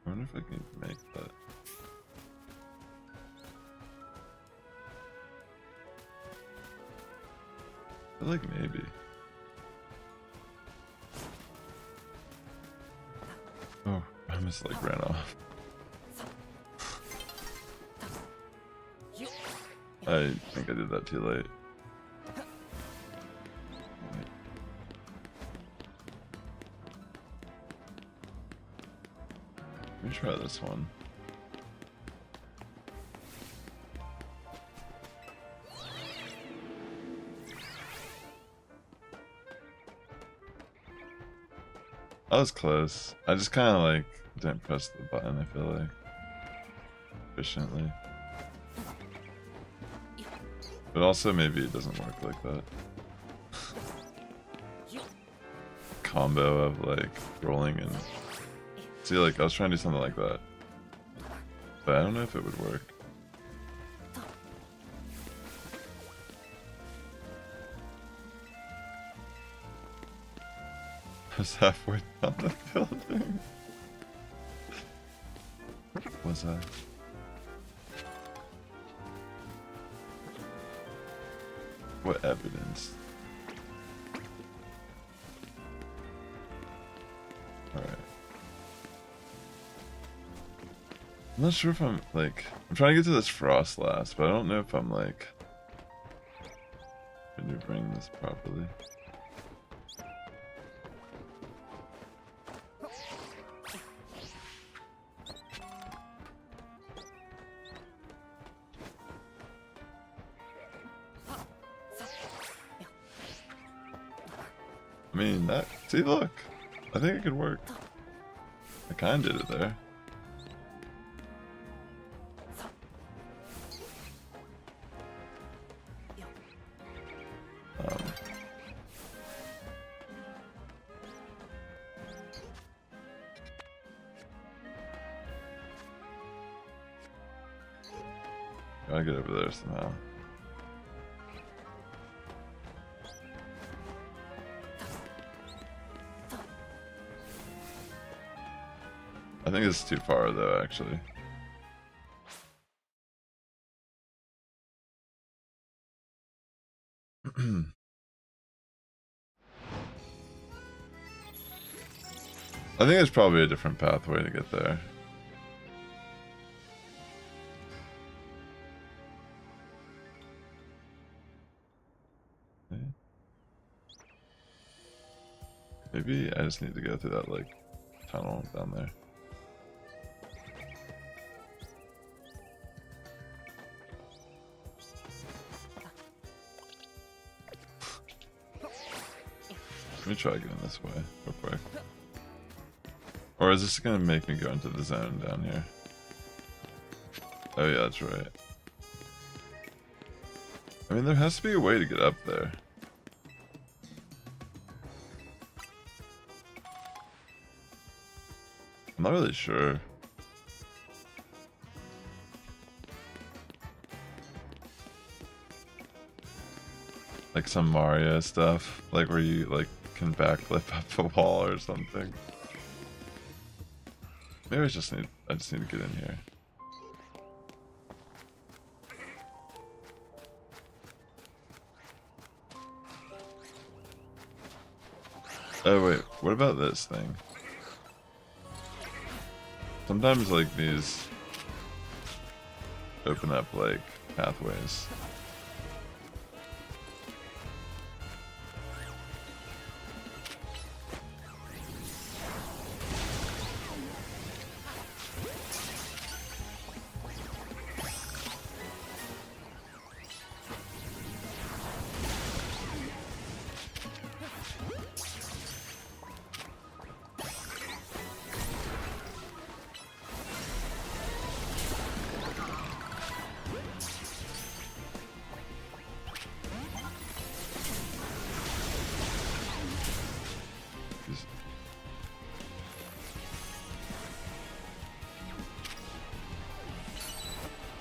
I wonder if I can make that. I feel like maybe. Oh, I almost like ran off. I think I did that too late. Wait. Let me try this one. That was close. I just kind of like didn't press the button, I feel like, efficiently. But also maybe it doesn't work like that. combo of like rolling and see, like I was trying to do something like that, but I don't know if it would work. I was halfway down the building. Was I? What evidence? Alright. I'm not sure if I'm like, I'm trying to get to this frost last, but I don't know if I'm like maneuvering this properly. I mean, that, see, look, I think it could work. I kinda did it there. Gotta get over there somehow. I think it's too far though, actually. I think there's probably a different pathway to get there. Okay. Maybe I just need to go through that like tunnel down there. Let me try going this way real quick. Or is this gonna make me go into the zone down here? Oh yeah, that's right. I mean, there has to be a way to get up there. I'm not really sure. Like some Mario stuff, like where you like can backflip up a wall or something. Maybe I just need to get in here. Oh wait, what about this thing? Sometimes like these open up like pathways.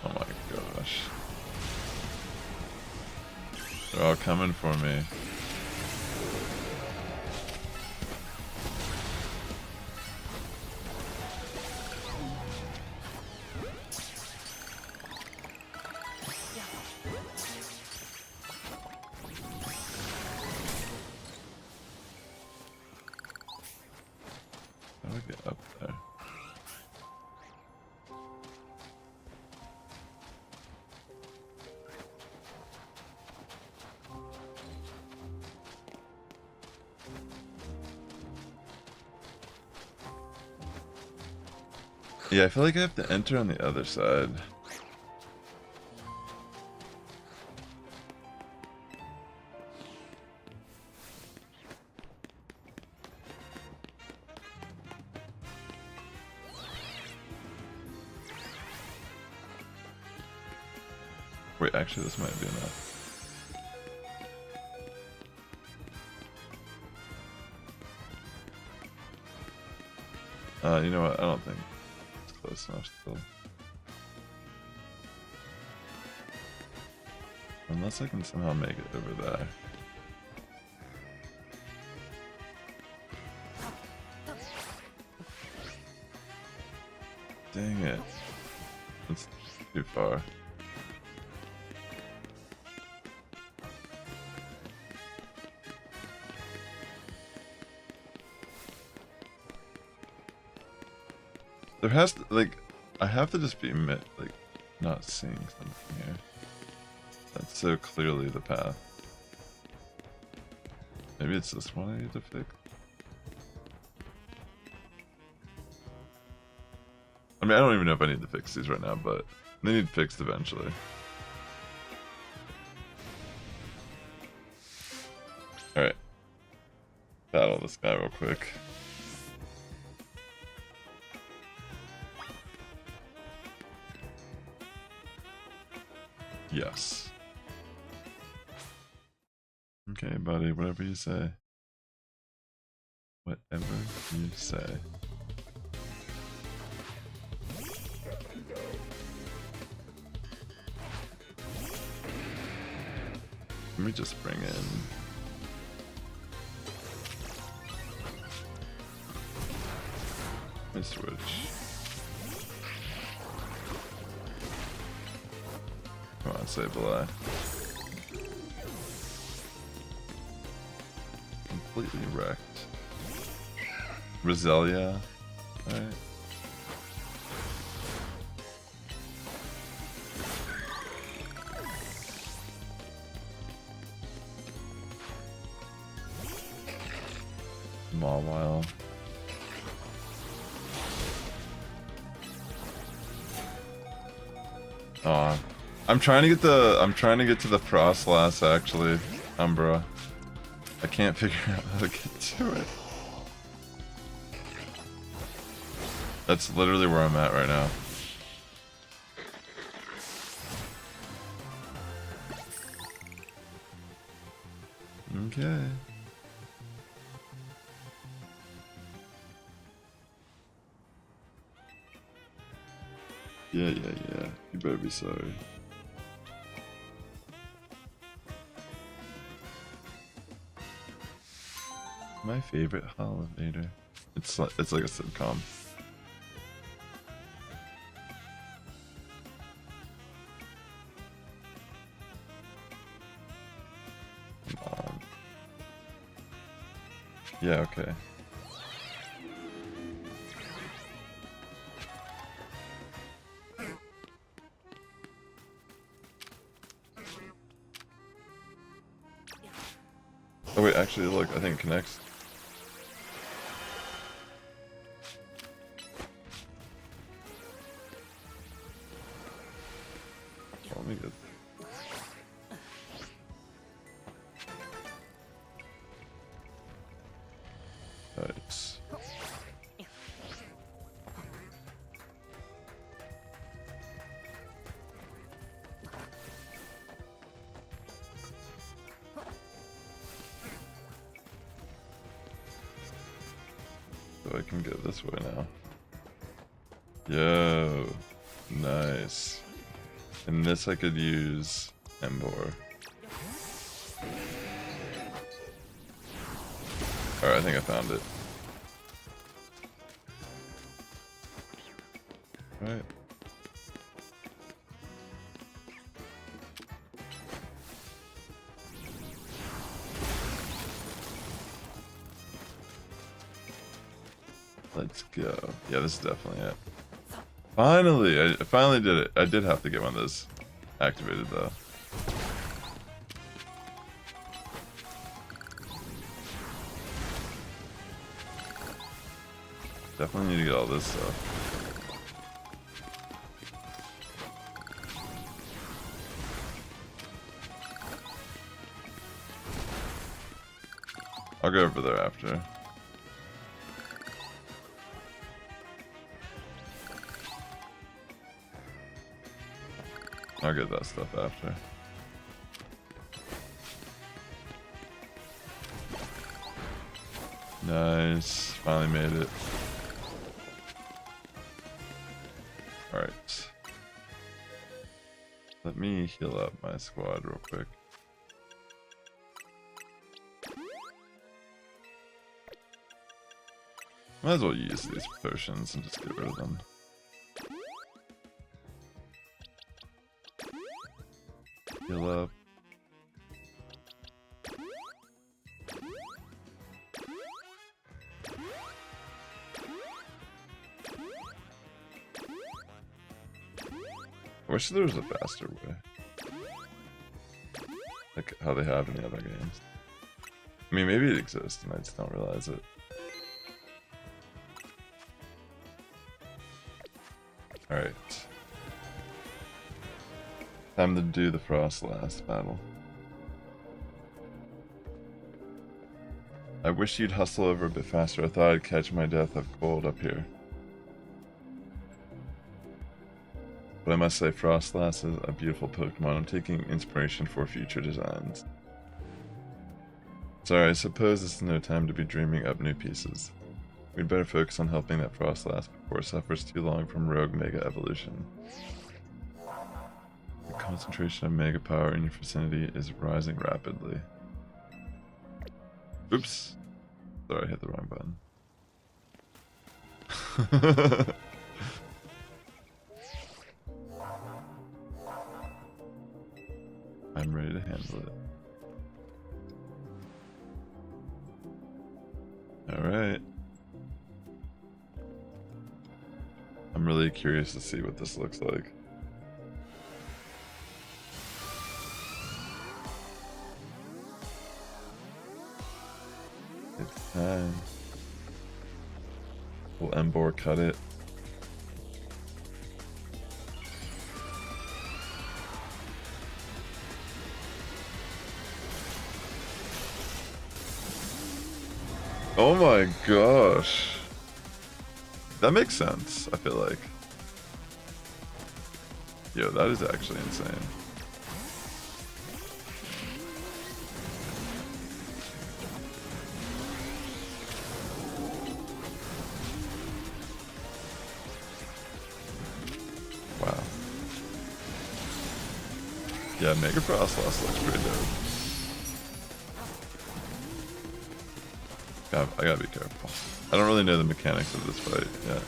Oh my gosh. They're all coming for me. How do I get up there? Yeah, I feel like I have to enter on the other side. Wait, actually this might be enough. You know what? I don't think it's close enough still. Unless I can somehow make it over there. Dang it. That's too far. There has to, like, I have to just be, like, not seeing something here. That's so clearly the path. Maybe it's this one I need to fix? I mean, I don't even know if I need to fix these right now, but they need fixed eventually. Alright. Battle this guy real quick. Yes. Okay, buddy, whatever you say. Whatever you say. Let me just bring in... Let me switch. Come on, Sableye. Completely wrecked. Roselia. Alright. Mawile. Aw. I'm trying to get to the Frostlass actually, Umbra. I can't figure out how to get to it. That's literally where I'm at right now. Okay. Yeah. You better be sorry. My favorite holiday. It's like a sitcom. Come on. Yeah, okay. Oh wait, actually look, I think it connects. Let me get... Nice. So I can go this way now. Yo, nice. And this I could use Embor. Alright, I think I found it. Alright. Let's go. Yeah, this is definitely it. Finally! I finally did it. I did have to get one of those activated though. Definitely need to get all this stuff. I'll go over there after. I'll get that stuff after. Nice. Finally made it. Let me heal up my squad real quick. Might as well use these potions and just get rid of them. Heal up. I wish there was a faster way. Like how they have in the other games. I mean, maybe it exists and I just don't realize it. Alright. Time to do the Froslass battle. I wish you'd hustle over a bit faster. I thought I'd catch my death of cold up here. But I must say, Froslass is a beautiful Pokemon. I'm taking inspiration for future designs. Sorry, I suppose this is no time to be dreaming up new pieces. We'd better focus on helping that Froslass before it suffers too long from rogue Mega Evolution. The concentration of Mega Power in your vicinity is rising rapidly. Oops! Sorry, I hit the wrong button. I'm ready to handle it. Alright. I'm really curious to see what this looks like. It's time. Will Embor cut it? Oh my gosh. That makes sense, I feel like. Yo, that is actually insane. Wow. Yeah, Mega Froslass looks pretty dope. I gotta be careful. I don't really know the mechanics of this fight yet.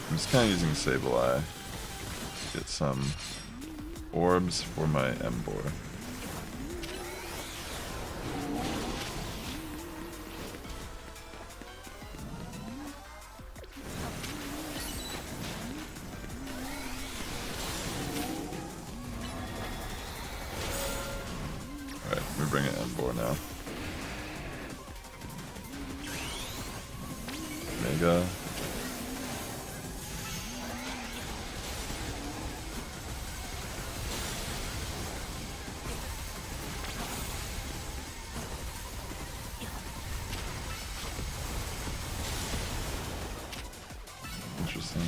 I'm just kind of using Sableye to get some orbs for my Embor. Bring it Embor now. Mega. Interesting.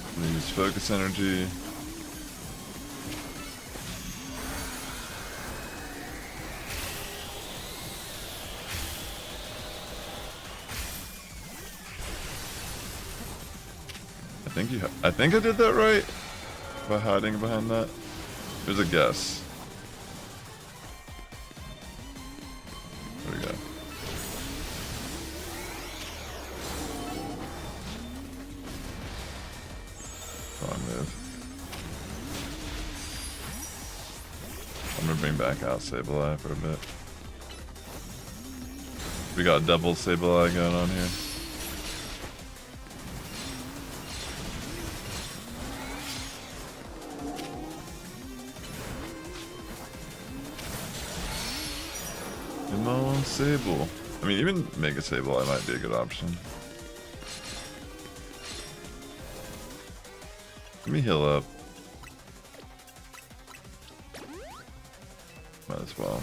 I'm gonna use focus energy. I think I did that right by hiding behind that. There's a guess. There we go. Wrong move. I'm gonna bring back out Sableye for a bit. We got double Sableye going on here. Sable. I mean, even Mega Sableye might be a good option. Let me heal up. Might as well.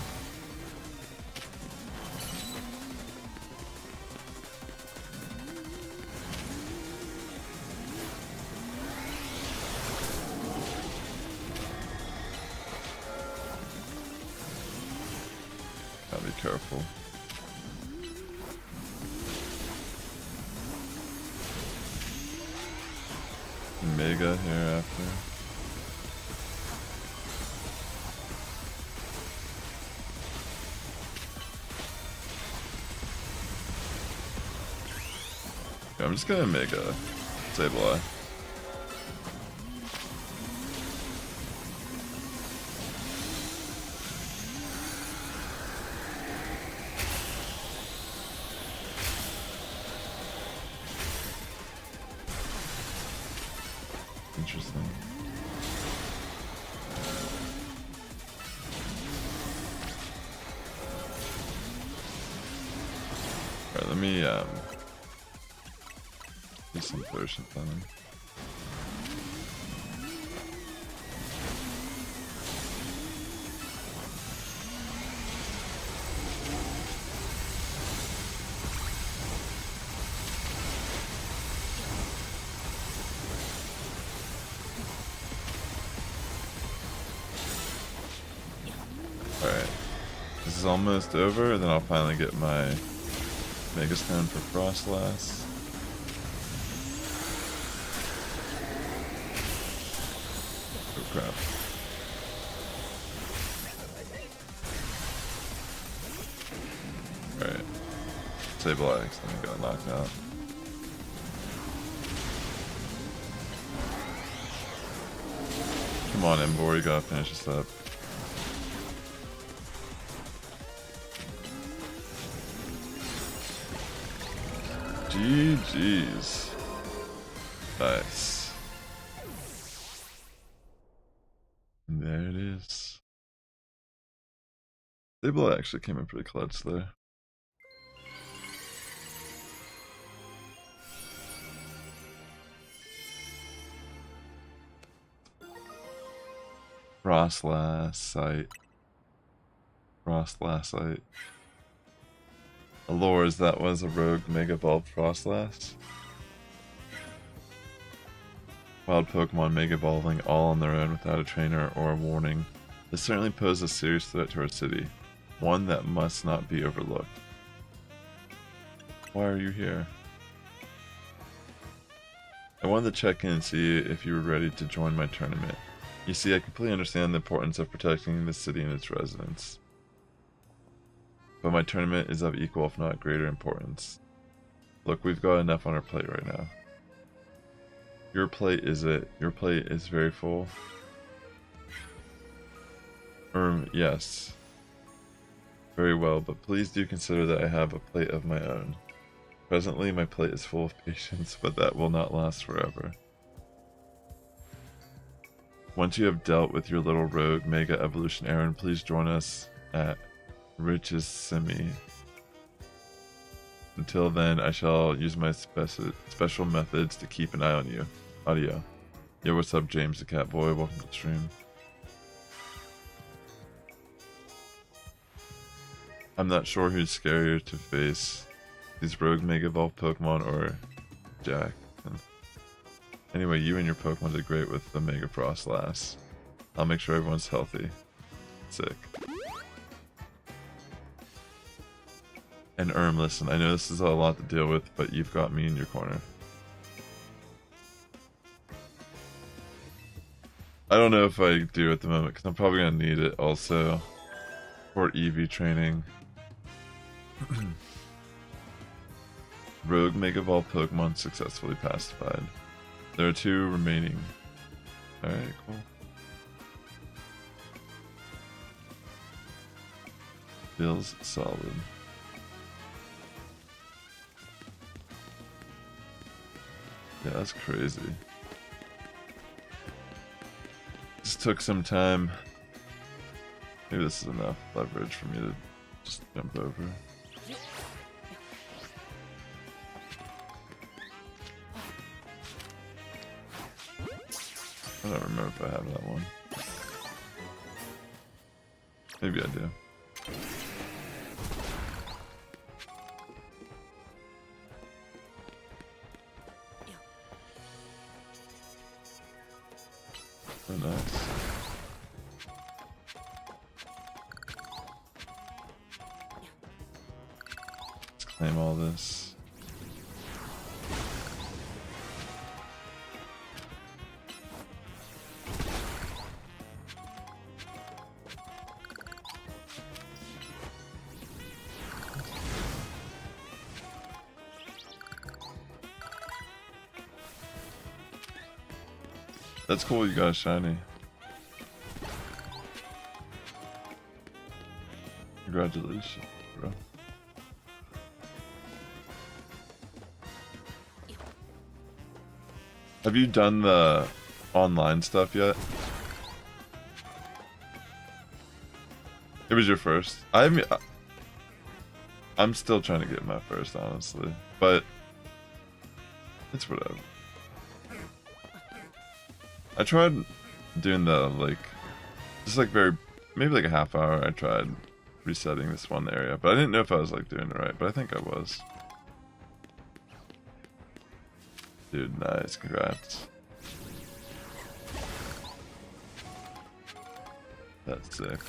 Gotta be careful. Mega hereafter. Yeah, I'm just gonna Mega Sableye. Interesting. Alright, let me do some potion thumbing. Alright, this is almost over, and then I'll finally get my Mega Stone for Frostlass. Oh crap. Alright, Sableye accidentally got knocked out. Come on, Embor, you gotta finish this up. GG's. Nice. And there it is. Sableye actually came in pretty clutch there. Frostlass. Allures, that was a rogue Mega Evolved Frostlass. Wild Pokemon Mega Evolving all on their own without a trainer or a warning. This certainly poses a serious threat to our city. One that must not be overlooked. Why are you here? I wanted to check in and see if you were ready to join my tournament. You see, I completely understand the importance of protecting the city and its residents. But my tournament is of equal if not greater importance. Look, we've got enough on our plate right now. Your plate is it? Your plate is very full? Yes. Very well, but please do consider that I have a plate of my own. Presently, my plate is full of patience, but that will not last forever. Once you have dealt with your little rogue Mega Evolution errand, please join us at Rich's Simi. Until then, I shall use my special methods to keep an eye on you. Audio. Yo, what's up, James the Catboy? Welcome to the stream. I'm not sure who's scarier to face, these rogue Mega Evolved Pokemon or Jack. Anyway, you and your Pokemon did great with the Mega Frostlass. I'll make sure everyone's healthy. Sick. And listen, I know this is a lot to deal with, but you've got me in your corner. I don't know if I do at the moment, because I'm probably going to need it also for EV training. Rogue Mega Evolved Pokemon successfully pacified. There are 2 remaining. Alright, cool. Feels solid. Yeah, that's crazy. This took some time. Maybe this is enough leverage for me to just jump over. I don't remember if I have that one. Maybe I do. Oh, nice. Claim all this. That's cool, you got a shiny. Congratulations, bro. Have you done the online stuff yet? It was your first. I'm still trying to get my first, honestly, but it's whatever. I tried doing the, like, just like maybe like a half hour, I tried resetting this one area, but I didn't know if I was like doing it right, but I think I was. Dude, nice, congrats. That's sick.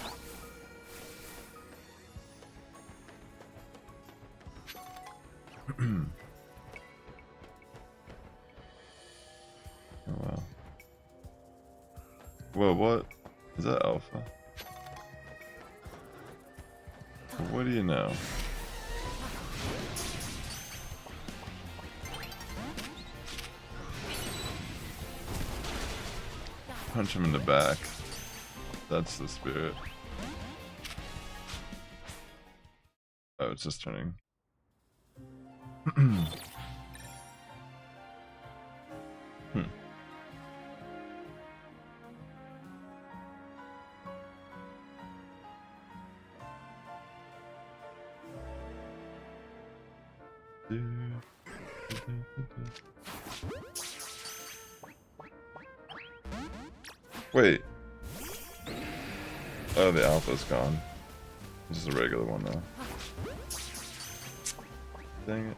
Oh wow. Whoa, what? Is that alpha? What do you know? Punch him in the back. That's the spirit. Oh, it's just turning. Hmm. Wait. Oh, the alpha's gone. This is a regular one though. Dang it.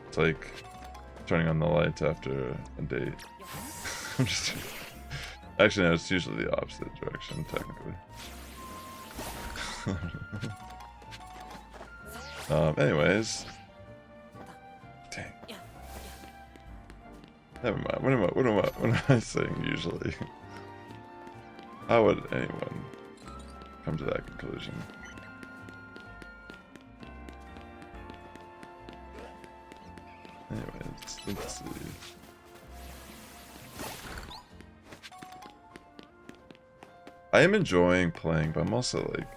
It's like turning on the lights after a date. I'm just actually no, it's usually the opposite direction technically. Anyways. Dang. Never mind. What am I saying usually? How would anyone come to that conclusion? Anyways, let's see. I am enjoying playing, but I'm also like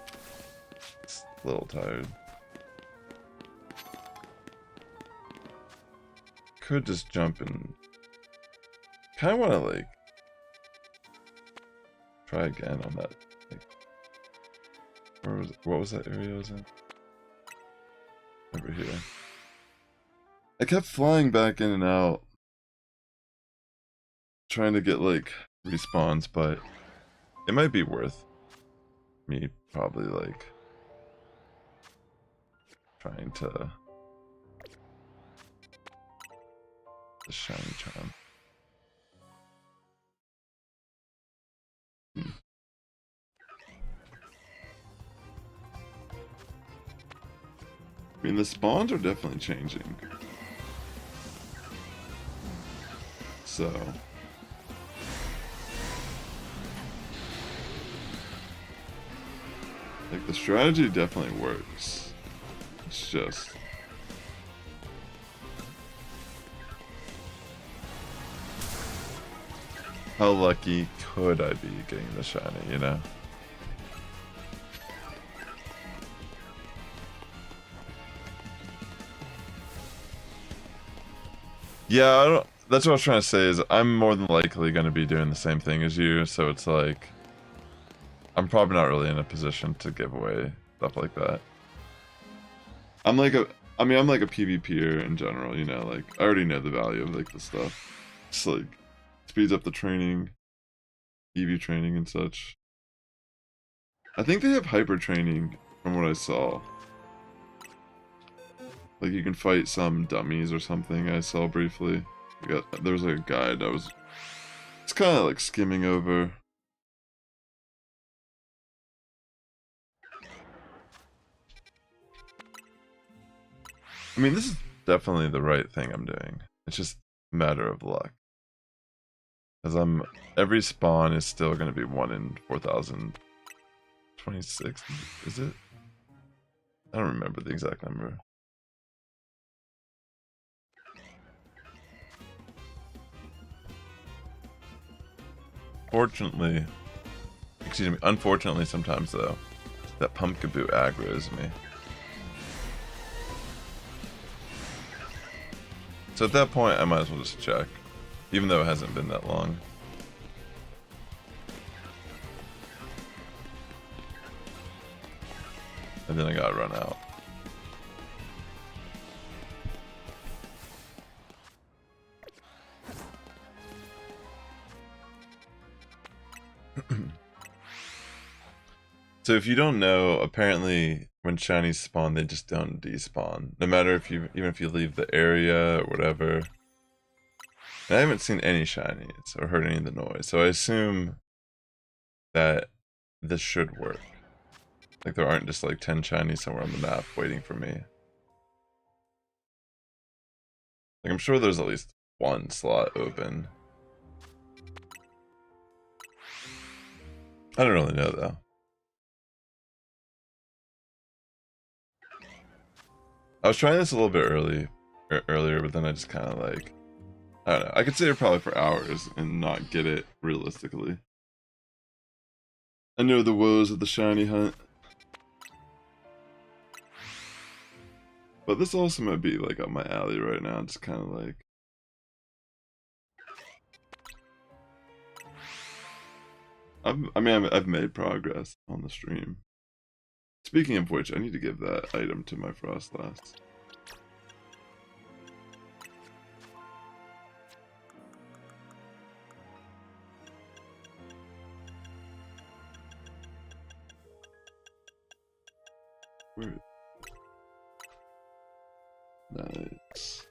a little tired. Could just jump and kind of want to like try again on that. Like, where was it? What was that area I was in? Over here. I kept flying back in and out, trying to get like respawns, but it might be worth me probably like trying to the shiny charm. I mean, the spawns are definitely changing. So like the strategy definitely works. It's just how lucky could I be getting the shiny, you know? Yeah, I don't, that's what I was trying to say is I'm more than likely going to be doing the same thing as you, so it's like I'm probably not really in a position to give away stuff like that. I'm like I'm like a PvPer in general, you know, like I already know the value of like the stuff. It's like speeds up the training, EV training and such. I think they have hyper training from what I saw. Like you can fight some dummies or something I saw briefly. There was like a guide I was... It's kind of like skimming over. I mean, this is definitely the right thing I'm doing. It's just a matter of luck. As every spawn is still going to be 1 in 4,026, is it? I don't remember the exact number. Unfortunately sometimes though, that Pumpkaboo aggroes me. So at that point, I might as well just check, even though it hasn't been that long. And then I gotta run out. So if you don't know, apparently when shinies spawn, they just don't despawn. No matter even if you leave the area or whatever. And I haven't seen any shinies or heard any of the noise, so I assume that this should work. Like there aren't just like 10 shinies somewhere on the map waiting for me. Like I'm sure there's at least one slot open. I don't really know though. I was trying this a little bit earlier, but then I just kind of like, I don't know. I could sit here probably for hours and not get it realistically. I know the woes of the shiny hunt. But this also might be like up my alley right now. Just kind of like, I've made progress on the stream. Speaking of which, I need to give that item to my Frostlass. Where? Nice.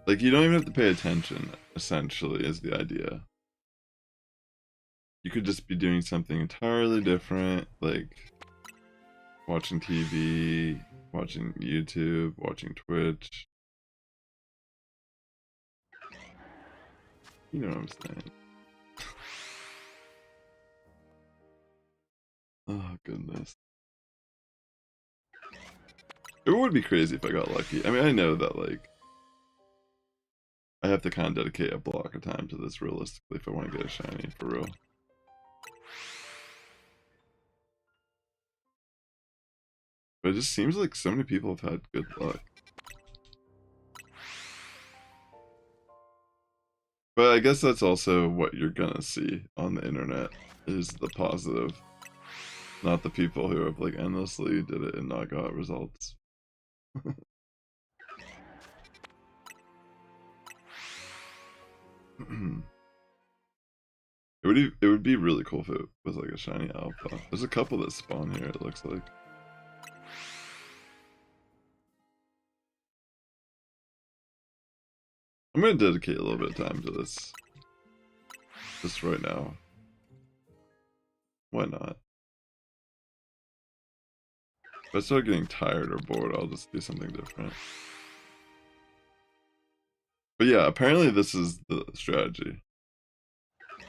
Like, you don't even have to pay attention, essentially, is the idea. You could just be doing something entirely different, like watching TV, watching YouTube, watching Twitch. You know what I'm saying. Oh, goodness. It would be crazy if I got lucky. I mean, I know that, like, I have to kind of dedicate a block of time to this realistically if I want to get a shiny, for real. But it just seems like so many people have had good luck. But I guess that's also what you're gonna see on the internet, is the positive. Not the people who have, like, endlessly did it and not got results. It would be really cool if it was like a shiny alpha. There's a couple that spawn here, it looks like. I'm gonna dedicate a little bit of time to this. Just right now. Why not? If I start getting tired or bored, I'll just do something different. But yeah, apparently this is the strategy.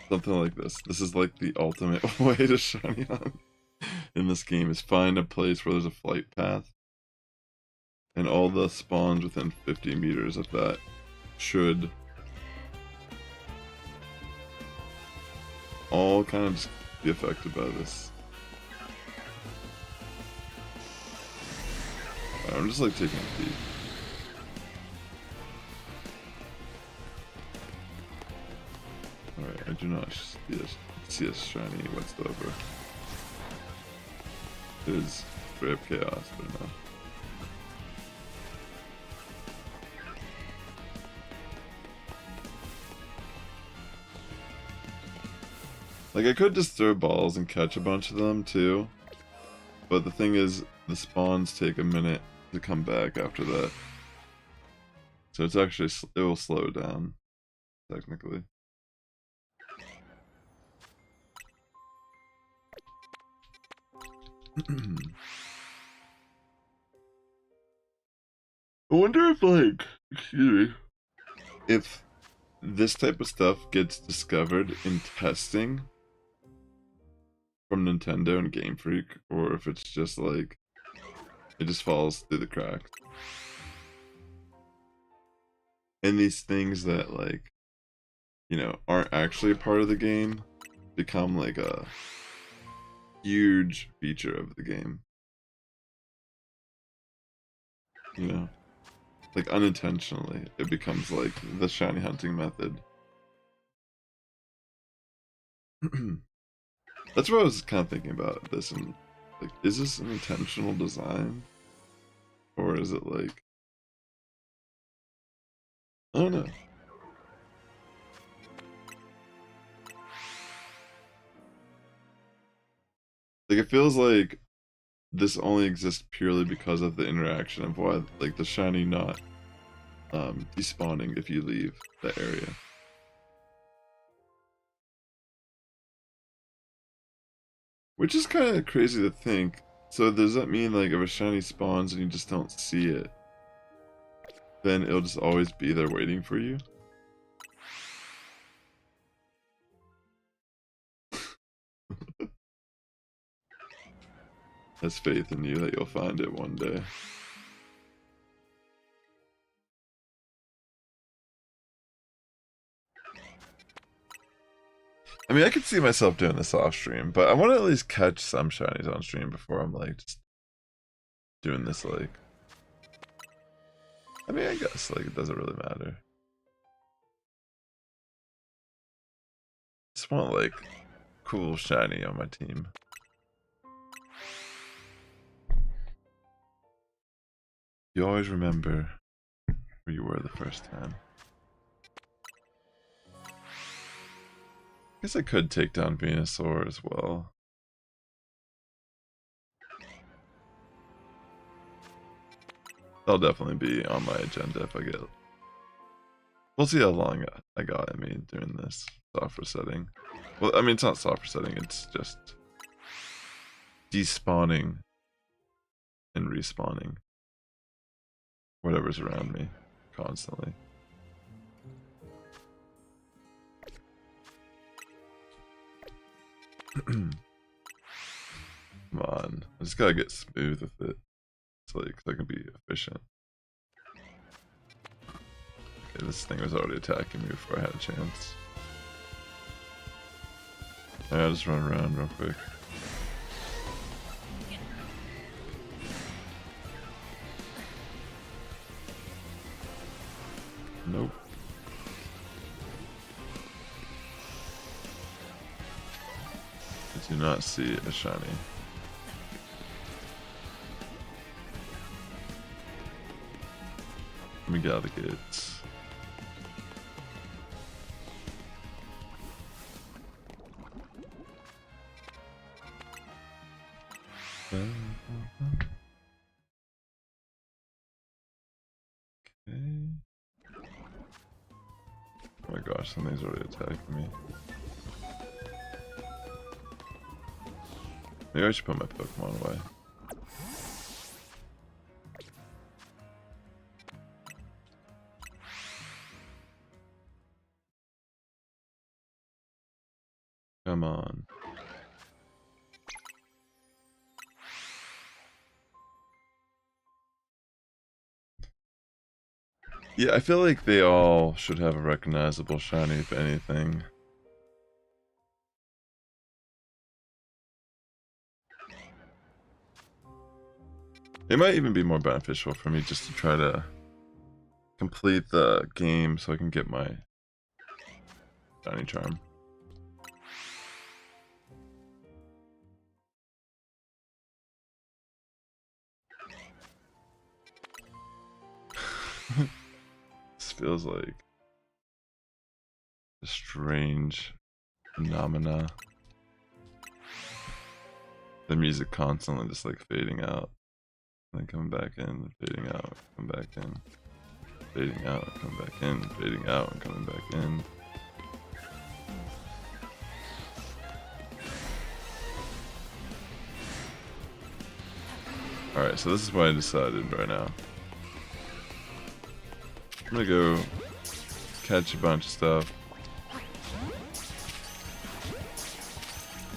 Something like this. This is like the ultimate way to shiny hunt in this game, is find a place where there's a flight path. And all the spawns within 50 meters of that should all kind of just be affected by this. I'm just like taking a peek. Alright, I do not see a shiny whatsoever. It is Brave Chaos, but no. Like, I could just throw balls and catch a bunch of them too, but the thing is, the spawns take a minute to come back after that. So it's actually, it will slow down, technically. I wonder if, like, excuse me, if this type of stuff gets discovered in testing from Nintendo and Gamefreak, or if it's just like it just falls through the cracks. And these things that, like, you know, aren't actually a part of the game become like a huge feature of the game. You know? Like, unintentionally, it becomes like the shiny hunting method. That's what I was kind of thinking about this, and like, is this an intentional design? Or is it like, I don't know. Like, it feels like this only exists purely because of the interaction of why, like, the shiny not despawning if you leave the area. Which is kind of crazy to think. So does that mean, like, if a shiny spawns and you just don't see it, then it'll just always be there waiting for you? Has faith in you that you'll find it one day. I mean, I could see myself doing this off stream, but I want to at least catch some shinies on stream before I'm like just doing this. Like, I mean, I guess like it doesn't really matter. Just want like cool shiny on my team. You always remember where you were the first time. I guess I could take down Venusaur as well. That'll definitely be on my agenda if I get. We'll see how long I got in me doing this software setting. Well, I mean, it's not software setting, it's just despawning and respawning whatever's around me constantly. Come on, I just gotta get smooth with it. It's like, so I can be efficient. Okay, this thing was already attacking me before I had a chance. Yeah, I'll just run around real quick. Nope. I do not see a shiny. Let me get out of the gates. Okay. Oh my gosh, something's already attacking me. Maybe I should put my Pokemon away. Come on. Yeah, I feel like they all should have a recognizable shiny, if anything. It might even be more beneficial for me just to try to complete the game so I can get my shiny charm. This feels like a strange phenomena. The music constantly just like fading out, and then coming back in, fading out, come back in, fading out, come back in, fading out, and coming back in. Alright, so this is what I decided right now. I'm gonna go catch a bunch of stuff.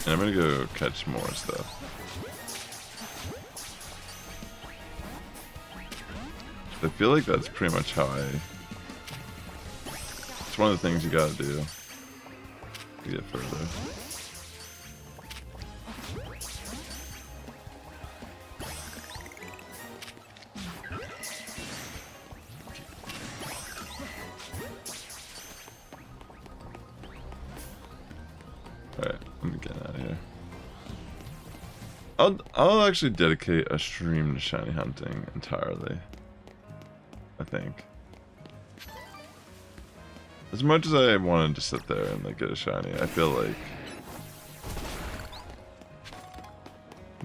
And I'm gonna go catch more stuff. I feel like that's pretty much how it's one of the things you gotta do to get further. Alright, I'm getting out of here. I'll actually dedicate a stream to shiny hunting entirely. I think. As much as I wanted to sit there and like get a shiny, I feel like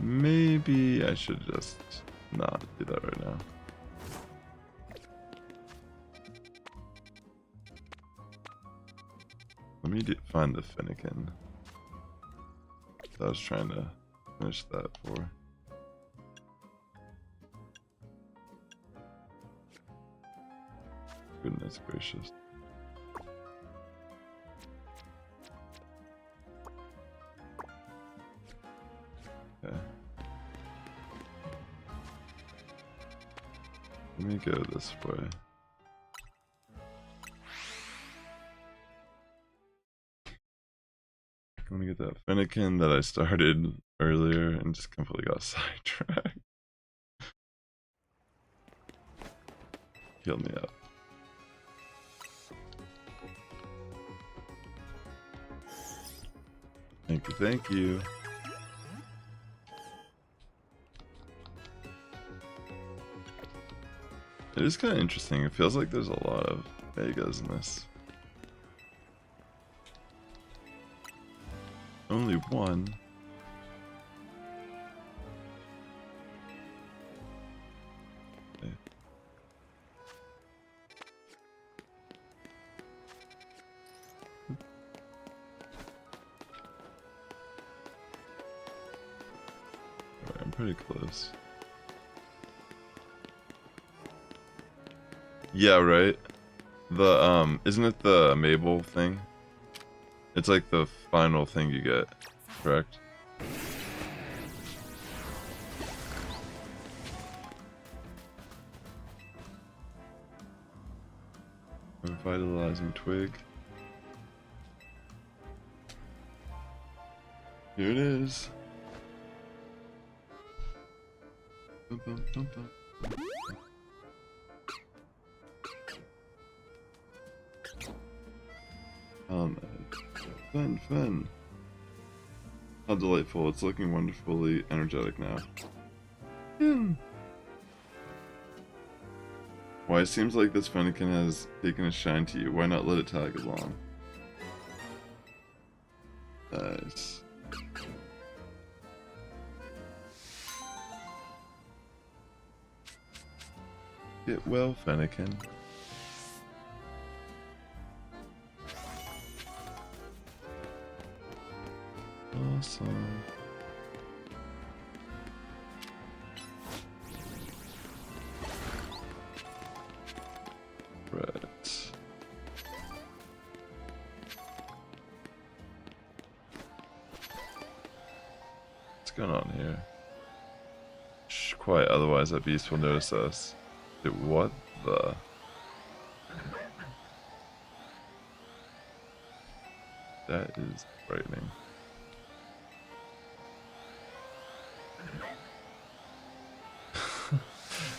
maybe I should just not do that right now. Let me find the Finnegan. I was trying to finish that for. Goodness gracious. Okay. Let me go this way. I'm gonna get that Finnegan that I started earlier and just completely got sidetracked. Heal me up. Thank you, thank you. It is kind of interesting. It feels like there's a lot of Vegas in this. Only one. Okay. Alright, I'm pretty close. Yeah, right. The isn't it the Mabel thing? It's like the final thing you get, correct? Revitalizing twig. Here it is. Bum, bum, bum, bum. Fun. How delightful. It's looking wonderfully energetic now. Why, it seems like this Fennekin has taken a shine to you. Why not let it tag along? Nice. Get well, Fennekin. Awesome. Right. What's going on here? Shh, quiet, otherwise that beast will notice us. Dude, what the? That is frightening.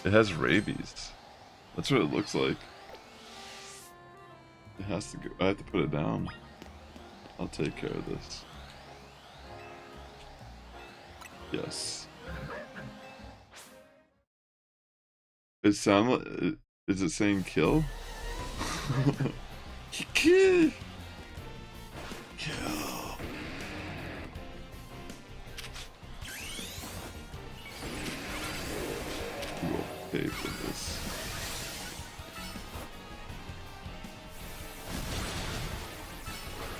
It has rabies. That's what it looks like. It has to go. I have to put it down. I'll take care of this. Yes. It sound like. Is it saying kill? Kill. Pay for this.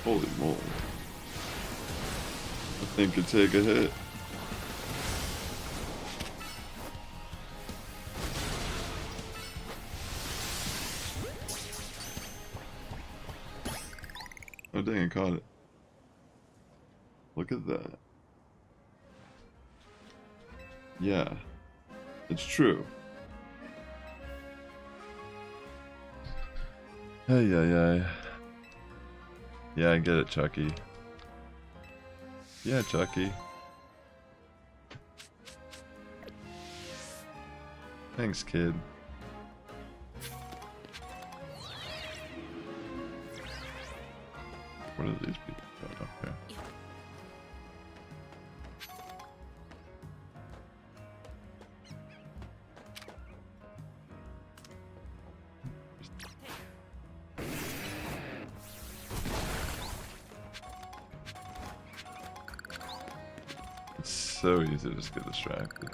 Holy moly. I think could take a hit. Oh dang, I caught it. Look at that. Yeah, it's true. Hey, yeah. Yeah, I get it, Chucky. Yeah, Chucky. Thanks, kid. What are these people doing up here? It's so easy to just get distracted.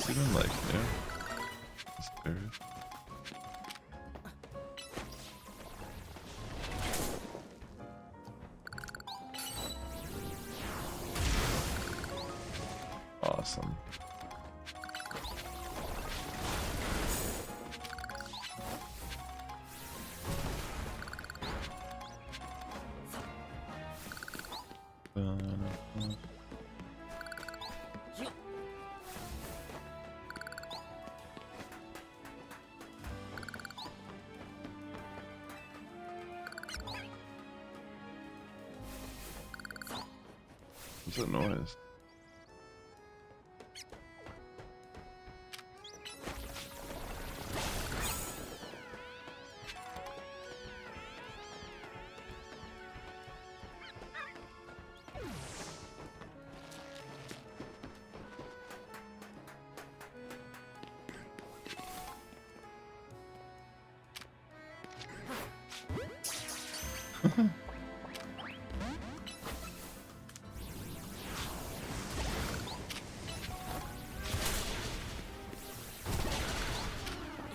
Even like here, stairs. Awesome. What's that noise?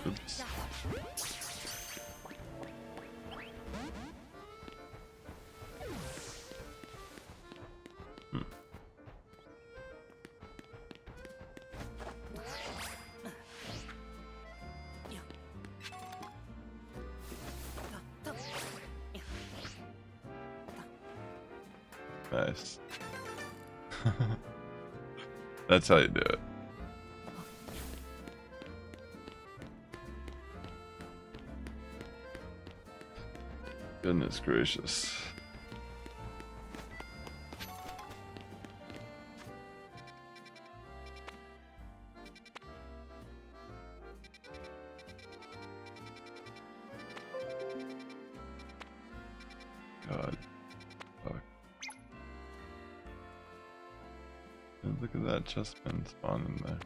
Oops. Nice. That's how you do it. Goodness gracious. God. Fuck. And look at that chestman spawn in there.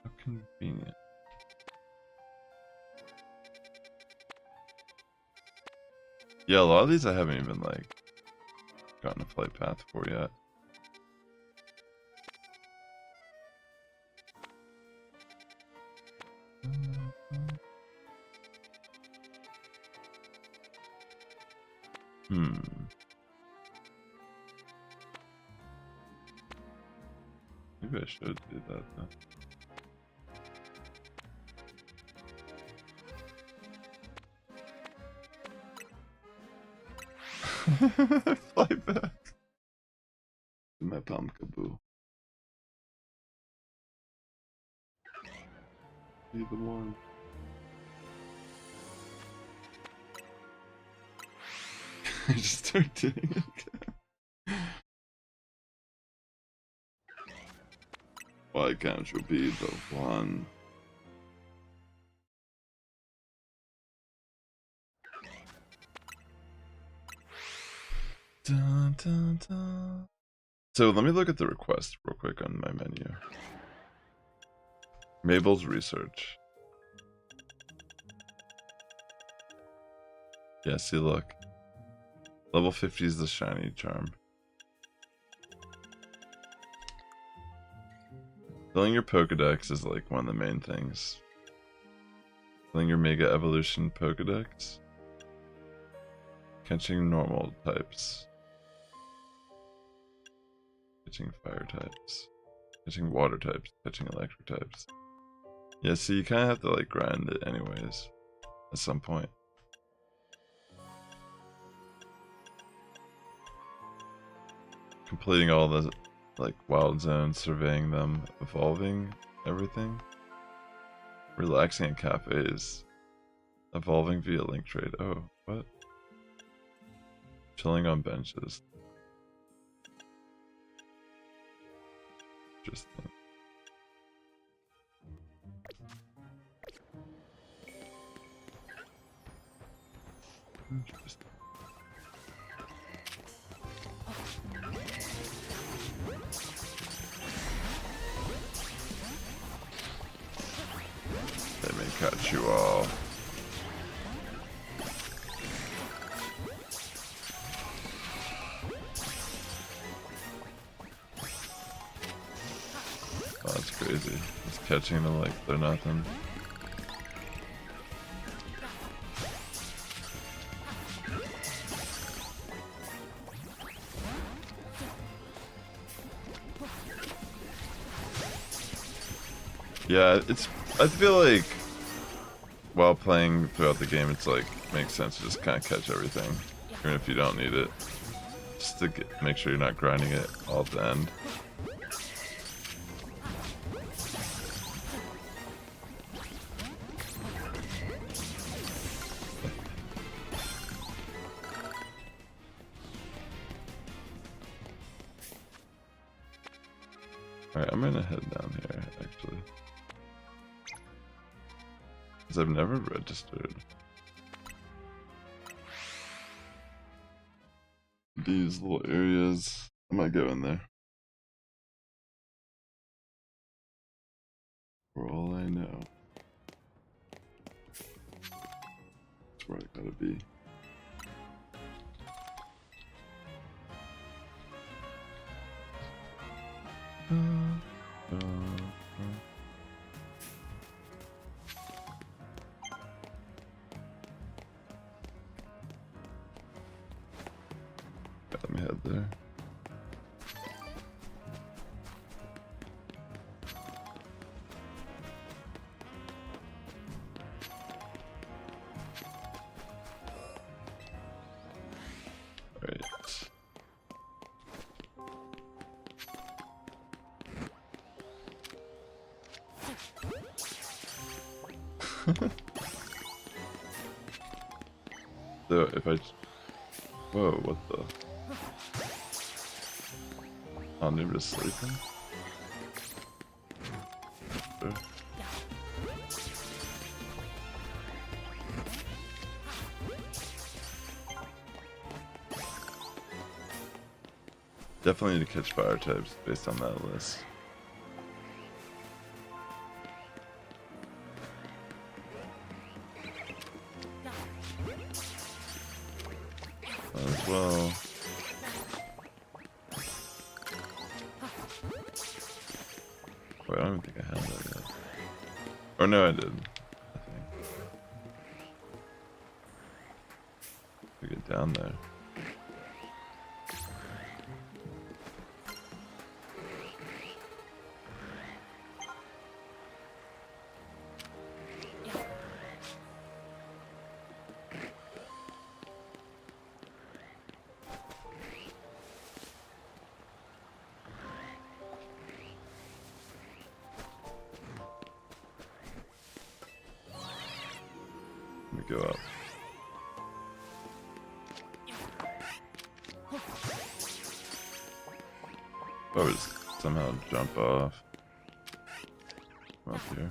How convenient. Yeah, a lot of these I haven't even like gotten a flight path for yet. Maybe I should do that though. Fly back to my Pumpkaboo. Be the one. I just start doing it. Why can't you be the one? Dun, dun, dun. So let me look at the request real quick on my menu. Mabel's research. Yeah, see, look. Level 50 is the shiny charm. Filling your Pokedex is like one of the main things. Filling your Mega Evolution Pokedex. Catching normal types. Catching fire types. Catching water types. Catching electric types. Yeah, see, you kind of have to like grind it anyways. At some point. Completing all the like wild zones, surveying them, evolving everything. Relaxing at cafes. Evolving via link trade. Oh, what? Chilling on benches. Interesting. Interesting. They may catch you all. Oh, that's crazy. Just catching them like they're nothing. Yeah, I feel like while playing throughout the game, it's like makes sense to just kind of catch everything, even if you don't need it, just to make sure you're not grinding it all at the end. Alright, I'm gonna head down here, actually. Because I've never registered these little areas. I might go in there. For all I know. That's where I gotta be. Let me head there. Right. So if I... Whoa, what the... Oh, they were just sleeping? Sure. Definitely need to catch fire types based on that list. As well. Wait, I don't even think I had that yet. Or no, I did. I think. We get down there. Let me go up. Oh, we just somehow jump off. Come up here.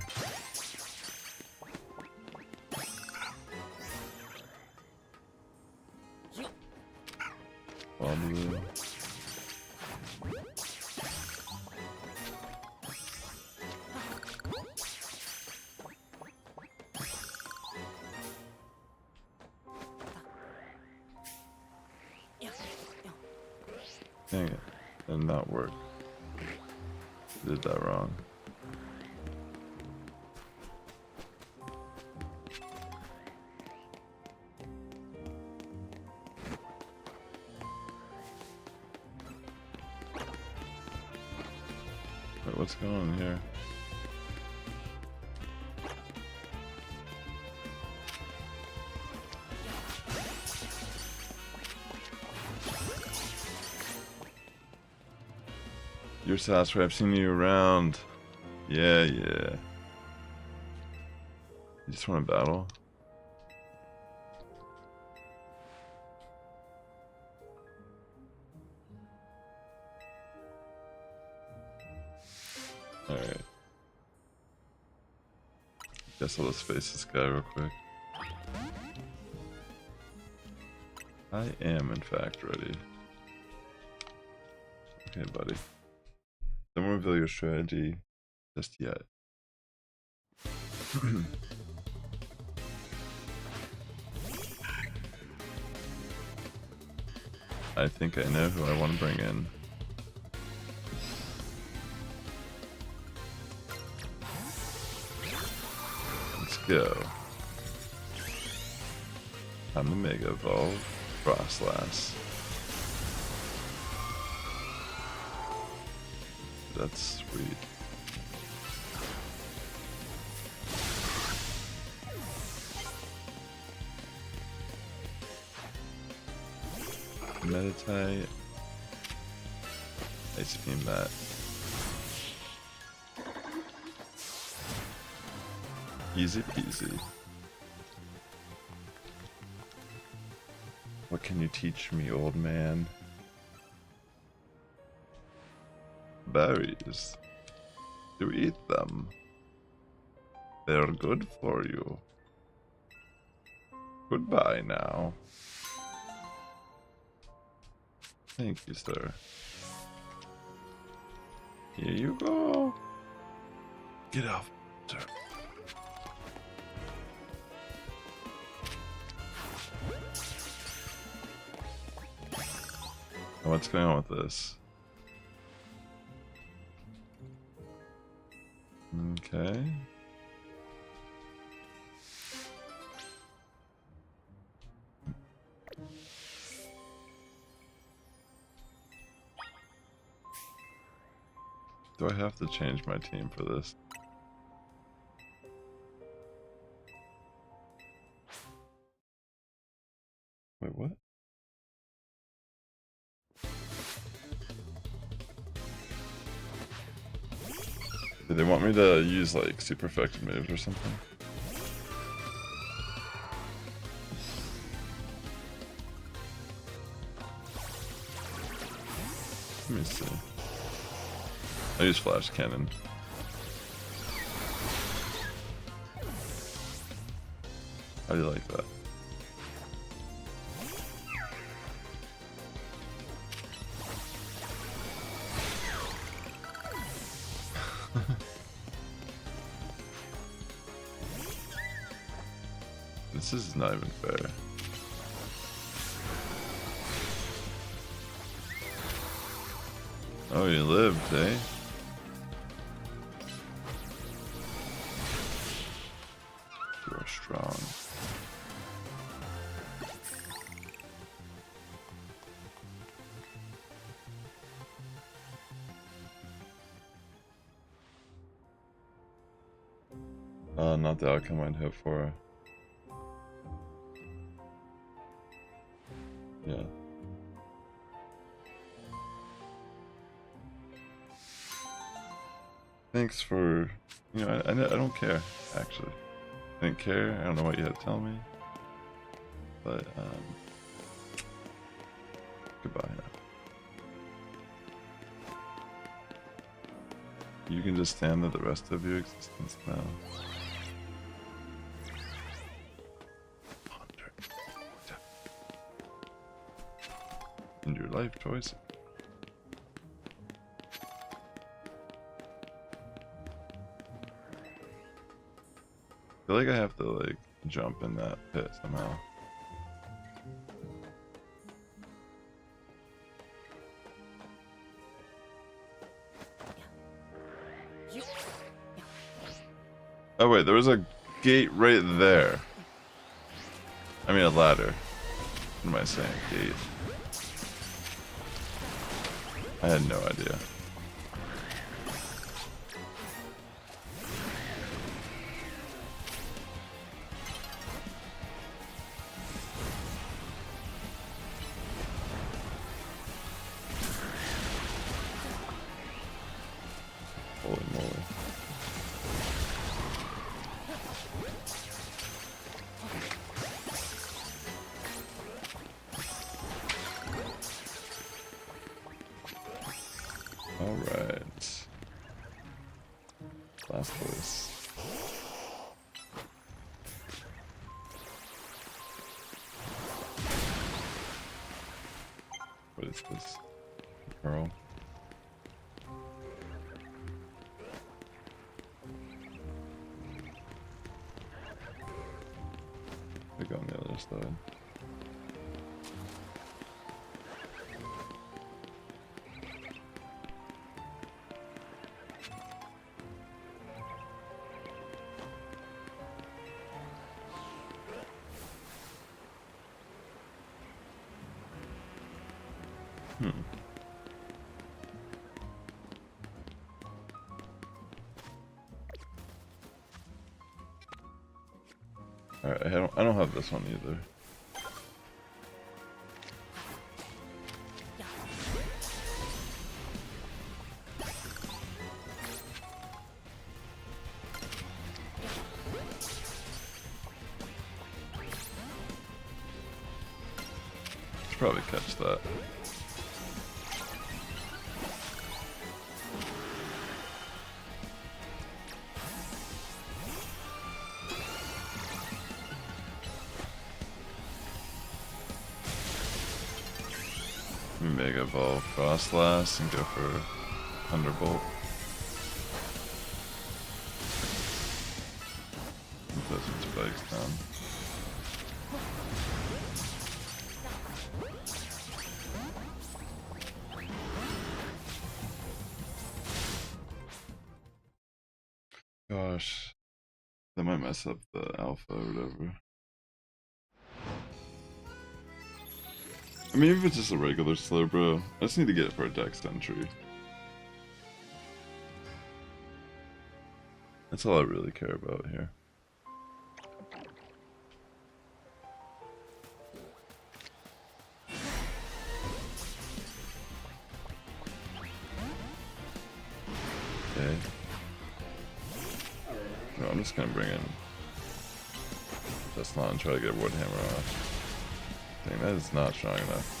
Blue. Dang it, that did not work. Did that wrong. what's going on here? You're Sassifrass, I've seen you around. Yeah, yeah. You just want to battle? Alright. Guess I'll just face this guy real quick. I am, in fact, ready. Okay, buddy. Don't reveal your strategy just yet. I think I know who I want to bring in. Let's go. Time to Mega Evolve Frostlass. That's sweet. Meditate. Ice beam that. Easy peasy. What can you teach me, old man? Berries. To eat them. They're good for you. Goodbye now. Thank you, sir. Here you go. Get off, sir. What's going on with this? Okay. Do I have to change my team for this? Wait, what? Do they want me to use like super effective moves or something? Let me see. I use flash cannon. How do you like that? This is not even fair. Oh, you lived, eh? You are strong. Not the outcome I'd hope for. Yeah. Thanks for, you know, I don't care, actually. I didn't care, I don't know what you had to tell me. But, goodbye now. You can just stand there the rest of your existence now. And your life choice. I feel like I have to like jump in that pit somehow. Oh wait, there was a gate right there. I mean a ladder. What am I saying? Gate. I had no idea. Alright. Last place. What is this? Pearl? We go on the other side. Alright, I don't have this one either. Should probably catch that. Mega Ball Frostlass and go for Thunderbolt. Put some spikes down. Gosh, that might mess up the alpha or whatever. I mean, if it's just a regular Slowbro, I just need to get it for a Dex entry. That's all I really care about here. Okay. No, I'm just gonna bring in Tesla and try to get Woodhammer off. Dang, that is not strong enough.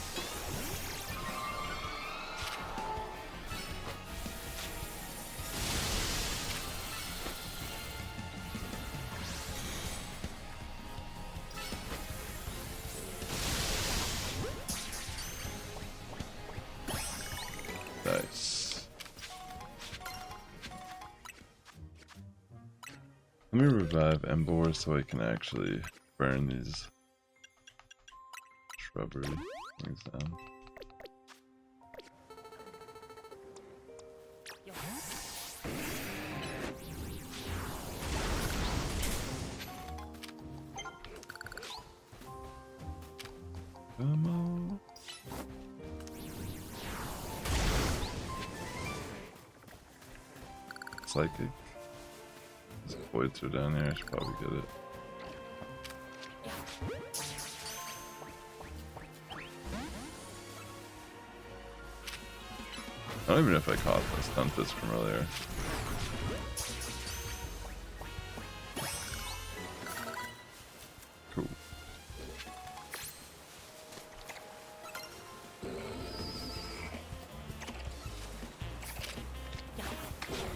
Nice. Let me revive Embor so I can actually burn these shrubbery things down. Come on. Psychic. There's a Voidster down here, I should probably get it. I don't even know if I caught this Stunfisk from earlier. Cool.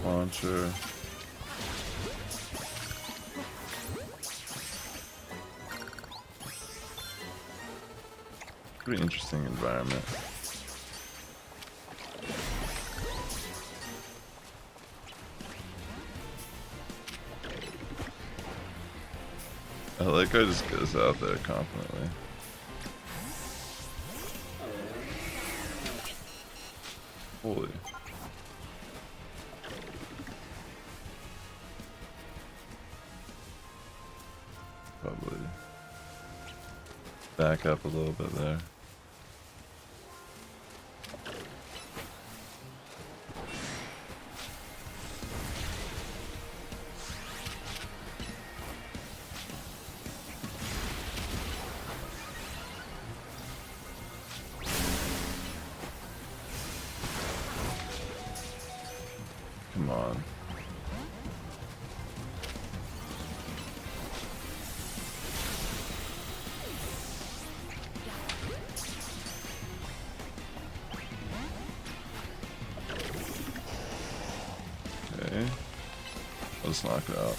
Launcher. Pretty interesting environment. I like how it just goes out there confidently. Holy. Probably back up a little bit there. Come on. Just knock it out.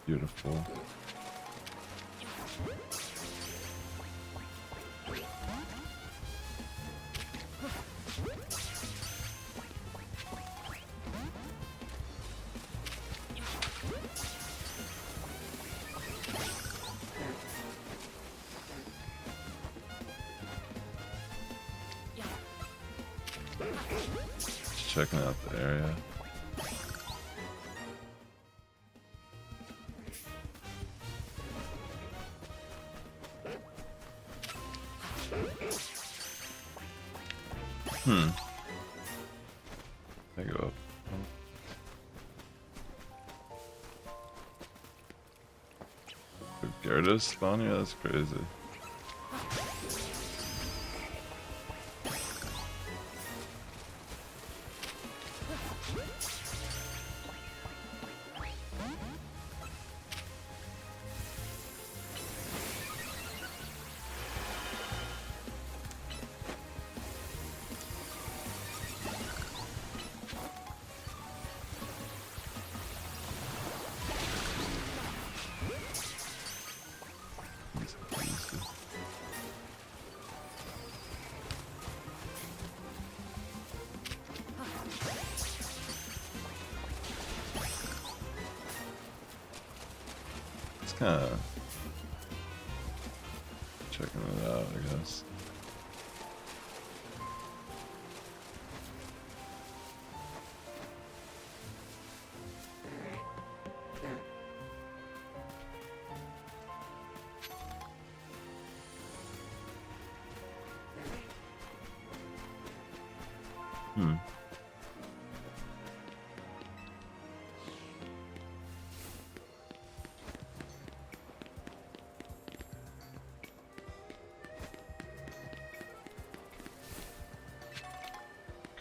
Beautiful. Just checking out the area. I go up. Gyarados spawn? Yeah, that's crazy. Kind of checking it out, I guess.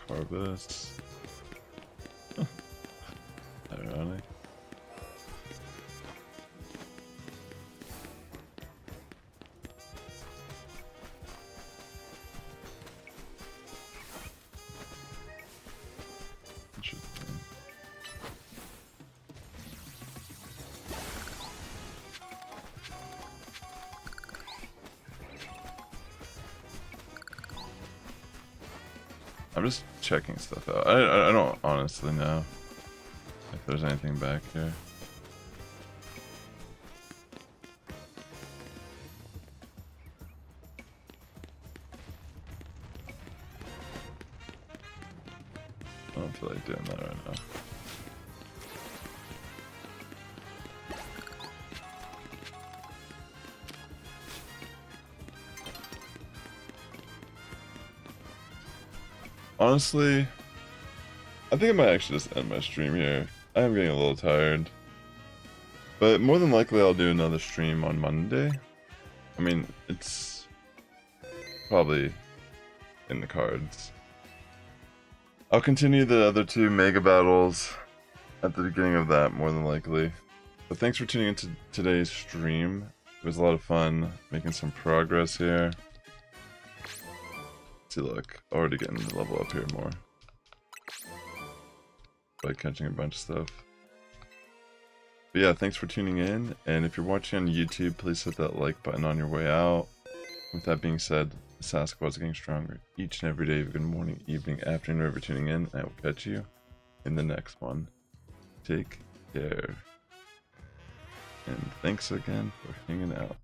Carbus. Ironic. Interesting. I'm just checking stuff out. I don't honestly know if there's anything back here. I don't feel like doing that right now. Honestly, I think I might actually just end my stream here. I am getting a little tired. But more than likely I'll do another stream on Monday. I mean, it's probably in the cards. I'll continue the other two mega battles at the beginning of that, more than likely. But thanks for tuning into today's stream. It was a lot of fun making some progress here. See, look, already getting the level up here more by catching a bunch of stuff. But yeah, thanks for tuning in, and if you're watching on YouTube, please hit that like button on your way out. With that being said, the Sass Squad's getting stronger each and every day. Good morning, evening, afternoon, wherever you're tuning in. I will catch you in the next one. Take care. And thanks again for hanging out.